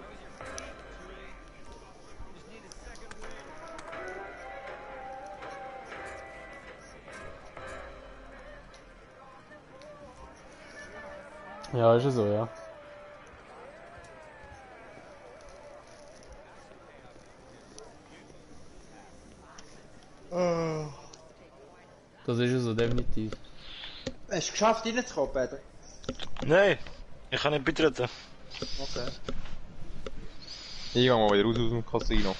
ja, ist ja so, ja. Das ist ja so, definitiv. Hast du es geschafft reinzukommen, Peter? Nein, ich kann nicht beitreten. Okay. Ich gehe mal wieder raus aus dem Casino.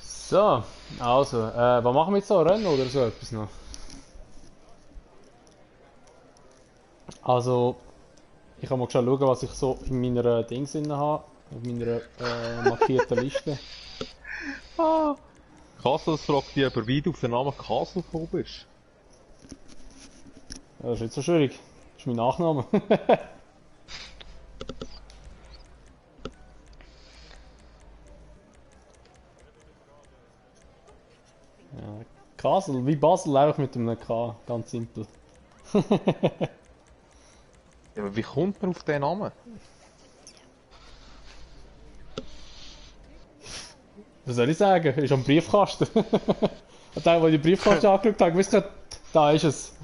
So, also, was machen wir jetzt so? Rennen oder so etwas noch? Also, ich kann mal schnell schauen, was ich so in meiner Dings drin habe. In meiner markierten Liste. Kassel fragt dich aber, wie du auf den Namen Kassel gekommen bist. Ja, das ist nicht so schwierig. Das ist mein Nachname. Ja, Kassel, wie Basel, einfach mit einem K, ganz simpel. Ja, aber wie kommt man auf den Namen? Was soll ich sagen? Ist am Briefkasten. Und dann, als ich den Briefkasten angeschaut habe, wusste ich, da ist es.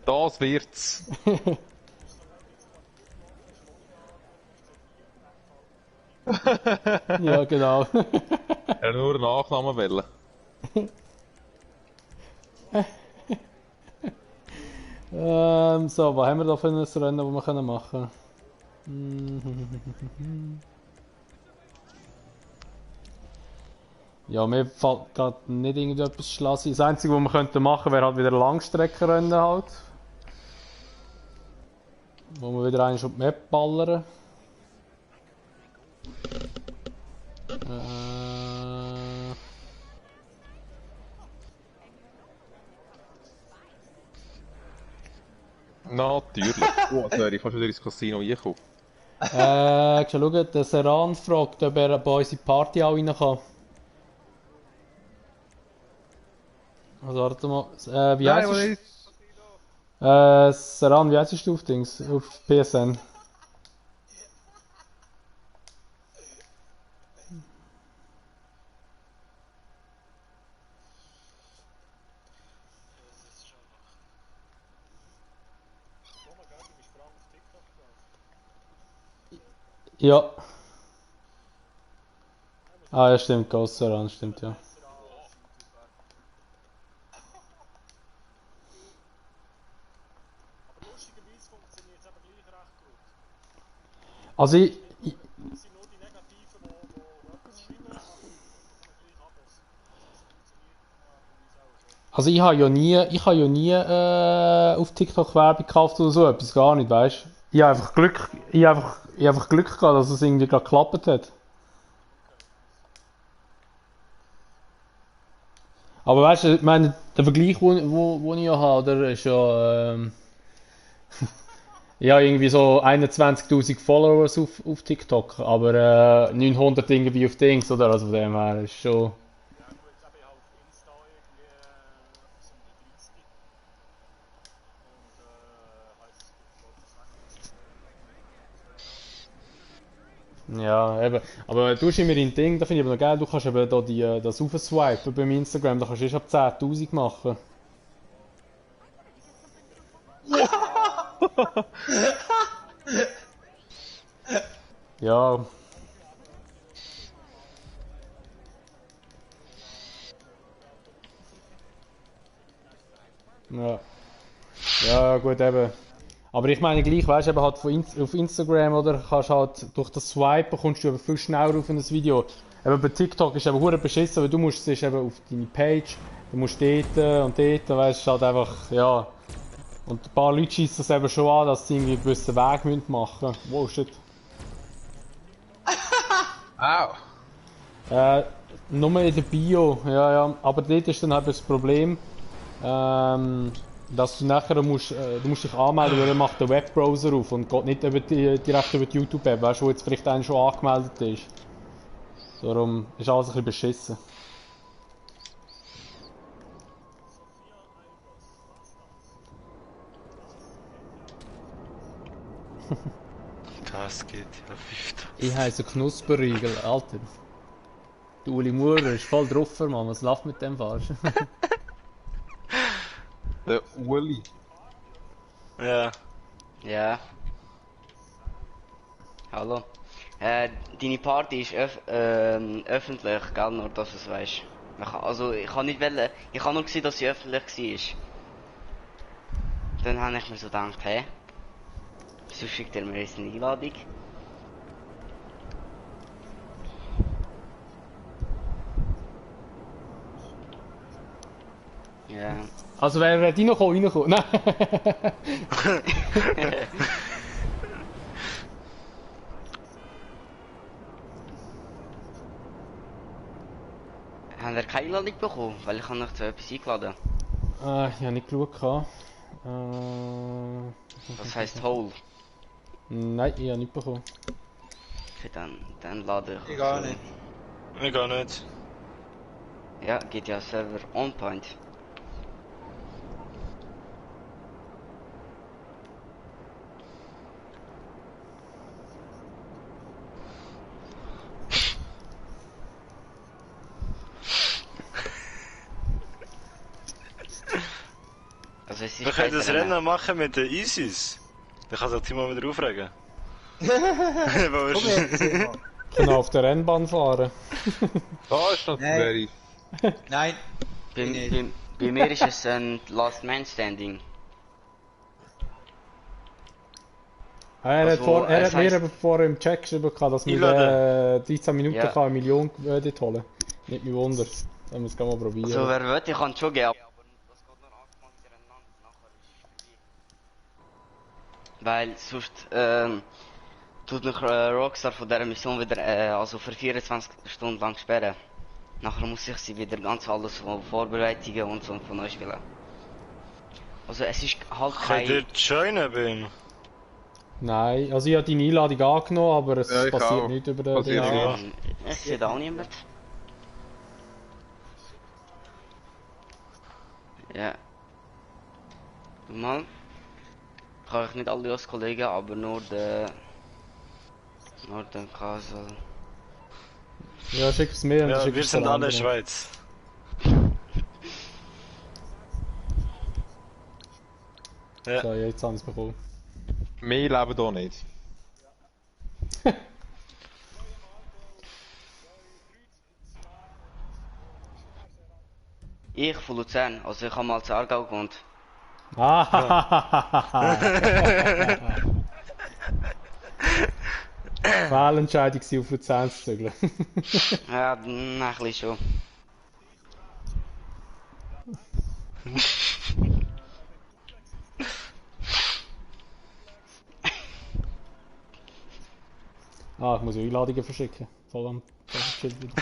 Das wird's. Ja, genau. Er nur einen Nachnamen wählen. So, was haben wir da für ein Rennen, das wir machen können? Ja, mir fällt gerade nicht irgendetwas Schlaues ein. Das Einzige, was wir könnten machen, wäre halt wieder Langstreckenrennen halt. Wo wir wieder einmal auf die Map ballern. Natürlich. Oh, jetzt wäre ich fast wieder ins Casino reingekommen. Schau, der Seran fragt, ob er bei uns in die Party auch rein kann. Also warte mal, wie heißt es? Seran, wie heißt du auf Dings? Auf PSN? Ja. Ah, ja, stimmt, Ghost Seran, stimmt, ja. Lustigerweise funktioniert es aber gleich recht gut. Also Es sind nur die Negativen, die etwas schreiben, aber gleich Abos. Das funktioniert normalerweise auch so. Also ich habe ja nie auf TikTok Werbung gekauft oder so etwas, gar nicht, weißt du? Ich habe einfach Glück gehabt, dass es irgendwie gerade geklappt hat. Aber weißt du, ich meine, der Vergleich, wo ich ja habe, der ist ja, ja irgendwie so 21.000 Followers auf TikTok, aber 900 irgendwie auf Dings, oder? Also von dem her ist schon... Ja gut, jetzt habe ich auf Insta irgendwie etwas um die 30. Und heisst es, glaube ich, 20. Ja, eben. Aber du hast immer dein Ding, da finde ich aber noch geil, du kannst eben da das aufswipen beim Instagram, da kannst du erst ab 10.000 machen. Ja. Ja. Ja, gut, eben. Aber ich meine gleich, weißt du, eben halt auf Instagram oder kannst halt durch das Swipen kommst du eben viel schneller auf ein Video. Eben bei TikTok ist eben hure beschissen, weil du musst es ist eben auf deine Page, du musst dort und dort, weißt du, halt einfach, ja. Und ein paar Leute schießen das eben schon an, dass sie irgendwie einen gewissen Weg machen müssen. Wow, shit. Au! Nur in der Bio, ja, ja. Aber dort ist dann halt das Problem, dass du nachher du musst dich anmelden, weil er macht den Webbrowser auf und geht nicht direkt über die YouTube-App, weißt du, wo jetzt vielleicht einer schon angemeldet ist. Darum ist alles ein bisschen beschissen. Das geht ja 5000. Ich heiße Knusperriegel, Alter. Der Uli Maurer ist voll drauf, Mann, was läuft mit dem falsch? Der Uli. Ja. Ja. Hallo. Deine Party ist öffentlich, gell? Nur dass du es weißt. Also ich kann nicht wollen, ich habe nur gesehen, dass sie öffentlich war. Dann habe ich mir so gedacht, hä? Wieso schickt er mir jetzt eine Einladung? Ja. Also wer reinkommen? Nein. Haben wir keine Einladung bekommen? Weil ich habe noch zu etwas eingeladen. Ich habe nicht geschaut. Das heisst Hole. Nein, ich habe nicht bekommen. Okay, dann lade ich. Ich gar nicht. Ich gar nicht. Ja, geht ja Server on point. Also es Wir ist können kein das Rennen machen mit den ISIS. Dann kann sich Timo wieder aufregen. Weil Komm wir- jetzt, Simon. Können auf der Rennbahn fahren. Da ist noch Nein. Very. Nein. bei, Bin bei, bei mir ist es ein Last Man Standing. Er hat, Also, er es hat mir heisst- eben vorher im Chat geschrieben, dass wir Einladen. 13 Minuten Ja. kann eine Million dort holen. Nicht mich wunder. Dann muss ich mal probieren. Also wer will, ich kann schon gehen. Aber das geht nur 8 Mal hintereinander, nachher ist es vorbei. Weil sonst tut mich Rockstar von dieser Mission wieder also für 24 Stunden lang sperren. Nachher muss ich sie wieder ganz alles von Vorbereitungen und so von neu spielen. Also es ist halt Könnt ihr kein... joinen bei ihm? Nein, also ich habe deine Einladung angenommen, aber es Ja, ich passiert auch. nichts über den Passiert Einladung. nichts. Es sieht auch niemand. Ja. Mal. Ich habe nicht alle als Kollegen, aber nur den Kasel. Ja, schick es mir und Ja, schick wir es sind den alle anderen. Schweiz. Ja. So, jetzt haben sie es bekommen. Mehr leben hier nicht. Ich von Luzern, also ich habe mal zu Aargau gewohnt. Fehlentscheidung war auf Luzern zu zügeln. Ja, ein bisschen schon. Ich muss ja Einladungen verschicken. Voll am Shit wieder.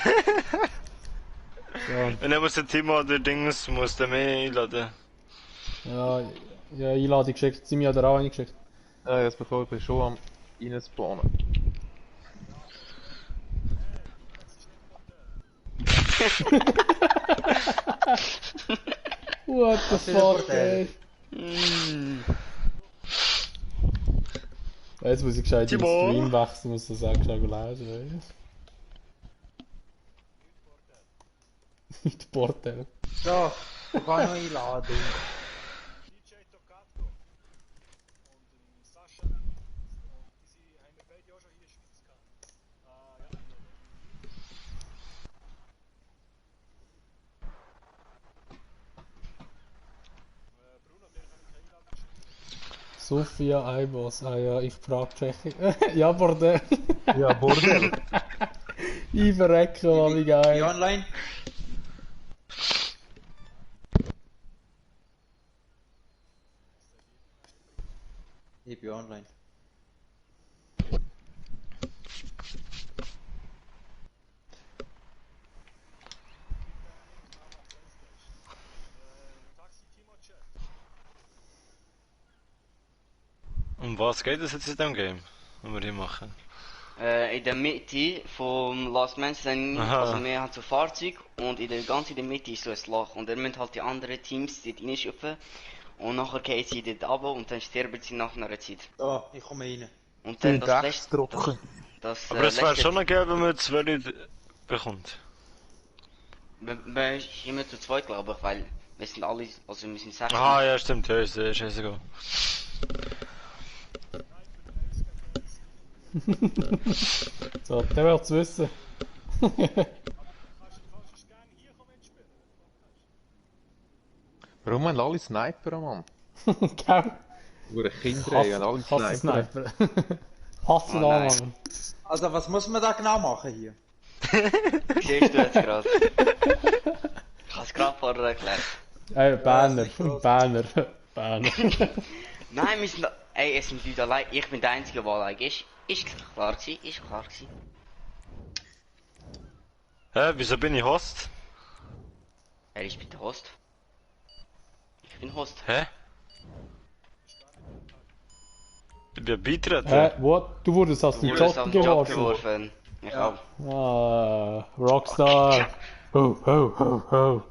Ja, Und dann muss der Timo oder Dings muss der mehr einladen. ja, ja, Einladung geschickt. Sie mir hat er auch eine geschickt. Ja, jetzt bevor ich bin schon am reinspawnen. What the für fuck, ein ey. Jetzt muss ich gescheit den Timo. Stream wechseln, muss das auch gescheit lesen, ey. Nicht Portal. So, ich kann noch einladen. DJ Tocato und Sophia Eibos, ah ja, ich frage Tschechik. Ja, Bordell. Ja, Bordell. Ich verrecke, Mann, wie Wie geil. online? Ich bin online. Um was geht es jetzt in dem Game? Was wir hier machen? In der Mitte vom Last Man Standing, Aha. also wir haben so Fahrzeug und ganz in der Mitte ist so ein Loch und dann müssen halt die anderen Teams dort reinschupfen und nachher gehen sie dort runter und dann sterben sie nach einer Zeit. Oh, ich komme rein. Und dann Den das Dex letzte... drücken. Das, Aber es wäre letzte- schon noch geil, wenn man 2 bekommt. Wir sind immer zu zweit, glaube ich, weil wir sind alle, also wir sind 6. Ah ja, stimmt, ja, ist scheißegal. So, der will es wissen. Warum haben alle Sniper, Mann? Gell? Nur Kinder haben alle Hasse Sniper. Sniper. Hasse Oh da, nein. Mann. Also, was muss man da genau machen hier? Siehst du jetzt gerade? Ich habe es gerade vorher erklärt. Ey, Berner, das ist Berner, Berner. Nein, wir sind... Ey, es sind Leute allein. Ich bin der Einzige, der allein ist. Ist klar gewesen, ist klar gewesen. Hä, wieso bin ich Host? Wer ist bitte Host? Ich bin Host. Hä? Ich bin beitreten. What? Du wurdest aus Du dem wurdest Job auf den Job geworfen. geworfen. Ich auch. Ah, Rockstar. Ho, ho, ho, ho.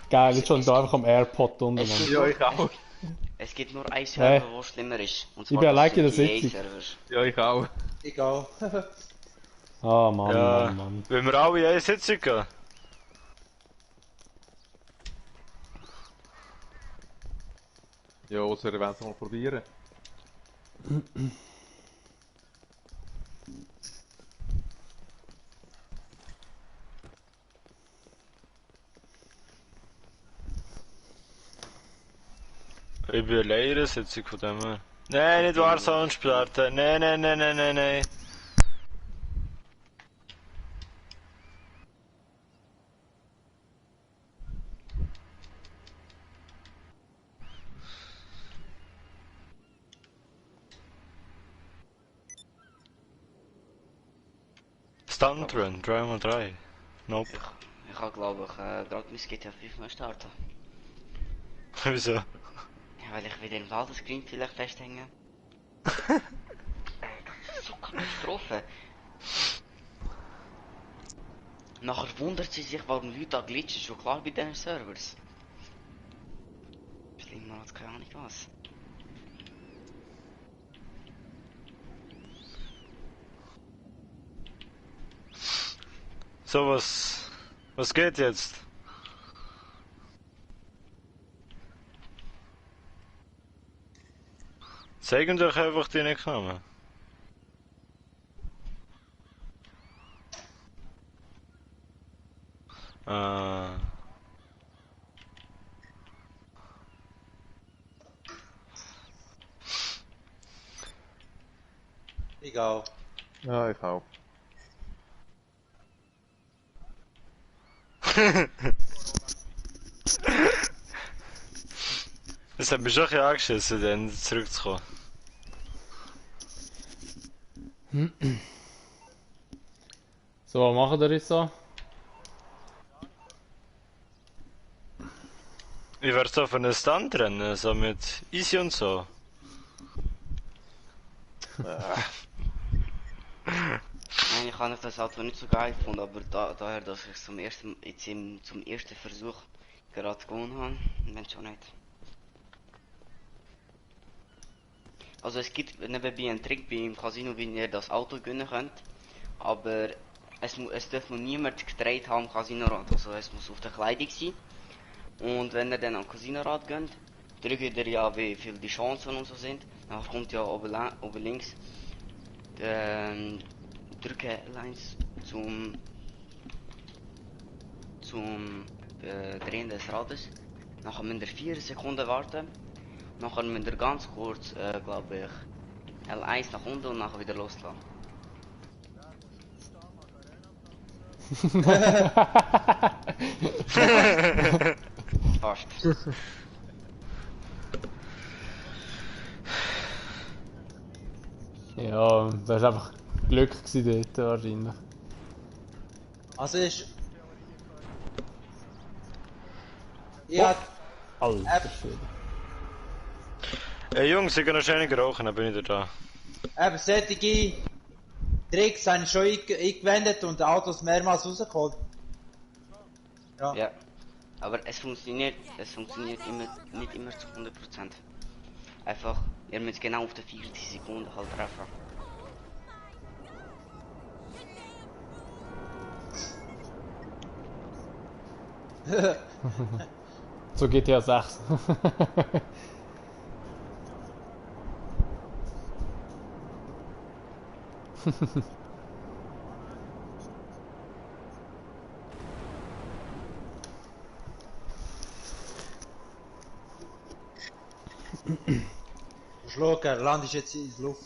Geil, jetzt schon da einfach am Airpod unten, Es Mann. gibt, Ja, ich auch. es gibt nur ein Server, wo schlimmer ist. Und Ich bin allein in der sind die Sitzung. EA-Server. Ja, ich auch. Egal. Ah, Mann, Ja, Mann, Mann. wollen wir alle in eine Sitzung gehen? Ja, außer ihr wollt es mal probieren. Ich bin allein in einer Sitzung von dem her. Nein, nicht Warzone starten. Nein, nein, nein, nein, nein, nein. Stuntrun, 3x3. Nope. Ich habe, glaube ich, gerade mein GTA 5 mal starten. Wieso? Ja, weil ich wieder im Ladescreen vielleicht festhängen. Das ist so Katastrophe. Nachher wundert sie sich, warum Leute da glitchen, schon klar bei diesen Servers. Schlimmer als keine Ahnung was. So, was geht jetzt? Zeigen doch einfach deine Namen. Ah. Egal. Ja, ich auch. Das hat mich schon ein bisschen angeschissen, dann zurückzukommen. So, was machen wir jetzt so? Ich werde so für einen Stand rennen, so mit Easy und so. Nein, ich habe das Auto nicht so geil gefunden, aber daher, dass ich zum ersten Versuch gerade gewonnen habe, wenn schon nicht. Also es gibt nebenbei einen Trick beim Casino, wie ihr das Auto gewinnen könnt, aber es darf noch niemand gedreht haben am Casinorad, also es muss auf der Kleidung sein. Und wenn ihr dann am Casinorad geht, drückt ihr ja, wie viel die Chancen und so sind. Dann kommt ja oben links drücke Lines zum Drehen des Rades. Nachher müsst ihr 4 Sekunden warten. Nachher müsst ihr ganz kurz, glaube ich, L1 nach unten und nachher wieder loslassen. Fast. Ja, das war einfach Glück gewesen dort wahrscheinlich. Also ist... Ich hab... Alter Schwede. Hey Jungs, ich kann noch schnell rauchen, dann bin ich wieder da. Eben solche Tricks habe ich schon eingewendet und Autos mehrmals rausgeholt. Ja. Ja. Aber es funktioniert immer, nicht immer zu 100%. Einfach, ihr müsst genau auf die 40 Sekunden halt treffen. So GTA 6. Schau, er landet jetzt in die Luft.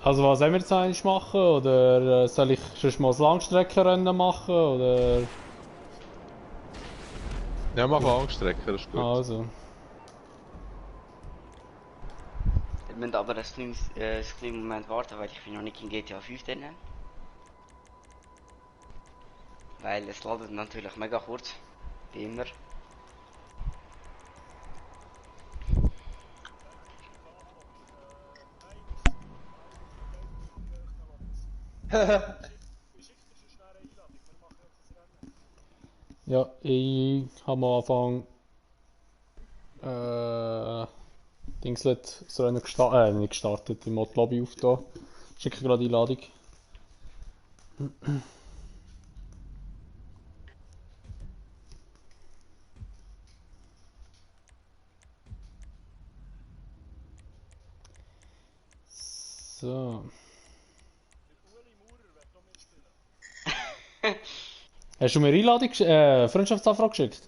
Also was sollen wir jetzt eigentlich machen? Oder soll ich schon mal das Langstreckenrennen machen? Oder... Ja, mach Langstrecke, das ist gut. Also. Ihr müsst aber einen kleinen Moment warten, weil ich bin noch nicht in GTA 5 drin. Weil es ladet natürlich mega kurz. Wie immer. Ja, ich habe am Anfang Dingslet das Rennen gestartet, nicht gestartet, die Mod-Lobby aufgetan. Schicke gerade die Einladung. So. Hast du mir Einladung, Freundschaftsanfrage geschickt?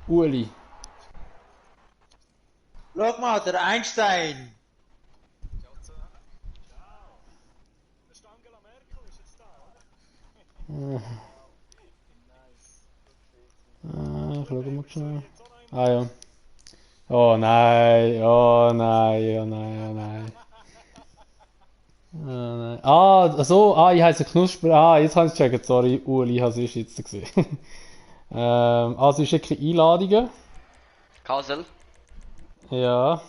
Uli. Schau mal, der Einstein! Schau mal schnell. Ah ja. Oh nein, oh nein, oh nein, oh nein. Oh nein. Ah, so, ich heiße Knusper. Ah, jetzt habe ich es gecheckt, sorry, Uli, ich habe es jetzt gesehen. Also ich schicke Einladungen. Kasel, Ja.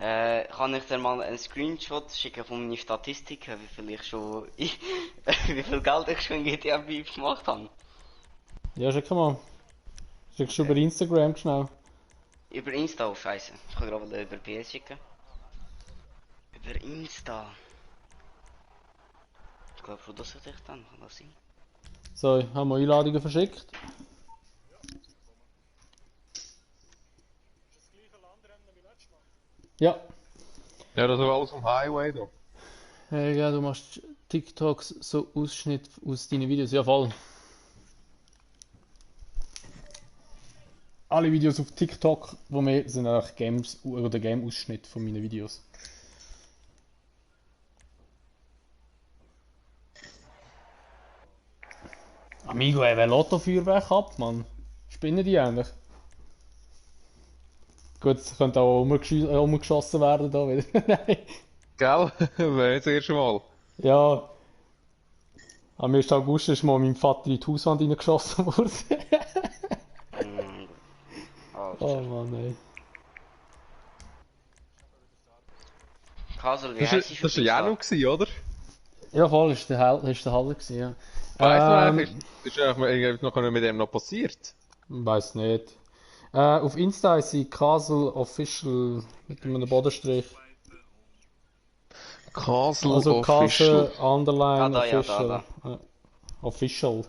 kann ich dir mal einen Screenshot schicken von meinen Statistiken, wie viel ich schon, wie viel Geld ich schon in GTA 5 gemacht habe? Ja, schick mal. Schickst du über Instagram schnell. Über Insta, oh scheiße. Ich kann gerade über PS schicken. Über Insta. Ich glaube, wo das ich dann, kann das sein? So, haben wir Einladungen verschickt. Ja. Ja, das war alles am Highway da. Hey, ja, du machst TikToks so Ausschnitt aus deinen Videos. Ja, voll. Alle Videos auf TikTok, wo wir sind eigentlich Games oder Game-Ausschnitt von meinen Videos. Amigo, ey, wer lädt da Feuerwerk ab, Mann? Spinnen die eigentlich? Gut, es könnte auch umgeschossen werden da wieder. Nein. Gell? Wäre jetzt das erste Mal. Ja. Am 1. August ist mal mein Vater in die Hauswand reingeschossen worden. Oh Mann, ey. Kasel, wie Das heißt ich war ja auch noch gewesen, oder? Ja, voll, ist der Halle gewesen, ja. Weißt du eigentlich, ist eigentlich noch mit dem noch passiert? Weiß nicht. Auf Insta ist sie Castle Official mit einem Bodenstrich. Castle Also Official. Castle Underline Da, ja, Official. da. Official.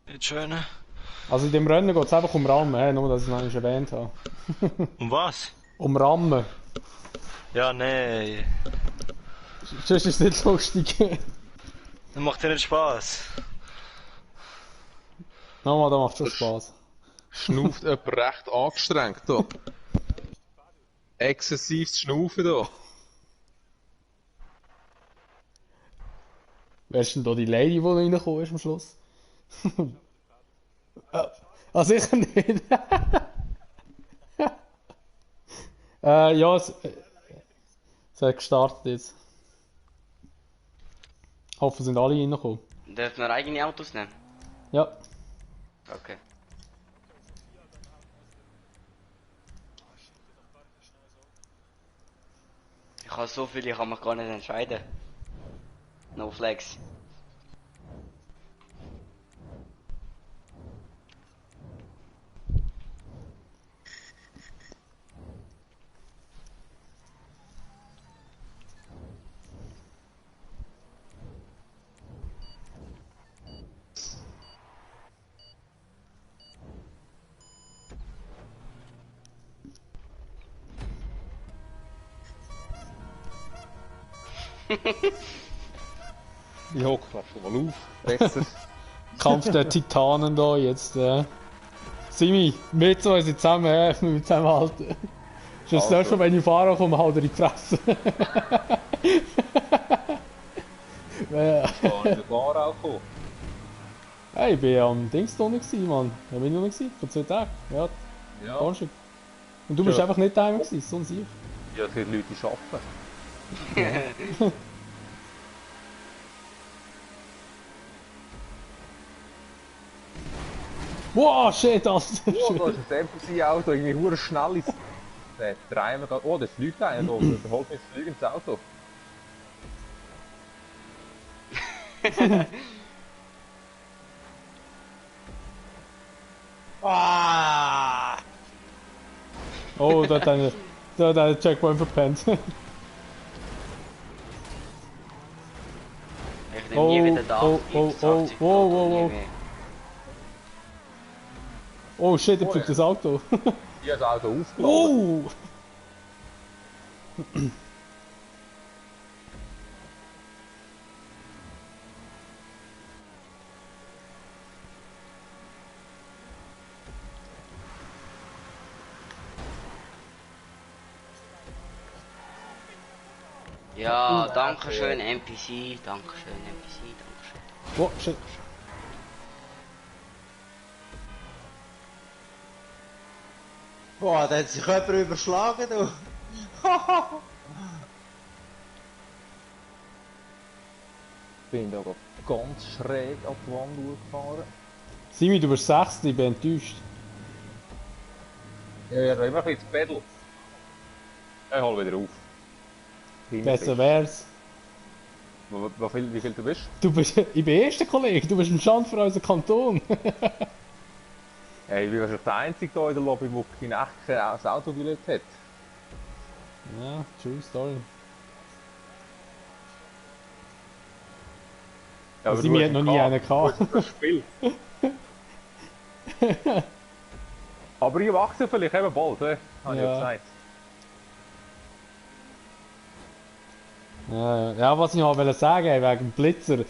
Nicht schön. Also in dem Rennen geht es einfach um Rammen, nur dass ich es noch nicht erwähnt habe. Um was? Um Rammen. Ja, nee. Sonst ist es nicht lustig. Das macht ja nicht Spaß. Nochmal, da macht schon Spaß. Schnauft jemand recht angestrengt da. Exzessives Schnaufen da. Wer ist denn da die Lady, die reingekommen ist am Schluss? Ah, sicher nicht. Ja, es hat gestartet jetzt. Ich hoffe, sind alle reingekommen. Dürfen wir eigene Autos nehmen? Ja. Okay. Ich habe so viel, ich kann mich gar nicht entscheiden. No flex. Ich hocke schon mal auf. Besser. Kampf der Titanen da jetzt. Simi, wir zwei sind zusammen, wir müssen zusammenhalten. Sonst Also. also. Wenn ich fahre, komme ich halt in die Fresse. Gar nicht Bar auch gekommen. Hey, ich war am Dings da nicht, Mann. Da bin ich noch nicht, vor 2 Tagen. Ja, Ja. Donnerstag. Und du bist Ja. einfach nicht daheim gewesen, so ein Sieg. Ja, es gibt Leute, die arbeiten. Wow, shit, Alter. Oh, da ist ein Tempo-Auto, irgendwie hure schnell ist. Der Treiber geht. Oh, das fliegt einer da. Der holt mich das Flügen ins Auto. Ah! Oh, da hat der Checkpoint verpennt. Ich nehme nie wieder den Oh, 80, oh, 80 oh, oh, nie oh. mehr. Oh shit, er Oh, fliegt ja. das Auto. Ich habe das Auto aufgeladen. Oh! Ja, danke schön NPC, danke schön NPC, danke schön. Oh, shit. Boah, da hat sich jemand überschlagen, du. Ich bin da ganz schräg an die Wand durchgefahren. Simi, du bist 6, ich bin enttäuscht. Ja, da immer ein bisschen zu Pedal. Ich hol wieder auf. Besser wär's. Wie viel du bist? Ich bin erster Kollege, du bist ein Schand für unseren Kanton. Hey, ich bin wahrscheinlich der Einzige hier in der Lobby, der in echt kein Autobillett hat. Ja, true story. Ja, Simi hat noch nie einen gehabt. Das Spiel. Aber ich wachse vielleicht eben bald, habe ich ja gesagt. Ja, was ich noch wollte sagen wegen dem Blitzer.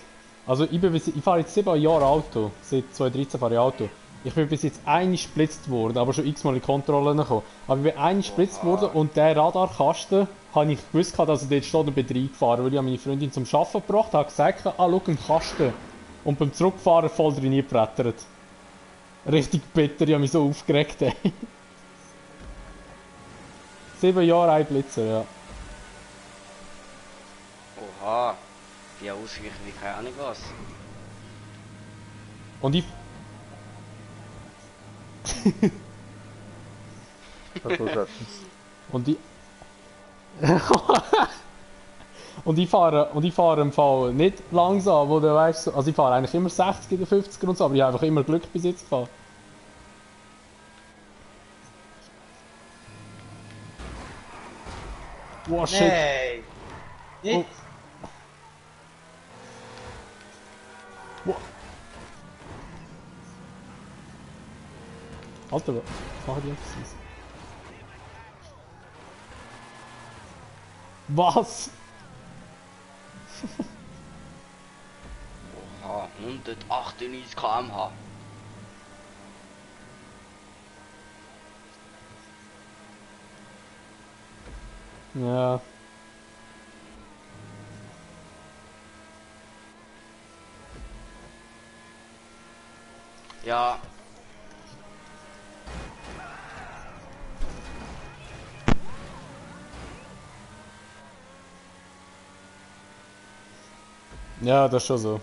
Also ich fahre jetzt 7 Jahre Auto. Seit 2013 fahre ich Auto. Ich bin bis jetzt einmal gesplitzt worden, aber schon x-mal in Kontrollen gekommen. Aber ich bin einmal gesplitzt worden und der Radarkasten habe ich gewusst, dass er dort steht und bin reingefahren, weil ich meine Freundin zum Arbeiten gebracht habe, gesagt, ah, schau, ein Kasten. Und beim Zurückfahren voll drin gebrettert. Richtig bitter, ich habe mich so aufgeregt. Ey. 7 Jahre ein Blitzer, ja. Oha, wie ausgewichen wie keine Ahnung was. Und ich... Und ich... und ich fahre im Fall nicht langsam, wo du weißt, also ich fahre eigentlich immer 60 oder 50 und so, aber ich habe einfach immer Glück bis jetzt gefahren. Wow, shit. Nein! Nicht! Wow. Alter, was machen die jetzt? Was? Oha, 198 km/h. Ja. Ja. Ja, das ist schon so.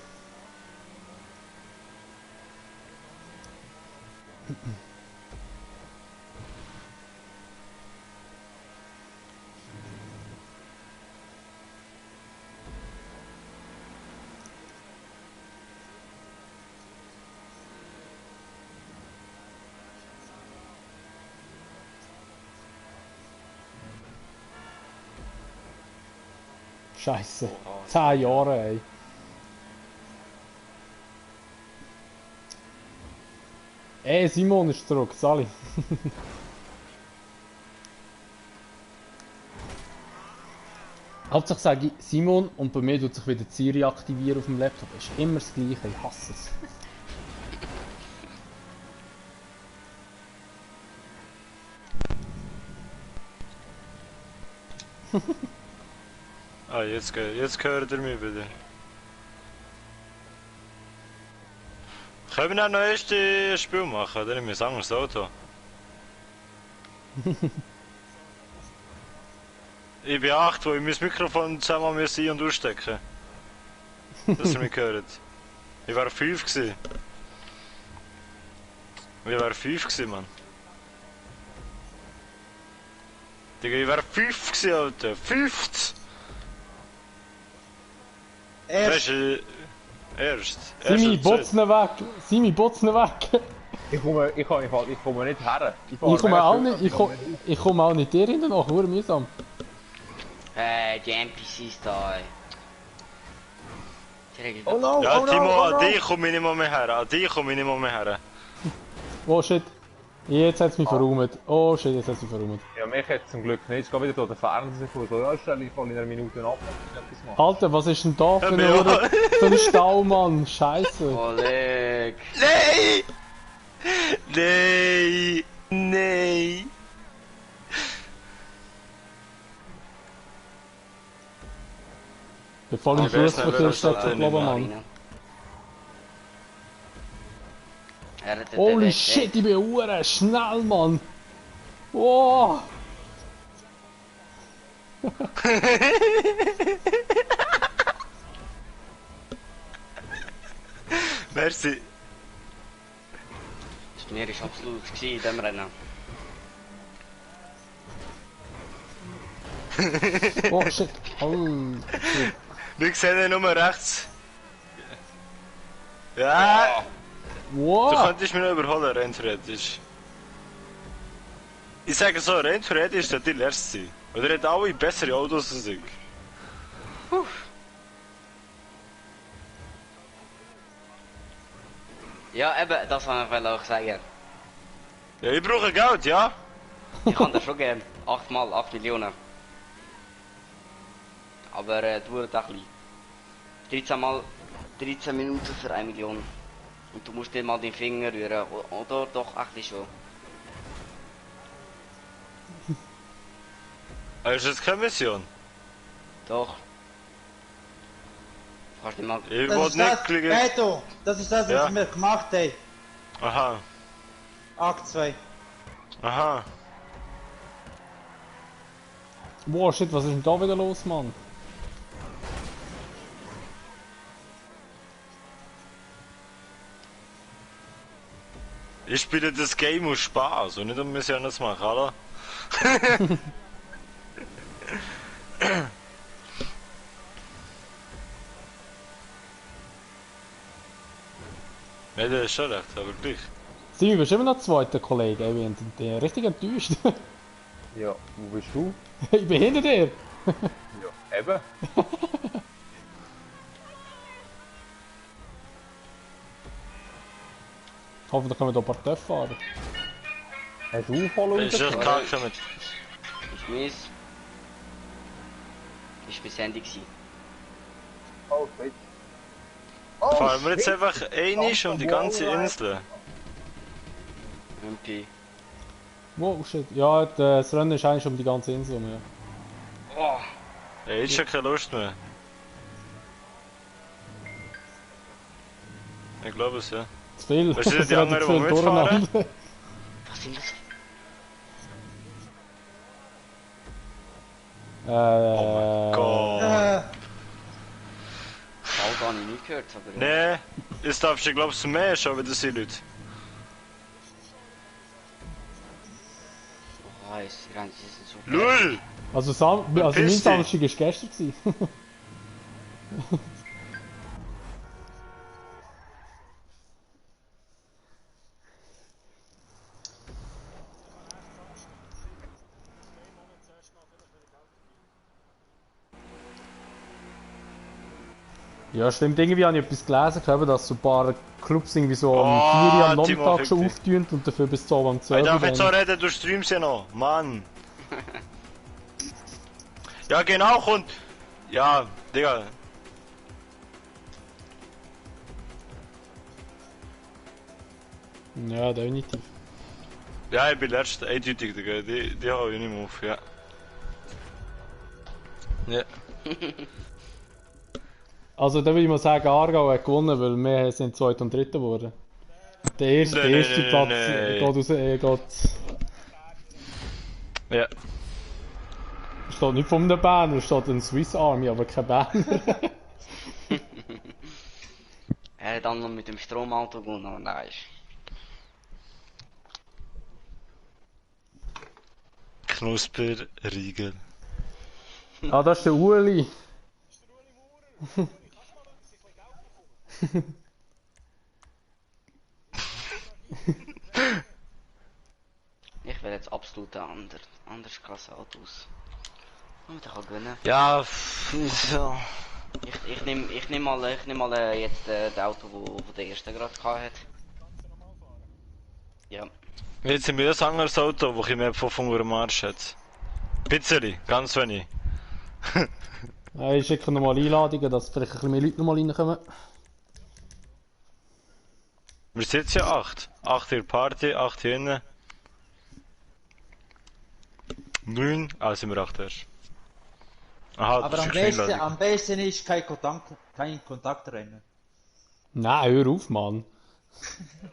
Scheiße. 10 Jahre, ey. Ey, Simon ist zurück, Sally. Hauptsache sage ich Simon und bei mir tut sich wieder Siri aktivieren auf dem Laptop. Ist immer das Gleiche, ich hasse es. Ah, jetzt hört ihr mich wieder. Können wir noch ein erstes Spiel machen, oder? Wir sagen das Auto. Ich bin 8, wo ich mein Mikrofon zusammen muss ein- und ausstecken. Dass ihr mich hört. Ich war 5 gsi. Ich war 5 gsi, Mann. Digga, ich war 5 gsi, Alter. 50! Erst! Erst. Simi, botzen weg! Simi, botzen weg! Ich komme nicht her. Ich komme auch nicht, ich komme auch nicht dir hinten nach, nur mühsam. Die NPCs da, ey. Die regeln Oh no! Ja, Oh no! Timo, Oh an no! dich komme ich nicht mal mehr her. An dich komme ich nicht mal mehr her. Oh shit. Jetzt hat es mich verräumt. Oh shit, jetzt hat es mich verräumt. Ja, mich jetzt zum Glück nicht. Ich gehe wieder durch den Fernseher vor. So, ja, stelle ich mal in einer Minute ab. Alter, was ist denn da für Ja, ein Stau, Mann? Scheiße. Oleg. Nein! Nein! Nein! Wir fallen im Ich weiß nicht, Fußverkehr wer das stecken, hat, glaube nicht Mann. Holy shit, ich bin hure schnell, Mann. Oh. Merci. Das Meer ist absolut in diesem Rennen. Oh shit. Oh. Shit. Wir sehen ihn nur rechts. Ja! Du Wow. könntest mich noch überholen, rein theoretisch. Ich sage so, rein theoretisch sollte die erst sein. Weil er hat alle bessere Autos als ich. Ja, eben, das wollte ich auch sagen. Ja, ich brauche Geld, ja? Ich kann das schon geben. 8 mal, 8 Millionen. Aber dauert auch ein bisschen. 13 mal 13 Minuten für 1 Million. Und du musst dir mal den Finger rühren. Oder doch eigentlich schon. Ist das keine Mission? Doch. Kannst du mal. Ich Das wollte ist nicht das, klicken. Beto, das ist das, was Ja. wir gemacht haben. Aha, Akt 2. aha. Wow, shit, was ist denn da wieder los, Mann? Ich spiele das Game aus Spaß und nicht um Missionen zu machen, oder? Ja, das ist schon recht, aber gleich. Simi, bist du immer noch zweiter Kollege? Ich bin richtig enttäuscht. Ja, wo bist du? Ich bin hinter dir. Ja, eben. Hoffentlich können wir hier ein paar Töpfe fahren. Hast du voll Ist echt rausgekommen? kacke mit. Ist mies. Ist bis Handy gsi. Oh, shit. Fahren wir jetzt einfach einig um die ganze Insel. MP. Wow, shit. Ja, das Rennen ist eigentlich um die ganze Insel rum, ja. Oh. Ey, jetzt schon keine Lust mehr. Ich glaube es, ja. Zu viel. Was sind die Es redet anderen, zu viel die mitfahren? durcheinander. Was sind das? Oh Gott. Ball gar nicht gehört, aber... Nee, jetzt darfst du glaubst du mehr schon wieder sind Leute. Oh, weiss, ihr habt sie so... LUL! Also, mein Verpiss dich. Samstag war gestern. Gewesen. Ja, stimmt. Irgendwie habe ich etwas gelesen, dass so ein paar Clubs irgendwie so um 4 Uhr am Timo, Nachmittag schon fick dich. auftun und dafür bis zu am Ich 12 darf jetzt so gehen. reden, du streamst ja noch. Mann. Ja, genau, und... Ja, Digga. Ja, definitiv. Ja, ich bin letzt eindeutig, Digga. Die hau ich nicht mehr auf, ja. Ja. Also, da würde ich mal sagen, Aargau hat gewonnen, weil wir sind Zweiter und Dritter geworden. Der erste, Nee, der erste nee, Platz nee. geht aus, Ja. steht nicht von einem Banner, steht ein Swiss Army, aber kein Banner. Er hat dann noch mit dem Stromauto gewonnen, aber nein. Knusperriegel. Ah, das ist der Ueli. Ich will jetzt absolut anders krasse Autos. Und ich kann gewinnen. Ja, ja. Ich nehm mal jetzt das Auto, wo der erste gerade hat. Ja. Jetzt sind wir ein anderes Auto, wo ich mehr von Hunger am Arsch hat. Pizzeri, ganz wenig. Ja, ich schicke nochmal Einladungen, dass vielleicht ein bisschen mehr Leute nochmal reinkommen. Wir sitzen ja 8. 8 hier Party, 8 hier innen. 9, sind wir 8 erst. Aha, Aber das am ist eine besten, Einladung. am besten ist kein Kontaktrennen. Nein, hör auf, Mann.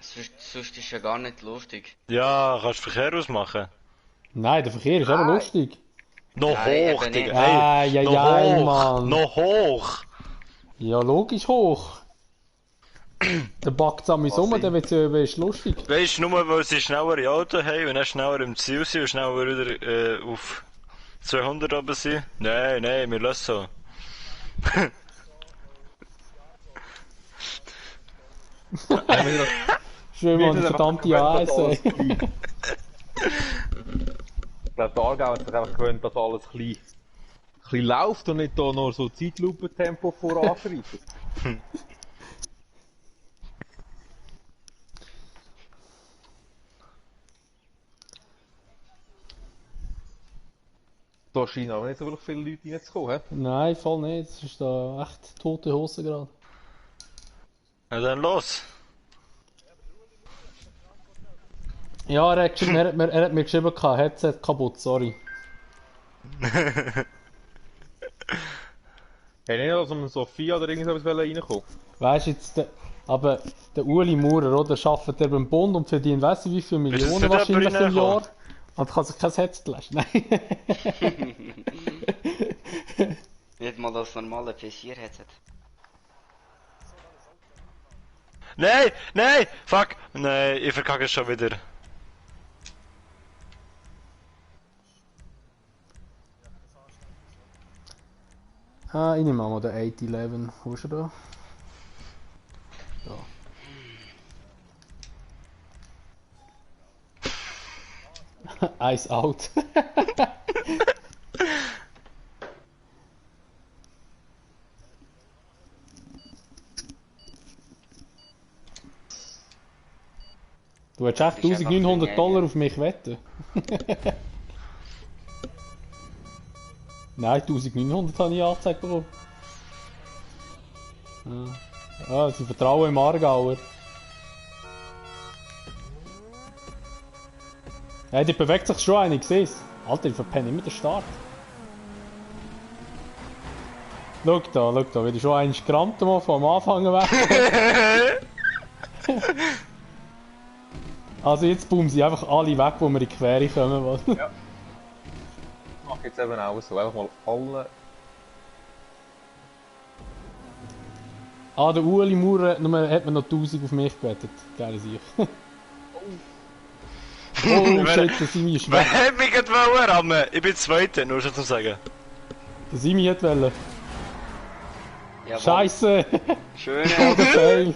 Sonst ist ja gar nicht lustig. Ja, kannst du Verkehr ausmachen? Nein, der Verkehr ist aber lustig. Noch Nein, hoch, eben Digga. nicht. Ei, Hey, ei, noch ei, hoch, Mann. noch hoch. Ja, logisch hoch. Der backt an mich um, der wird ja ist lustig. Weißt du, nur weil sie schnellere Auto haben und dann schneller im Ziel sind und schneller wieder auf 200 oben sind? Nein, nein, wir lassen so. Schön mal die verdammte AS, ey. Ich glaube, der Aargau hat sich einfach gewöhnt, dass alles ein bisschen läuft und nicht da nur so Zeitlupentempo voranschreitet. Da scheinen aber nicht so wirklich viele Leute reinzukommen, hä? Nein, voll nicht. Es ist da echt tote Hose gerade. Na dann los. Ja, er hat mir geschrieben, Headset kaputt, sorry. Hey, nicht, dass um Sophia oder irgendwas reinkommen. Weißt du jetzt, aber der Uli Maurer, oder, arbeitet er beim Bund und verdient, weißt du, wie viele Ist das Millionen nicht wahrscheinlich jemand im Jahr? reingekommen? Und kann sich kein Headset leisten. Nein. Nicht mal das normale PS4-Headset. Nein, nein, fuck. Nein, ich verkacke es schon wieder. Ah, ich nehme mal den 811. Wo ist er da? Da. Eis out. Du hättest echt Das ist einfach 1900 für Dollar auf mich wetten. Nein, 1900 habe ich angezeigt bekommen. Ah, sie vertrauen im Aargauer. Ja, die bewegt sich schon ein, ich sehe es. Alter, ich verpenne immer den Start. Schau da, wie ich schon einen gerammt mal vom Anfang weg. Also jetzt boomen sie einfach alle weg, wo wir in die Quere kommen. Ja. Ich mache jetzt eben auch so, einfach mal alle. Ah, der Ueli Maurer hat mir noch 1000 auf mich gewettet. Geile Sicht. Oh shit, der Simi ist Wer weg. hat mich gerade rammen? Ich bin Zweiter, nur schon zu sagen. Der Simi hat wollen. Jawohl. Scheiße! Schön. Voller Fail!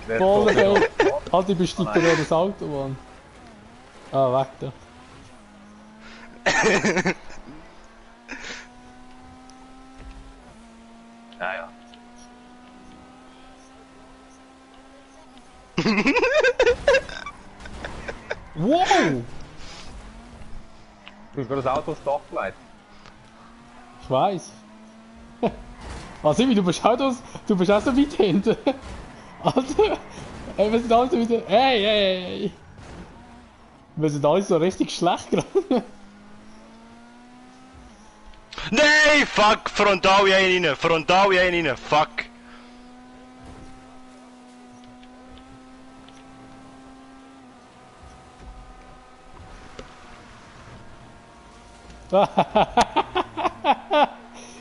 Wer Voller kommt Fail! Halt, ich besteige da das Auto, Mann. Ah, weg da. Ja. Wow! Du hast gerade das Auto aufs Dach gelegt. Ich weiss. Ah, Simi, du bist auch so weit hinten. Alter! Ey, wir sind alle so wieder. Hey! Wir sind alle so richtig schlecht gerade. Nein, fuck, frontal in einen rein, fuck.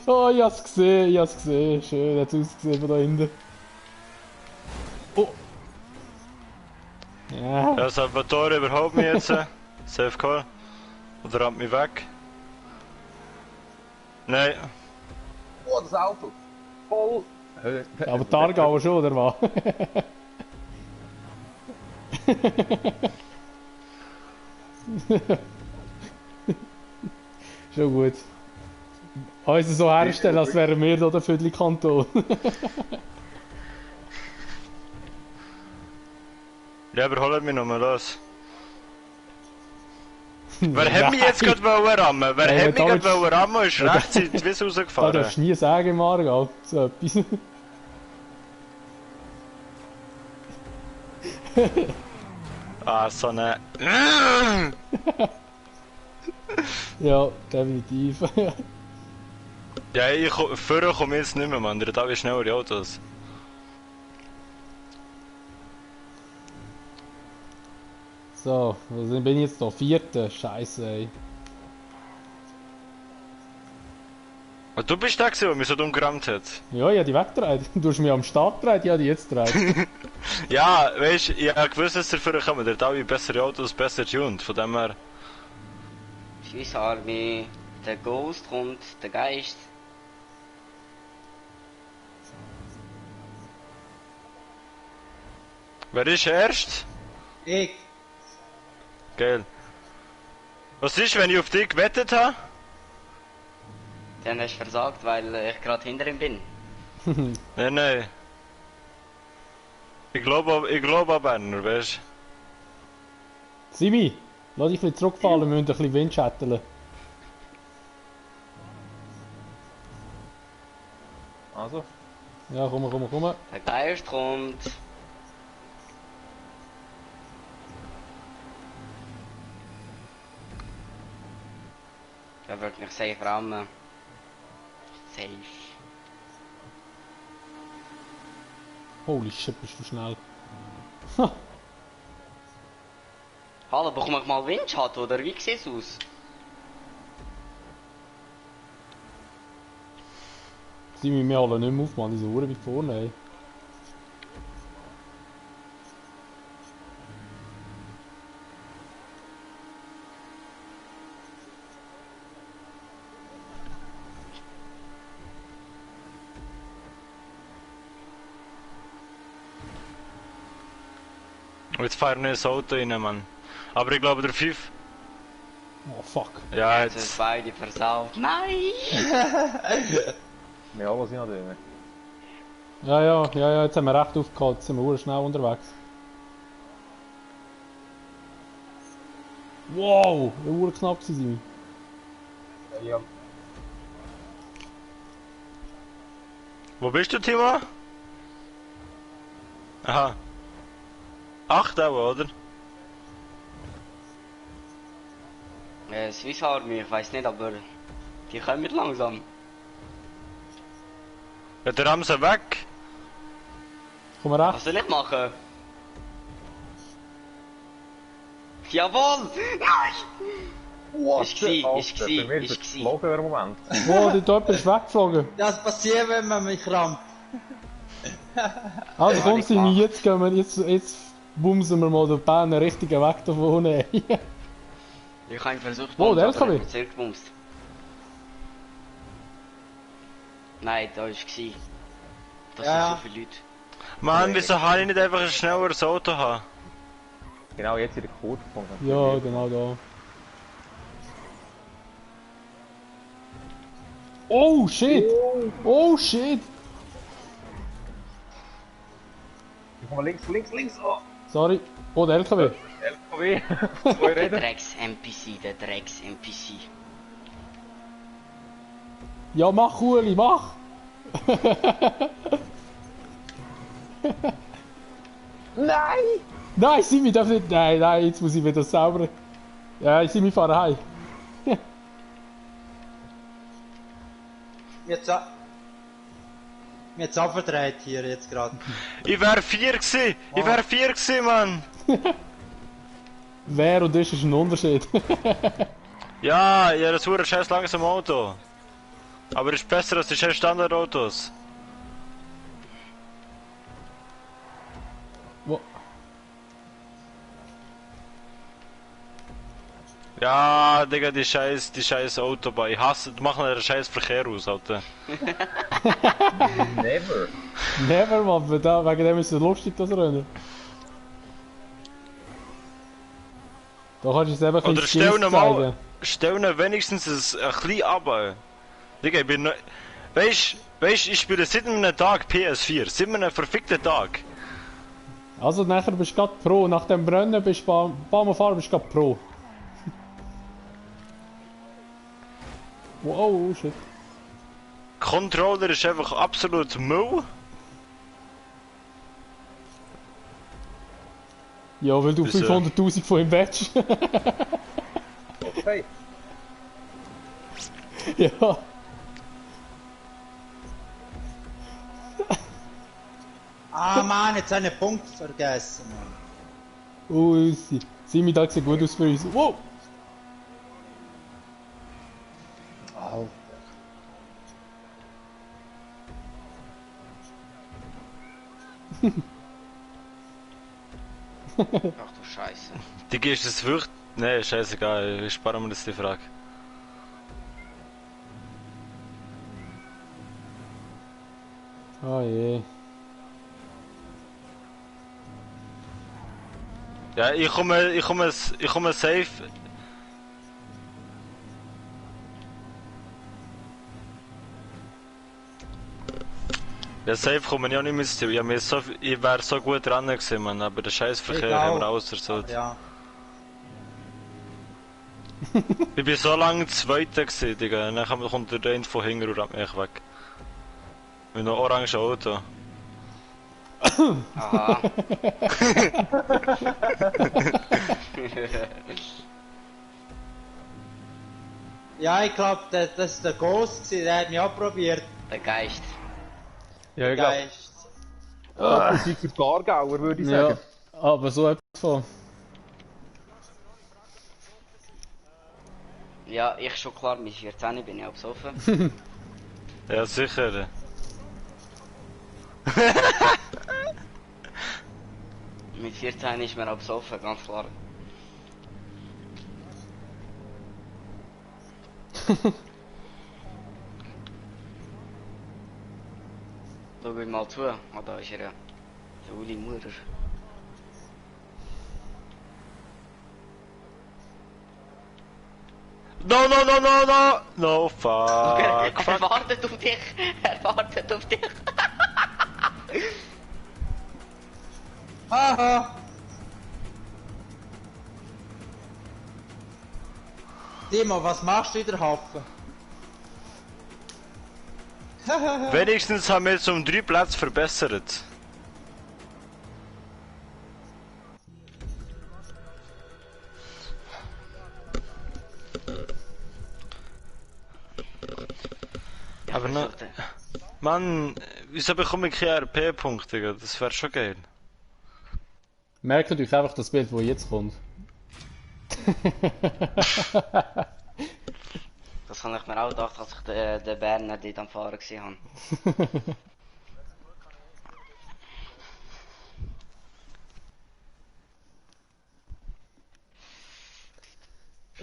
Oh, ich hab's gesehen. Schön, hat's ausgesehen von da hinten. Oh! Ja. Ja, Salvatore überholt mich jetzt. Safe Call. Oder rammt mich weg. Nein. Oh, das Auto! Voll! Aber die Aargauer schon, oder was? Schon gut. Also so herstellen, als wären wir da der Viertelkanton. Ja, überholt mich nochmal, los. Wer hat mich jetzt gerade rammen? Wer Ey, hat mich da gerade rammen und ist rechtzeitig wie Da rausgefahren? darfst du nie sagen im Aargau. So etwas. Ah, so eine... Ja, definitiv. Ja, vorher komme ich jetzt nicht mehr, Mann. Der hat schnellere Autos. So, also bin ich jetzt da? Vierter? Scheiße, ey. Und du bist der gewesen, der mich so dumm gerammt hat. Ja, ich hab die weggedreht. Du hast mich am Start gedreht, ich hab die jetzt gedreht. Ja, weißt du, ich hab gewusst, dass der vorher kommt. Der hat alle bessere Autos, besser tuned. Von dem her... Swiss Army, der Ghost kommt, der Geist. Wer ist erst? Ich. Geil. Was ist, wenn ich auf dich gewettet habe? Dann hast du versagt, weil ich gerade hinter ihm bin. Nein. Ich glaube an Berner, weißt du? Simi, lass dich ein bisschen zurückfallen, wir müssen ein bisschen Wind schatteln. Also, Ja, komm. Der Geist kommt. Der wird mich safe rammen. Safe. Holy shit, bist du schnell. Hallo, bekomme ich mal Windschatten oder wie sieht es aus? Simi, wir holen nicht mehr auf, Mann, diese Uhren wie vorne, ey. Und jetzt fahren wir ins Auto rein, Mann. Aber ich glaube, der 5... Oh fuck. Ja, Jetzt sind jetzt... beide versaut. Nein! ja, was ich noch tun. Ja, jetzt haben wir recht aufgeholt, jetzt sind wir schnell unterwegs. Wow, der war knapp gewesen. Ja, Wo bist du, Timo? Aha. 8 auch, oder? Swiss Army, ich weiß nicht, aber die kommen langsam. Ja, der haben sie weg. Komm mal Was rechts. soll ich machen? Jawohl! Nein! what Ist the- gsi, Alter, ist gsi, bei mir ist es gsi. geflogen im Moment. Wow, die Typ ist weggeflogen. Das passiert, wenn man mich rammt. Also komm, nicht Simi, gemacht. jetzt bumsen wir mal den Bahn den richtigen Weg da vorne. Ich habe ihn versucht, Oh, der aber er LKW. hat mich zurückgebumst. Nein, da ist gsi. Das Ja. sind so viele Leute. Mann, wieso kann ich nicht einfach ein schnelleres Auto haben? Genau jetzt in der Kurve gefunden. Ja, genau da. Oh shit! Oh shit! Ich komm mal links, oh! Sorry. Oh, der LKW. LKW, zwei Der Räder. Drecks-NPC, der Drecks-NPC. Ja, mach, Uli, mach! Nein! Nein, Simi darf nicht. Nein, nein, jetzt muss ich wieder sauber. Ja, Simi, fahren heim. Jetzt abverdreht hier jetzt gerade. Ich wär 4 gewesen! Ich wär 4 gewesen, Mann! Wer und das ist ein Unterschied. Ja, ja, das war ein scheiß langsam Auto. Aber ist besser als die scheiß Standardautos. Wo- Ja, Digga, die scheiß Autobahn. Ich hasse, die machen einen scheiß Verkehr aus, Alter. Never. Never, man, wegen dem ist es lustig, das Rennen. Da kannst du es einfach Oder in stell Skills ihn mal, zeigen. stell ihn wenigstens ein bisschen ab. Digga, ich bin neu. Weißt, ich spiele seit einem Tag PS4. Seit einem verfickten Tag. Also nachher bist du gerade Pro. Nach dem Brennen bist du beim Fahren bist du gerade Pro. Wow, oh shit. Controller ist einfach absolut Müll. Ja, weil du Wieso? 500'000 von ihm willst. Okay. Ja. Ah Mann, jetzt habe ich einen Punkt vergessen, Mann. Easy. Simi, da sieht gut aus für uns. Wow! Au. Ach du Scheiße. Digga, ist das wirklich. Nee, scheißegal, ich spare mir das die Frage. Oh je. Ja, ich komme safe. Ja, safe komme ich auch nicht mehr zu. Ich wäre so gut dran gewesen, Mann, aber der scheiß Verkehr Egal. haben wir ausgesucht. Ja. Ich bin so lange Zweiter gewesen, Digga. Dann kommt der eine von hinten und rammt mich weg. Mit einem orangen Auto. Aha. Ja, ich glaube, das ist der Ghost, der hat mich auch probiert. Der Geist. Ja, ich glaube, Geist. das ist für die Aargauer, würde ich Ja, sagen. aber so etwas von. Ja, ich schon klar, mit 14 bin ich auch besoffen. Ja, sicher. Mit 14 ist man auch besoffen, ganz klar. Schau mir mal zu. Ah, da ist er ja. Der Uli Murer. No, no, no, no, no! No, Er fuck. wartet auf dich! Er wartet auf dich! Haha! Timo, was machst du in der Hafen? Wenigstens haben wir jetzt um 3 Plätze verbessert. Aber noch... Mann, wieso bekomme ich keine RP-Punkte, Digga? Das wäre schon geil. Merkt euch einfach das Bild, das jetzt kommt. Das habe ich mir auch gedacht, als ich den Berner dort am Fahren gesehen habe.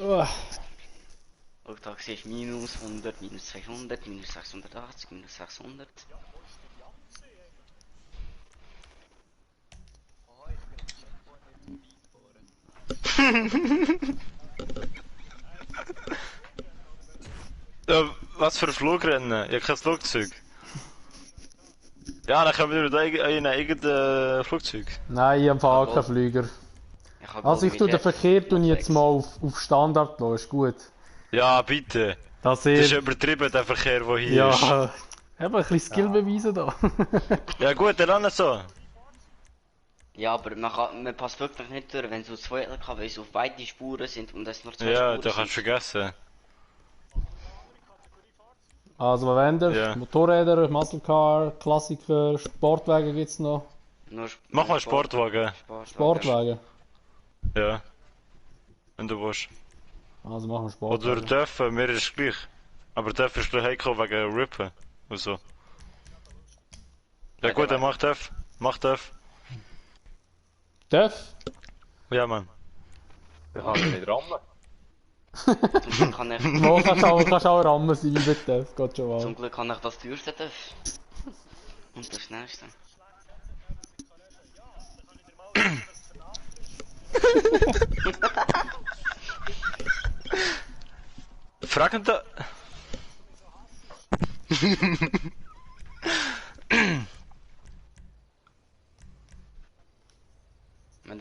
Oh. Auch da siehst du minus 100, minus 200, minus 680, minus 600. Ja, was für ein Flugrennen? Ich habe kein Flugzeug. Ja, dann können wir wieder ein eigenes Flugzeug. Nein, ich habe auch keinen Flüger. Also ich tue den Verkehr jetzt mal auf Standard lassen, ist gut. Ja, bitte. Das ist übertrieben, der Verkehr, der hier ist. Ja, eben ein bisschen Skill beweisen da. Ja gut, dann so. Ja, aber man passt wirklich nicht durch, wenn so zwei LKWs auf beide Spuren sind und es nur zwei Ja, Spuren du kannst vergessen. Also was wollt ihr? Ja. Motorräder, Muscle Car, Klassiker, Sportwagen gibt's noch. Mach mal Sportwagen. Sportwagen. Ja. Wenn du willst. Also machen wir Sportwagen. Oder dürfen, mir ist es gleich. Aber dürfen ist gleich heiko wegen Rippen und so. Ja gut, dann mach Dörf. Mach Dörf. Dörf? Ja, Mann. Da kann ich nicht rammen. Zum Glück kannst auch rammen sein wie mit Dörf, geht schon mal. Zum Glück kann ich das teuerste Dörf. Und das schnellste. Fragen da. Man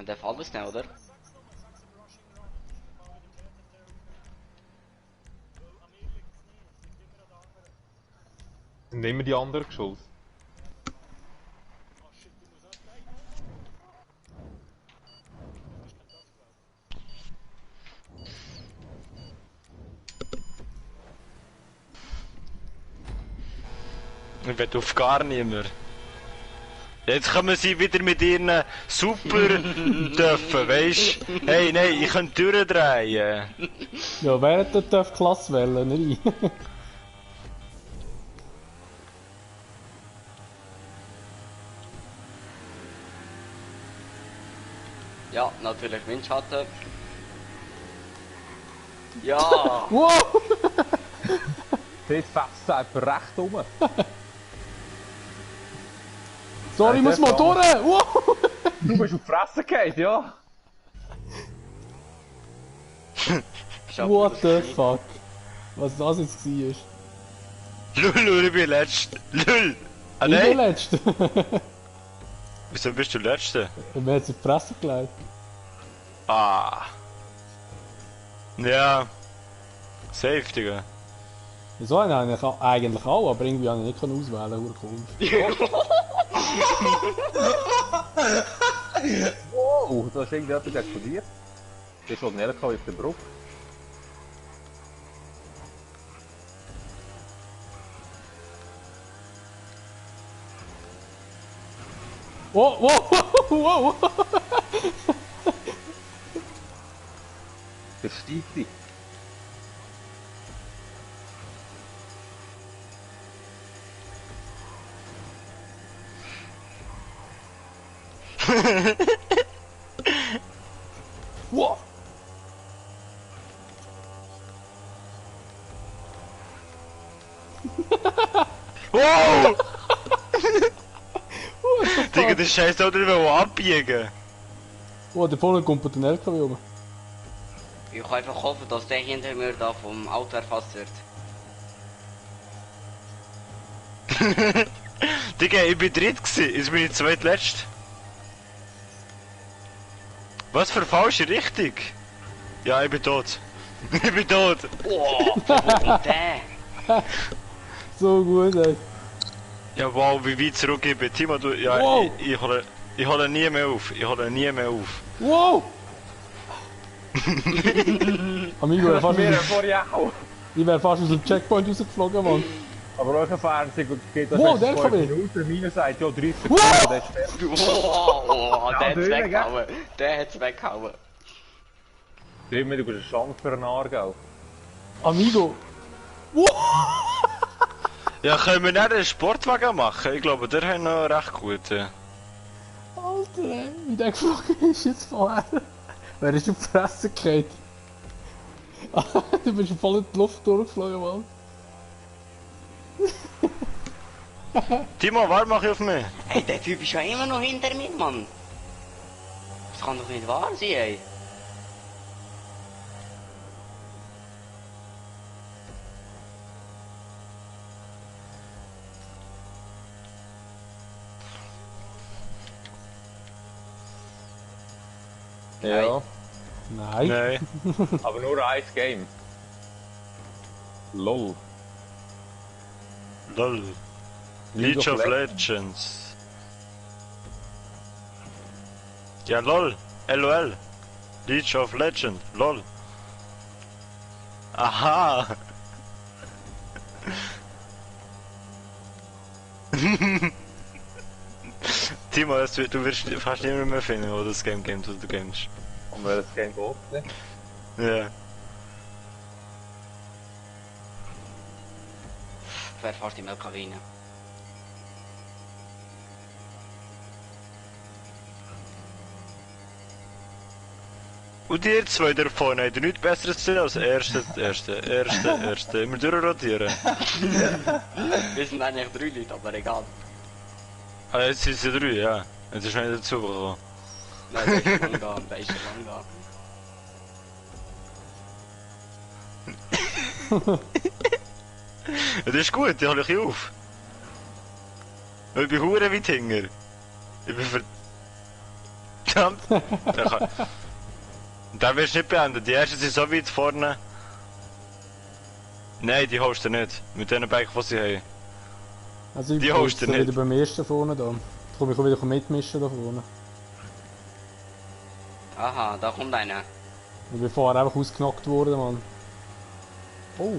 darf alles nehmen, oder? Sind immer die anderen schuld. Ich will auf gar nicht mehr. Jetzt kommen sie wieder mit ihren super dürfen, weisst? Hey, nein, ich kann durchdrehen. Ja, wer hat den Dörf Klasse wählen? Nicht ich. Ja, natürlich Windschatten. Ja! Wow! Dort fetzt einfach recht um. Sorry, ich muss mal durch! Wow! Du bist auf die Fresse gefallen, ja? What the fuck? Was das jetzt war? Lul, ich bin letzt. Lul! Ah, Ich nein! bin Letzter! Wieso bist du Letzte? Wir haben es auf die Fresse gelegt. Ah. Ja. Safe, Digga. So einen habe ich eigentlich auch, aber irgendwie habe ich nicht auswählen können. Wow, da ist irgendwie etwas explodiert. Das ist schon ein LKW auf der Brücke. Wow, wow, wow, wow! Der steigt dich. Wow! Wow! Digga, der Scheiß soll nicht mehr abbiegen. Oh, da vorne kommt ein LKW rum. Ich kann einfach hoffen, dass der hinter mir da vom Auto erfasst wird. Digga, ich bin dritt gewesen, jetzt bin ich zweitletzt. Was für falsche Richtung? Ja, ich bin tot. Ich bin tot. Oh, wo kommt der? So gut, ey. Ja, wow, wie weit zurück ich bin. Timo, du... Ja, Wow. ich hole nie mehr auf. Ich hole nie mehr auf. Wow! Amigo, ich wär fast aus dem Checkpoint rausgeflogen, Mann. Aber euer Fernseher geht das Wow, der kommt Minuten, meiner sagt ja 30 Wow. Sekunden, der ist fertig. Oh, der hat's drüben, weggehauen. Der hat's weggehauen. Immer, du bist eine Chance für einen Aargau. Amigo! Wow! Ja, können wir nicht einen Sportwagen machen? Ich glaube, der hat noch recht gut. Alter, ey, wie der geflogen ist jetzt vorher. Wer ist auf die Fresse gefallen? Du bist voll in die Luft durchgeflogen, Mann. Timo, warte mach ich auf mich. Ey, der Typ ist ja immer noch hinter mir, Mann. Das kann doch nicht wahr sein, ey. Ja, Nein. Nein. aber nur ein Game. LOL. Lol. League of Legends. Ja, lol. LOL. League of Legends. Lol. Aha. Timo, du wirst fast niemand mehr finden, wo das Game gamet, was du gamest. Und wer das Game geht, ne? Ja. Wer fährt im LKW rein? Und ihr zwei da vorne, habt ihr nichts Besseres zu tun als Erste. Immer durchrotieren. Wir sind eigentlich 3 Leute, aber egal. Ah, jetzt sind sie 3, ja. Jetzt ist noch nicht dazu gekommen. Nein, der ist schon lang da, der ist schon lang da. Ja, das ist gut, die hole ich auf. Weil ich bin hure weit hinger. Ich bin verdammt. Da wirst du nicht beenden. Die ersten sind so weit vorne. Nein, die holst du nicht. Mit den Bike, die sie haben. Also ich Die bin holst jetzt du nicht. wieder beim ersten vorne da. Ich kann wieder mitmischen da vorne. Aha, da kommt einer. Ich bin vorher einfach ausgenockt worden, Mann. Oh.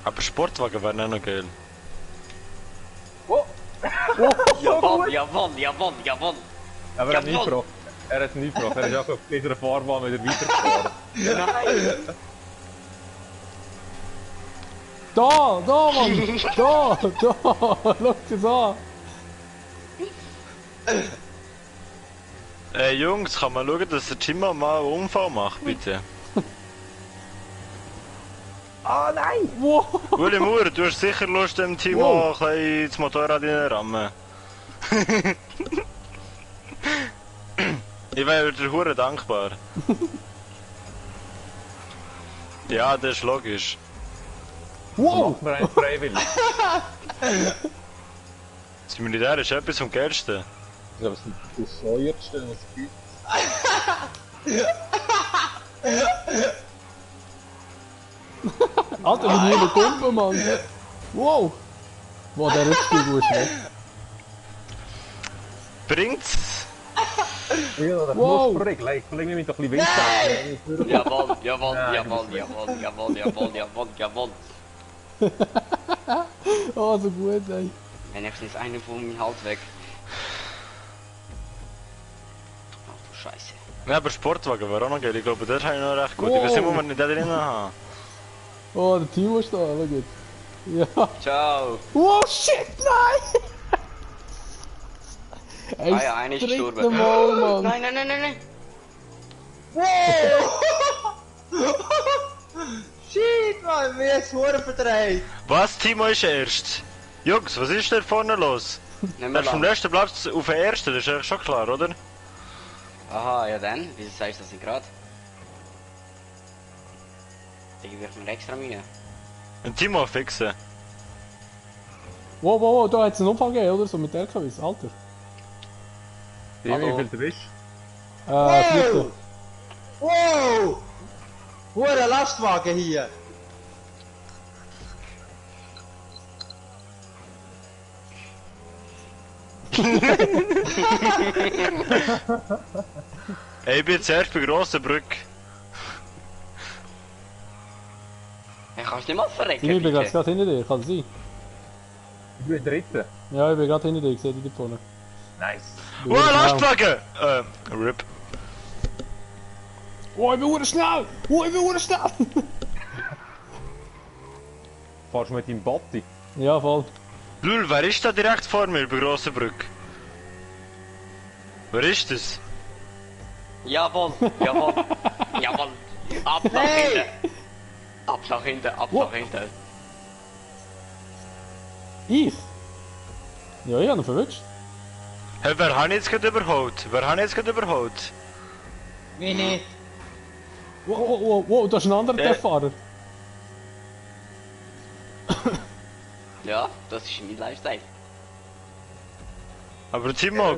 Aber Sportwagen wären auch noch geil. Jawohl, jawohl, jawohl, jawohl. Aber er hat Jawohl. nicht gebraucht. Er hat nicht gebraucht. Er ist einfach auf dieser Fahrbahn wieder weitergefahren. Nein! Da, Mann! Da! Schau das an! Ey Jungs, kann man schauen, dass der Timo mal einen Unfall macht, bitte? Ah nein! Wow! Uli Mauer, du hast sicher Lust, dem Timo Wow. ein bisschen ins Motorrad reinrammen. Ich wäre dir hure dankbar. Ja, das ist logisch. Wow! Macht mir einen freiwillig. Das Militär ist etwas vom Geilsten. Das ist das bescheuertste, was es gibt. Alter, wie niemand Pumpe, Mann! Wow! Wow, der Rückspiel gut ist weg. Bringt's? Ja, das Wow. muss verregeln. Ich lege mich doch ein bisschen Wind an. Jawohl, jawohl, jawohl, jawohl, jawohl, jawohl, jawohl, jawohl. Oh, so gut, ey. Wenigstens einer von meinem Halt weg. Ach du Scheiße. Ja, aber Sportwagen wäre auch noch geil. Ich glaube, das habe ich noch recht gut. Ich weiß nicht, wo wir nicht da drinnen haben. Oh, der Timo ist da, schau gut. Ja. Ciao. Wow, shit, nein! Ey, Ah ja, einer ist das dritte gestorben. Mal, Mann. Nein, nein, nein, nein, nein. Shit, Mann, mir ist Huren verdreht. Was? Timo ist erst? Jungs, was ist da vorne los? Nicht Er mehr ist vom lang. letzten Platz auf den ersten, das ist eigentlich schon klar, oder? Aha, ja dann. Wieso sagst du das nicht gerade? Da gebe ich mir extra Mühe. Und Timo fixen. Wow, da hat es einen Unfall gegeben, oder? So mit LKWs, Alter. Wie Hallo. viel du bist? Fliege. Wow! Hure Lastwagen hier! Hey, ich bin jetzt erst bei grosser Brücke. Hey, kannst du nicht mal verrecken? Ich bin bitte? gerade hinter dir, kann das sein? Ich bin der Dritte. Ja, ich bin gerade hinter dir, ich sehe dich da vorne. Nice. Oh, Lastwagen! RIP. Oh, ich bin hure schnell! Oh, ich bin hure schnell! Fahrst du mit deinem Botti? Ja, voll. Lul, wer ist da direkt vor mir bei grosser Brücke? Wer ist das? Jawohl, jawohl, jawohl. Ab nach Hey! hinten. Ab nach hinten, ab nach hinten. Ich? Ja, ich habe ihn verwünscht. Hey, wer hat jetzt gerade überholt? Wer hat jetzt gerade überholt? Wie nicht? Wow, da ist ein anderer Fahrer. Ja, das ist mein Lifestyle. Aber Timo,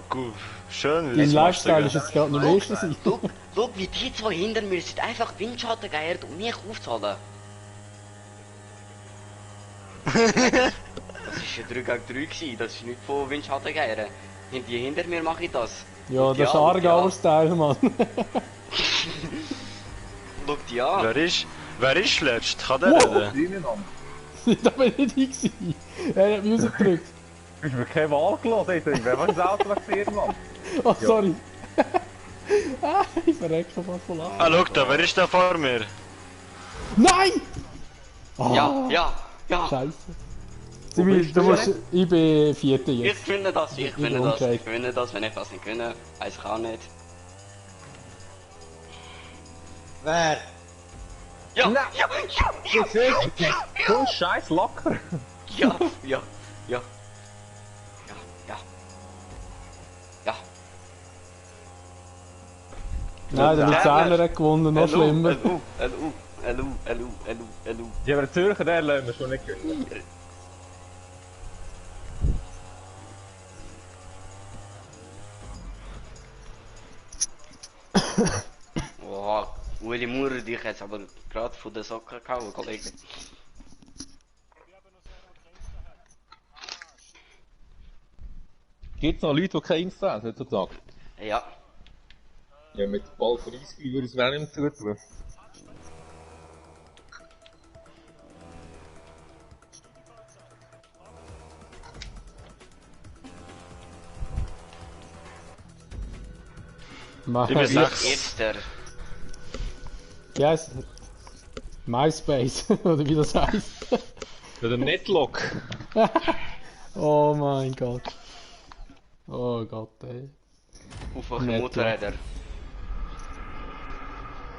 schön. Dein das machst du, Lifestyle gell? ist jetzt gerade noch mehr sein. Schau, wie die zwei hinter mir sind einfach Windschatten geeiert und mich aufzahlen. Das war ja 3 gegen 3 gewesen, das ist nicht von Windschatten geeiern. Die hinter mir mache ich das. Ja, das ist Aargauer-Style, Mann. Schau die an. Wer ist letzt? Kann der reden? Drinnen. Da bin ich nicht gewesen. Er hat Musik gedrückt. Du hast mir keine Wahl gelassen, ich denke, wer war das Auto gesehen, Mann? Oh, sorry. Ich verrecke fast von Lachen. Ah, schau da, wer ist da vor mir? Nein! Ah, Ja. Scheiße. Du musst, ich bin Vierter Ich jetzt. finde das, ich bin finde das, ungescheit. ich finde das, wenn ich das nicht gewinne, weiß ich auch nicht. Wer? Ja, Nein. ja, So scheiß locker. ja. Nein, der Luzerner hat gewonnen, noch schlimmer. LU. Ja, aber Zürcher, der lassen wir schon nicht gewinnen. Boah, Uli Maurer, dich jetzt aber gerade von den Socken gehauen, Kollege. Gibt es noch Leute, die kein Insta haben heutzutage? Ja. Ja, mit bald 30 würde ich es mir nicht mehr zutun. Ich bin 6. Erster. Wie heisst es? MySpace, oder wie das heisst. Ja, der Netlock. Oh mein Gott. Oh Gott, ey. Auf welchen Netlock. Motorräder?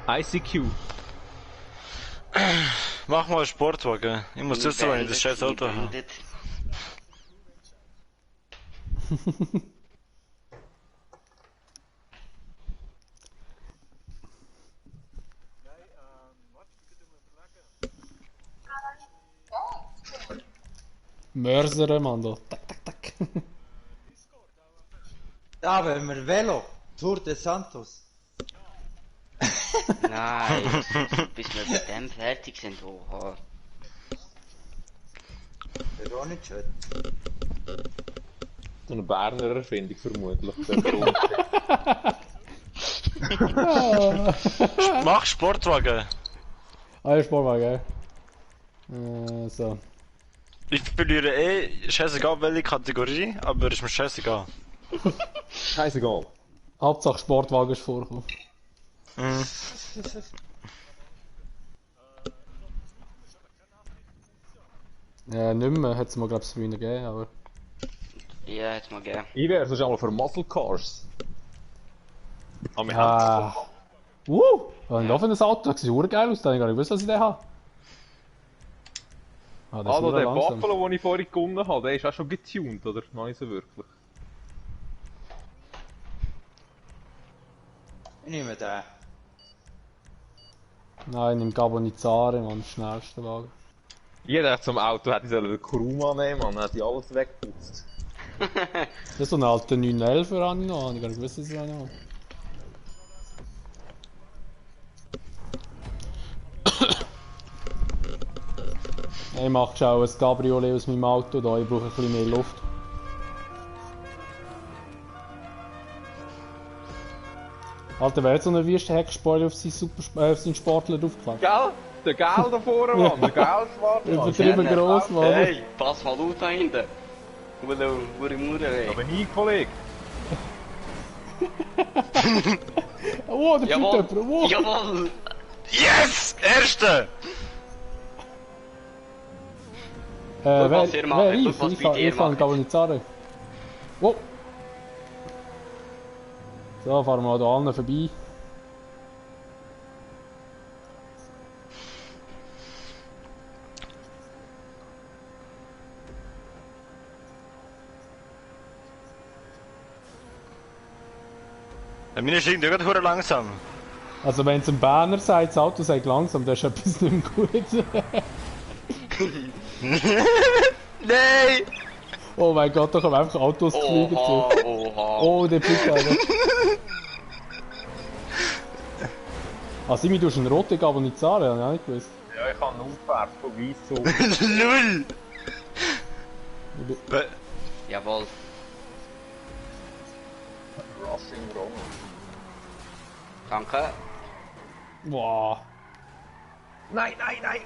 ICQ. Mach mal einen Sportwagen. Ich muss wissen, wenn ich das scheiß Auto habe. Beendet. Mörsere, Mann, da. Tak, tak, tak. Da haben wir Velo. Tour de Santos. Nein, bis wir mit dem fertig sind, oha. Das ist auch nicht schön. So eine Berner Erfindung vermutlich. Mach Sportwagen. Ah, Sportwagen, so. Ich verliere scheißegal welche Kategorie, aber ist mir scheißegal. Scheißegal. Hauptsache Sportwagen ist vorgekommen. Mhm. Ja, nicht mehr, hat es mal, glaube ich, wieder gegeben, aber... Ja, jetzt mal gern. Ich wäre sonst einmal für Muscle Cars. Aber wir Ah. Was war denn das Auto? Das sieht urgeil aus, da habe ich gar nicht gewusst, was ich den habe. Ah, das ist also wieder der langsam. Buffalo, den ich vorhin gewonnen habe, der ist auch schon getuned, oder? Noch nicht so wirklich. Ich nehme den. Nein, ich nehme Gabonizare, Mann, das schnellste Wagen. Jeder zum Auto hätte ich den Kuruma nehmen, man, hätte ich alles weggeputzt. Das ist so ein alter 911 habe ich noch, ich habe gar nicht gewusst, dass ich den habe. Ich mache schon ein Cabriolet aus meinem Auto da, ich brauche ein bisschen mehr Luft. Alter, wer hat so eine Wüstenheck-Spoiler auf seinen Sportler draufgeklebt? Gell? Der Gel da vorne, Mann. Der Gel schwarz. Übertrieben gross, Mann. Hey, pass mal auf da hinten. Hure Mutter, ey. Aber nie, Kollege. Oh, der Jawohl, fliegt jemand. Wow. jawohl. Yes! Erste! Wer was ihr macht, ich? schau, was bei dir Ich fange macht. Galvanizare. Wow. So, fahren wir mal da allen vorbei. Meine ist irgendwie gerade hure langsam. Also wenn es ein Berner sagt, das Auto sagt langsam, dann ist etwas nicht mehr gut. Nein! Oh mein Gott, da kommen einfach Autos geflogen Oha, zu. oha. Oh, der fliegt einer. Ah, Simi, du hast einen roten Galvanizare, habe ich auch nicht gewusst. Ja, ich kann einen Aufwärts von weiss zu. Null! Jawohl. Rushing Wrong. Danke. Wow. Nein, nein, nein!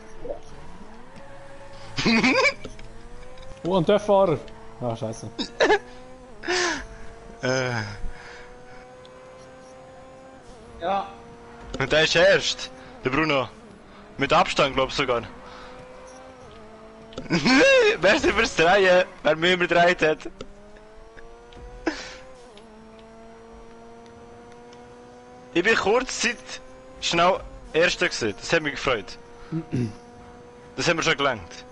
Oh, und der Fahrer. Ah, scheiße. Ja. Und der ist erst. Der Bruno. Mit Abstand, glaub ich sogar. Merci fürs Drehen, wer mich überdreht hat. Ich bin kurzzeit schnell Erster gewesen. Das hat mich gefreut. Das hat mir schon gelangt.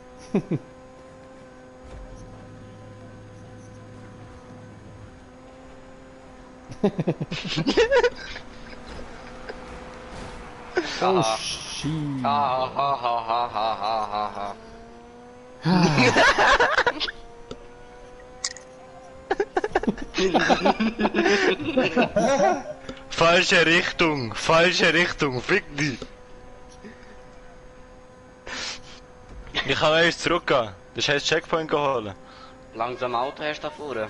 Oh, Haha. shit. Ha ha ha ha ha ha ha ha. Falsche Richtung, fick dich. Ich kann erst zurückgehen. Das heisst Checkpoint holen. Langsam Auto hast du da vorne.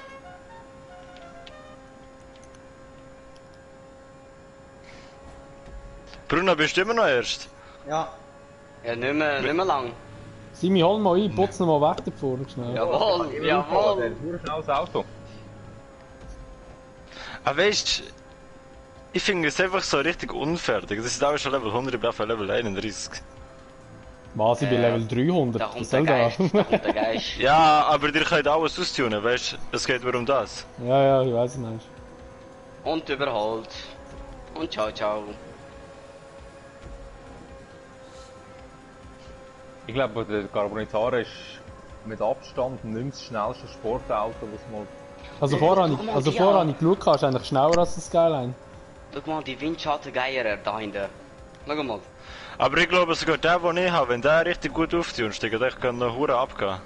Bruno, bist du immer noch erst? Ja. Ja, nicht mehr lang. Simi, hol mal ein, putz noch mal weg da vorne schnell. Jawohl, Der jawohl. hat ein schnelles Auto. Aber weißt, ich finde es einfach so richtig unfertig. Das ist auch schon Level 100, ich bin auf Level 31. Was, ich bin Level 300. Da Was kommt soll der da? Geist, da kommt der Geist. Ja, aber ihr könnt alles austunen, weißt, es geht nur um das. Ja, ja, ich weiß nicht. Und überholt. Und ciao, ciao. Ich glaube, der Carbonizare ist mit Abstand nicht das schnellste Sportauto, was mal... Also vorher habe ich geschaut, ist eigentlich schneller als das Skyline. Schau mal, die Windschattengeier da hinten. Schau mal. Aber ich glaube sogar der, den ich habe, wenn der richtig gut auftunt, ich kann noch hure abgehen.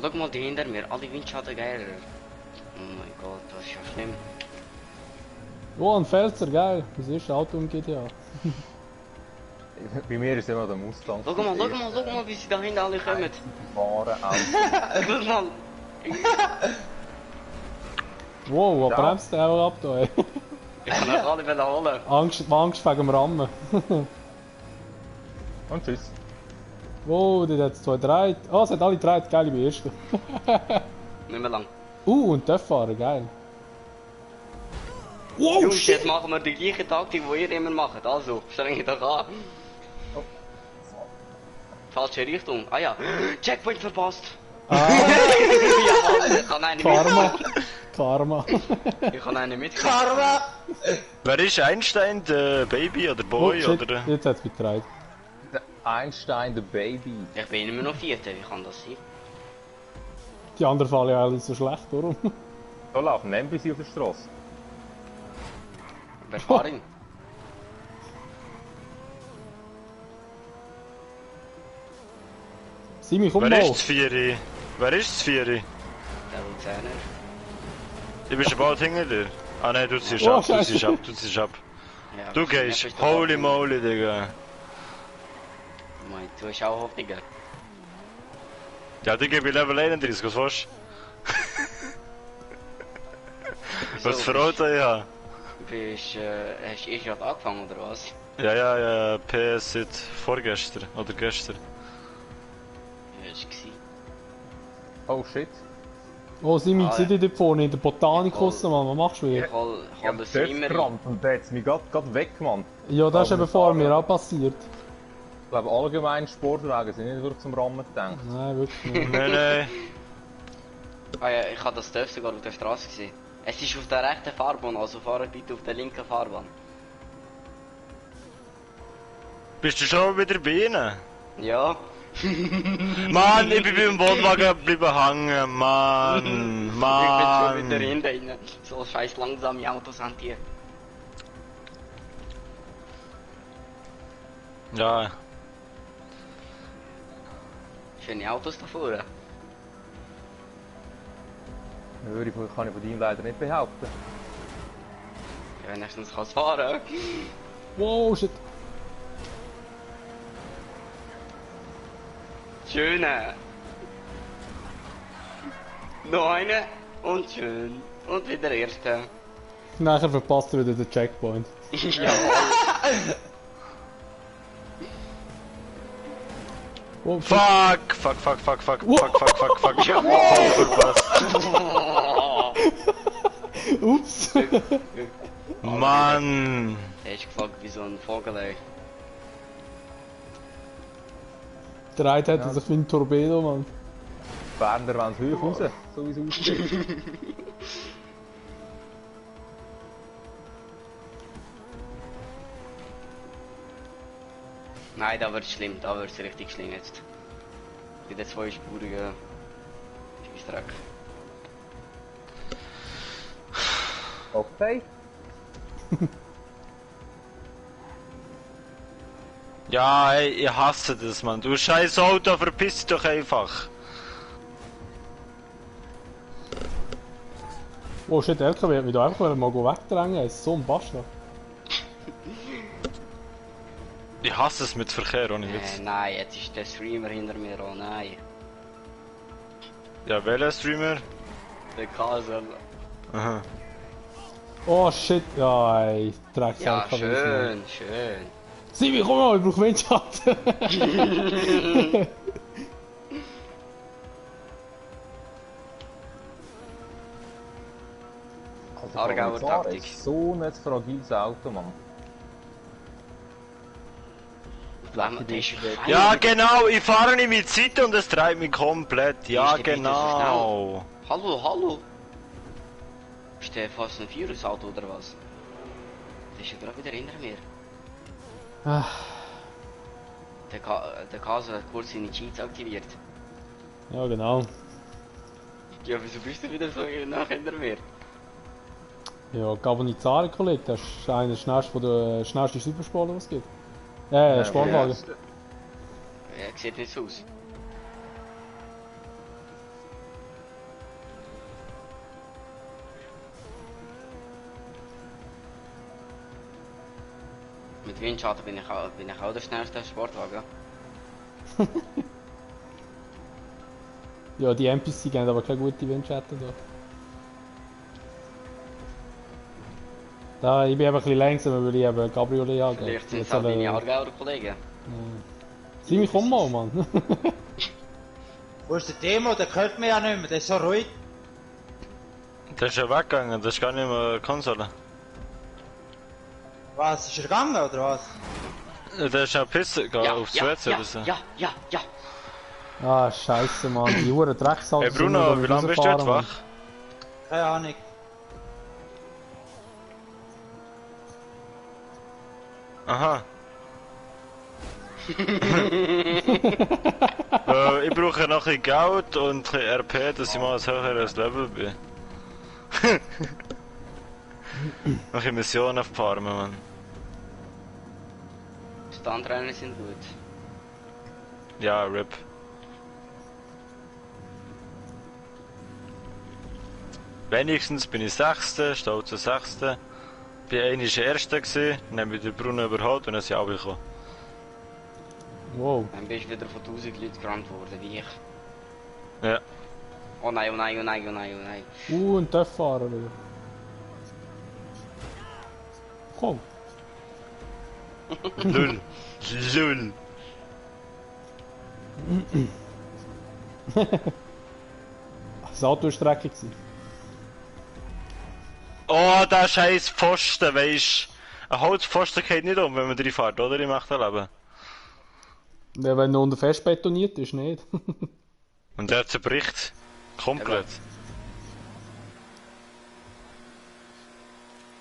Schau mal die hinter mir, alle Windschattengeier. Oh mein Gott, das ist ja schlimm. Oh, ein Felser, geil. Das erste Auto im GTA. Bei mir ist immer der Mustang. Schau mal, wie sie da hinten alle kommen. Wahre Auto. Schau mal. Wow, was Ja. bremst der auch ab da, ey? Ich kann euch alle holen. Angst wegen dem Rammen. Und tschüss. Wow, die hat es 2 gedreht. Oh, es hat alle gedreht, geil, ich bin Erster. Nicht mehr lang. Und Töpffahrer, geil. Wow, Jungs, jetzt machen wir die gleiche Taktik, die ihr immer macht. Also, streng dich an. Falsche Richtung. Ah ja, Checkpoint verpasst. Ah, Ja, ich kann eine Karma. Karma. Ich kann eine mit. Karma! Wer ist Einstein, der Baby oder Oh, Boy shit, oder... jetzt hat es mich gedreht. Der Einstein, der Baby. Ich bin immer noch Vierte, wie kann das sein? Die anderen fallen ja alle so schlecht, warum? Da laufen ein NPC auf der Straße. Wer fahrt ihn? Simi, komm Wer mal. ist das Vieri? Wer ist das Vieri? Der Luzerner. Ich bin schon bald hinter dir. Ah nein, du ziehst Oh, ab, du Scheiße. ziehst ab, du ziehst ab. Ja, Du das gehst, ist der holy Hoffnung. moly, Digga. Mein, du hast auch Hoffnungen. Ja, die gebe ich Level 31, was willst du? Was für Auto ich habe? Hast du erst gerade angefangen oder was? Ja, PS seit vorgestern oder gestern. Ja, das war. Oh shit. Oh, Simi, Ah, seid ihr dort vorne in der Botanik Voll. raus, Mann? Was machst du Ich hier? hol Ich hab den dort Streamer. gerammt und der hat's mich grad weg, Mann. Ja, das ist Aber eben vor fahren. mir auch passiert. Ich glaube, allgemein Sportwagen sind nicht wirklich zum Rammen gedacht. Nein, wirklich nicht. Nein. Ah ja, ich habe das Dörf sogar auf der Straße gesehen. Es ist auf der rechten Fahrbahn, also fahre bitte auf der linken Fahrbahn. Bist du schon wieder bei ihnen? Ja. Mann, ich bin beim Wohnwagen geblieben hängen, Mann, Ich bin schon Mann. wieder hinten rein. So scheiß langsame Autos haben die. Ja, Schöne Autos da vorne. Kann ich von dir leider nicht behaupten. Ja, wenigstens kann es fahren. Wow, shit. Schöne. Noch eine und schön. Und wieder erste. Nachher verpasst er wieder den Checkpoint. Jawohl. Oh, fuck. Ich hab voll verpasst. Ups. Mann. Er ist geflogen wie so ein Vogel, ey. Der eine hat sich wie ein Torpedo, Mann. Berner wollen es hoch raus, so wie es aussieht. Nein, da wird's schlimm, da wird's richtig schlimm jetzt. Bei der zweispurigen Scheissdreck. Okay. Ja, ey, ich hasse das, Mann. Du scheiß Auto, verpiss dich doch einfach. Oh shit, LKW hat mich da einfach mal wegdrängen. Es ist so ein Bastard. Ich hasse es mit Verkehr, ohne Witz. Nein, jetzt ist der Streamer hinter mir, oh nein. Ja, welcher Streamer? Der Kasel. Aha. Oh shit, ja ey, Drecks Ja, LKW. schön, schön. Simi, komm mal, ich brauche Windschatten. Aargauer Taktik. So ein fragiles Auto, Mann. Der ist fein. Ja, genau, ich fahre nicht mit Zeit und es treibt mich komplett. Ja, Ist der bitte so genau. Hallo. Ist der fast ein Vierungsauto oder was? Der ist ja gerade wieder hinter mir. Ah, Der Kasel hat kurz seine Cheats aktiviert. ja, genau. Ja, wieso bist du wieder so nach hinter mir? Ja, Gabonizare, Kollege, das ist einer der schnellsten Supersportler, was es gibt. Sportwagen. Ja, sieht nicht so aus. Mit Windschatten bin ich auch der schnellste Sportwagen. Ja, die NPC geben aber keine gute Windschatten da. Ich bin eben ein bisschen langsam, weil ich eben Cabriolet habe. Vielleicht sind es auch deine Aargauer Kollegen. Simi, komm mal, Mann. Wo ist der Demo? Der hört mich ja nicht mehr, der ist so ruhig. Der ist ja weggegangen, das ist gar nicht mehr Konsole. Was, ist er gegangen oder was? Der ist ja pissen gegangen aufs WC oder so. Ja. Ah, scheiße, Mann. Die Uhren Drecksautos. Hey Bruno, wie lange bist du jetzt wach? Keine Ahnung. Aha. Ich brauche noch ein bisschen Geld und ein bisschen RP, dass ich mal ein höheres Level bin. Noch ein bisschen Missionen farmen, Mann. Standrennen sind gut. Ja, RIP. Wenigstens bin ich Sechster, stolzer Sechster. Bin einmal Erster gewesen, dann bin ich den Brunnen überholt und dann sind alle gekommen. Wow. Dann bist du wieder von 1000 Leuten gerannt worden, wie ich. Ja. Oh nein, oh nein, oh nein, oh nein, oh nein. Ein Töpffahrer wieder. Komm. Lull. Lull. Das Auto war Strecke gewesen. Oh, der scheiß Pfosten, weisst. Ein Holzpfosten geht nicht um, wenn man drin fährt, oder? Im echten Leben. Ja, wenn er unter fest betoniert ist, nicht. Und der zerbricht. Komplett.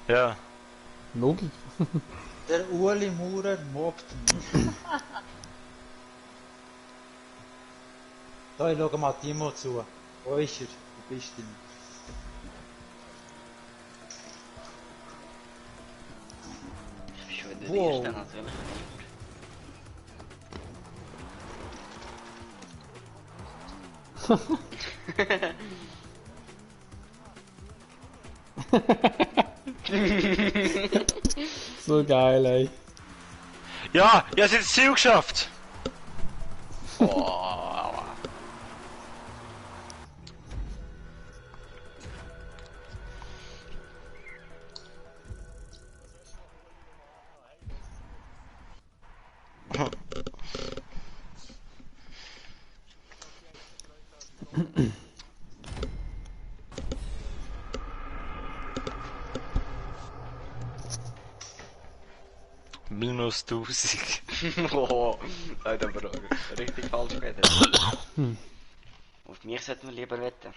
Ja. Logik. Der Ueli Maurer mobbt mich. Da, ich schau mal Timo zu. Wo ist er? Wo bist du denn? Ich bin schon wieder Wow. der Erste, natürlich. So geil, ey. Ja, ich hab's ins Ziel geschafft! Oh. Minus 1000. Oh, Alter, Bro. Richtig falsch gewesen. Auf mich sollten wir lieber wetten.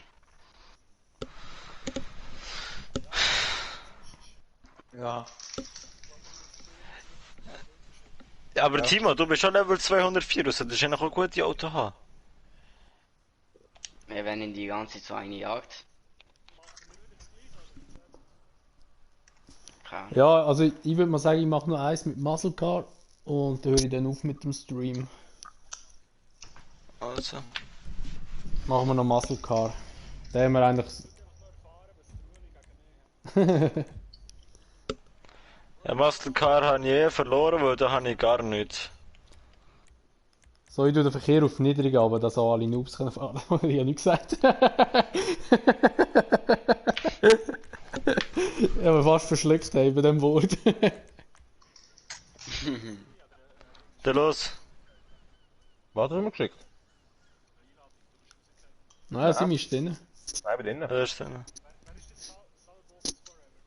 Ja. Ja, aber Timo, du bist schon Level 204, du solltest ja noch ein gutes Auto haben. Wir werden die ganze Zeit so eine Jagd. Okay. Ja, also ich würde mal sagen, ich mache nur eins mit Muscle Car und dann höre ich dann auf mit dem Stream. Also. Machen wir noch Muscle Car. Da haben wir eigentlich. Ja, Mastercard habe ich eh verloren, weil da habe ich gar nichts. So, ich tue den Verkehr auf niedrig, aber dass auch alle Noobs können fahren. Ich habe nicht gesagt. Ich habe fast verschluckt ey, bei dem Wort. Dann los. Was hast du mir geschickt? Nein, Simi ist drin. Nein, bei denen. Da ist dann.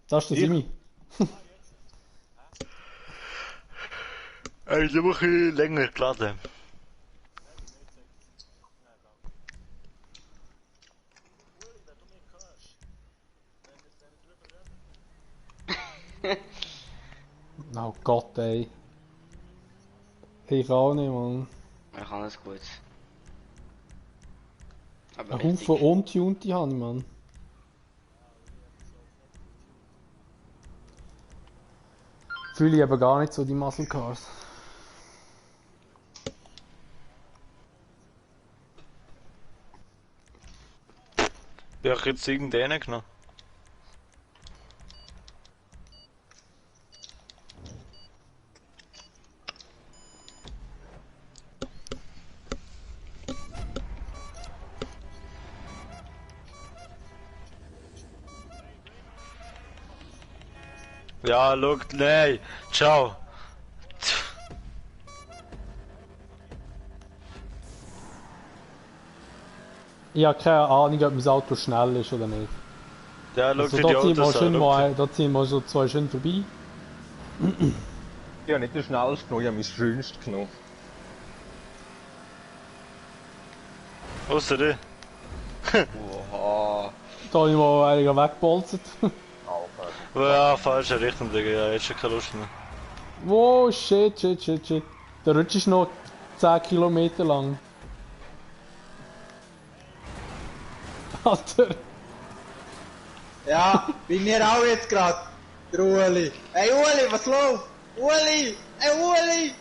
Das ist der Simi. Ich habe ein bisschen länger geladen. Oh Gott, ey. Ich auch nicht, Mann. Ich kann es gut. Aber Ein richtig. Haufen untunte habe ich, Mann. Fühle ich aber gar nicht so, die Muscle Cars. Ja, ich jetzt irgendeinen genommen. Ja, schau, nein, ciao. Ich habe keine Ahnung, ob mein Auto schnell ist oder nicht. Ja, schau Also dir die da ziehen wir Autos schön an. mal, da ziehen wir so zwei schön vorbei. Ich habe nicht den schnellsten genommen, ich habe mein schönsten genommen. Ausser dir. Oha. Da habe ich mal einiger weggebolzt. Ja, falsche Richtung, Digga, ja, jetzt schon keine Lust mehr. Wow, shit. Der Rutsch ist noch 10 Kilometer lang. Alter. Ja, bei mir auch jetzt gerade. Der Ueli. Hey Ueli, was läuft? Ueli! Hey Ueli!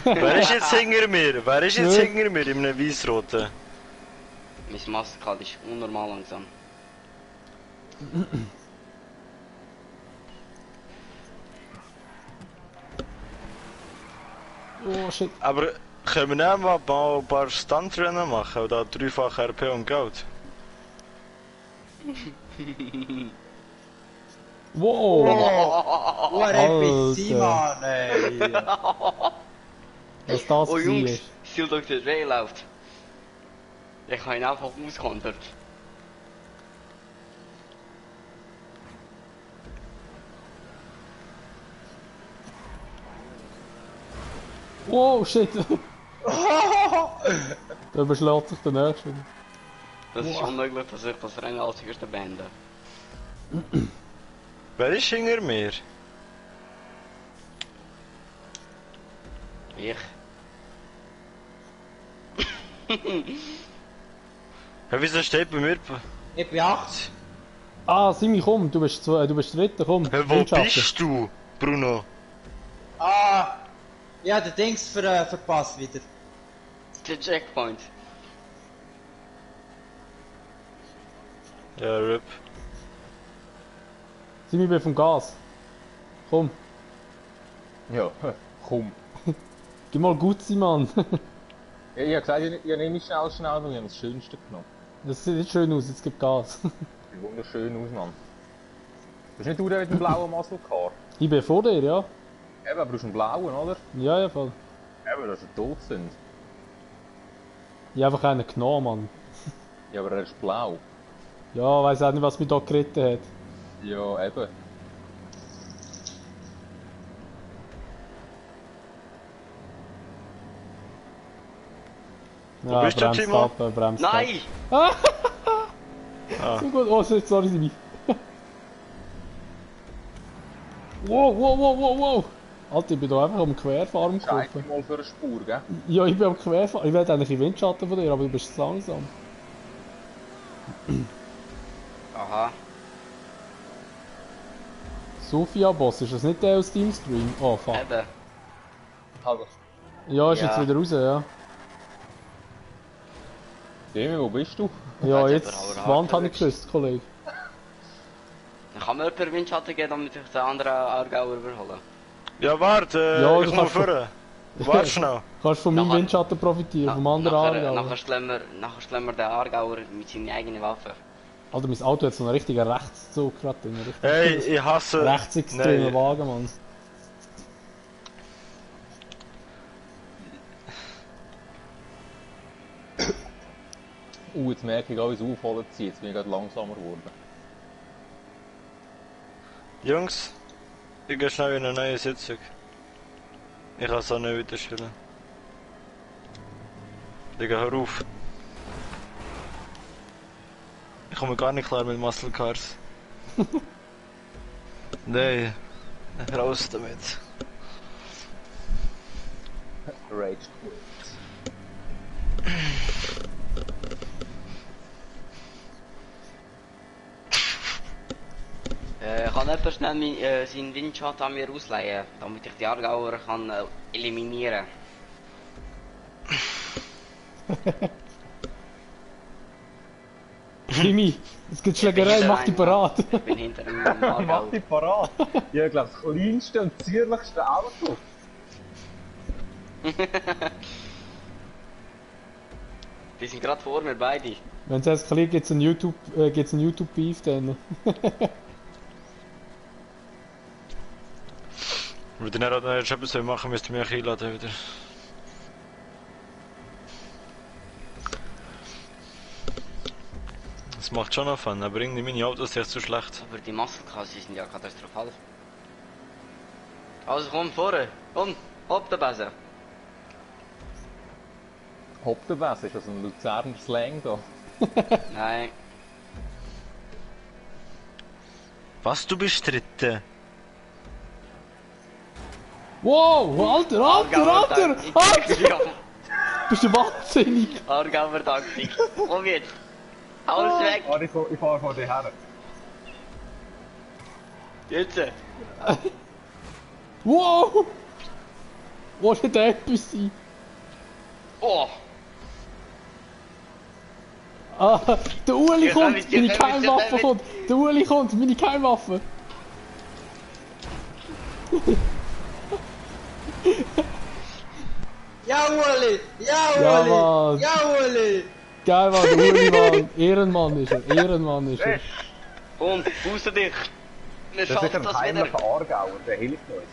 Wer ist jetzt hinter mir? Wer ist jetzt Ja. hinter mir in einem weißroten? Mein Mastercard ist unnormal langsam. Oh shit. Aber können wir nicht mal ein paar Stuntrennen machen? Oder 3-fach RP und Geld? Wow! Oh, ein NPC, Mann, ey. Was das Oh Jungs, war. Steel Dr. Dre läuft. Ich habe ihn einfach auskontert. Wow, shit! Da überschlägt sich der Nächste. Das ist unmöglich, dass ich das Rennen als erster beende. Wer ist hinter mir? Ich. Ja, wieso steht bei mir... Ich bin 8. Ah, Simi, komm, du bist Dritter, komm. Wo Windschatten. bist du, Bruno? Ah, ja, der Dings verpasst wieder. Der Checkpoint. Ja, RIP. Simi, ich bin vom Gas. Komm, Ja, komm. gib mal gut sein, Mann. Ja, ich hab gesagt, ich nehme nicht schnell, weil ich habe das Schönste genommen. Das sieht nicht schön aus, jetzt gibt Gas. Sieht wunderschön aus, Mann. Bist nicht du der mit dem blauen Muscle Car? Ich bin vor dir, ja? Eben, aber du hast einen blauen, oder? Ja, ja, voll. Eben, dass er tot sind. Ich habe einfach einen genommen, Mann. Ja, aber er ist blau. Ja, weiß auch nicht, was mich da geritten hat. Ja, eben. Ja, bist du, bremst Timo? ab, bremst ab. Nein! So gut, oh, sorry, Simi. Wow, wow, wow, wow, wow. Alter, ich bin da einfach am Querfahren Scheiße gelaufen. mal für eine Spur, gell? Ja, ich bin am Querfahren. Ich werde eigentlich in Windschatten von dir, aber du bist zu langsam. Aha. Sophia Boss, ist das nicht der aus Team Stream? Oh, fuck. Eben. Also, Ja, ist Ja. jetzt wieder raus, ja. Demi, wo bist du? Ja, Hat jetzt aber die hart Wand habe ich erwischt. geküsst, Kollege. Dann kann mir jemand Windschatten geben, damit ich den anderen Aargauer überhole. Ja, warte, Ja, ich du muss kannst- vorne. Warte schnell. Kannst von meinem Nachher- Windschatten profitieren, vom anderen Aargauer. Nachher schlägt mir der Aargauer mit seiner eigenen Waffe. Alter, mein Auto hat so einen richtigen Rechtszug gerade drin. Richtig Hey, ich hasse... rechtsextremen Nein. Wagen, Mann. Jetzt merke ich auch, wie es aufholen zieht. Jetzt bin ich gerade langsamer geworden. Jungs, ich gehe schnell in eine neue Sitzung. Ich kann es auch nicht wieder spielen. Digga, hör auf. Ich komme gar nicht klar mit Muscle Cars. Nein, raus damit. Rage quit. Kann jemand schnell seinen Windschatten an mir ausleihen, damit ich die Aargauer kann eliminieren? Jimmy, es gibt Schlägerei, mach dich parat. Ich bin hinter dem Mach Aargauer. dich parat! Ja, ich glaube, das kleinste und zierlichste Auto. Die sind gerade vor mir, beide. Wenn es eskaliert, gibt's einen YouTube-Beef dann. Wenn ihr nicht jetzt etwas machen müsst ihr mich einladen wieder. Das macht schon noch Fun, aber irgendwie meine Autos sind zu schlecht. Aber die Muscle Cars die sind ja katastrophal. Also komm vorne, komm, hopp der Besen. Hopp der Bess, ist das ein Luzerner Slang da? Nein, Was, du bist Dritte? Wow, Alter, Alter! Ja, Bist du wahnsinnig? Aargauer Taktik. Komm jetzt. Alles weg. Ich fahre vor dir her. Jetzt. Wow! Wo ist denn der etwas sein? Oh. Ah, der Uli Ja, kommt, damit- meine damit- Keimwaffe damit- kommt! Der Uli kommt, meine Keimwaffe! Ja, Uli! Ja, Ja, Uli! Mann. Ja, Uli! Geil, Mann, der Uli, Mann. Ehrenmann ist er, Ehrenmann ist er. Komm, pause dich. Wir Das ist schaffen ein das wieder. heimlicher Aargauer, der hilft uns.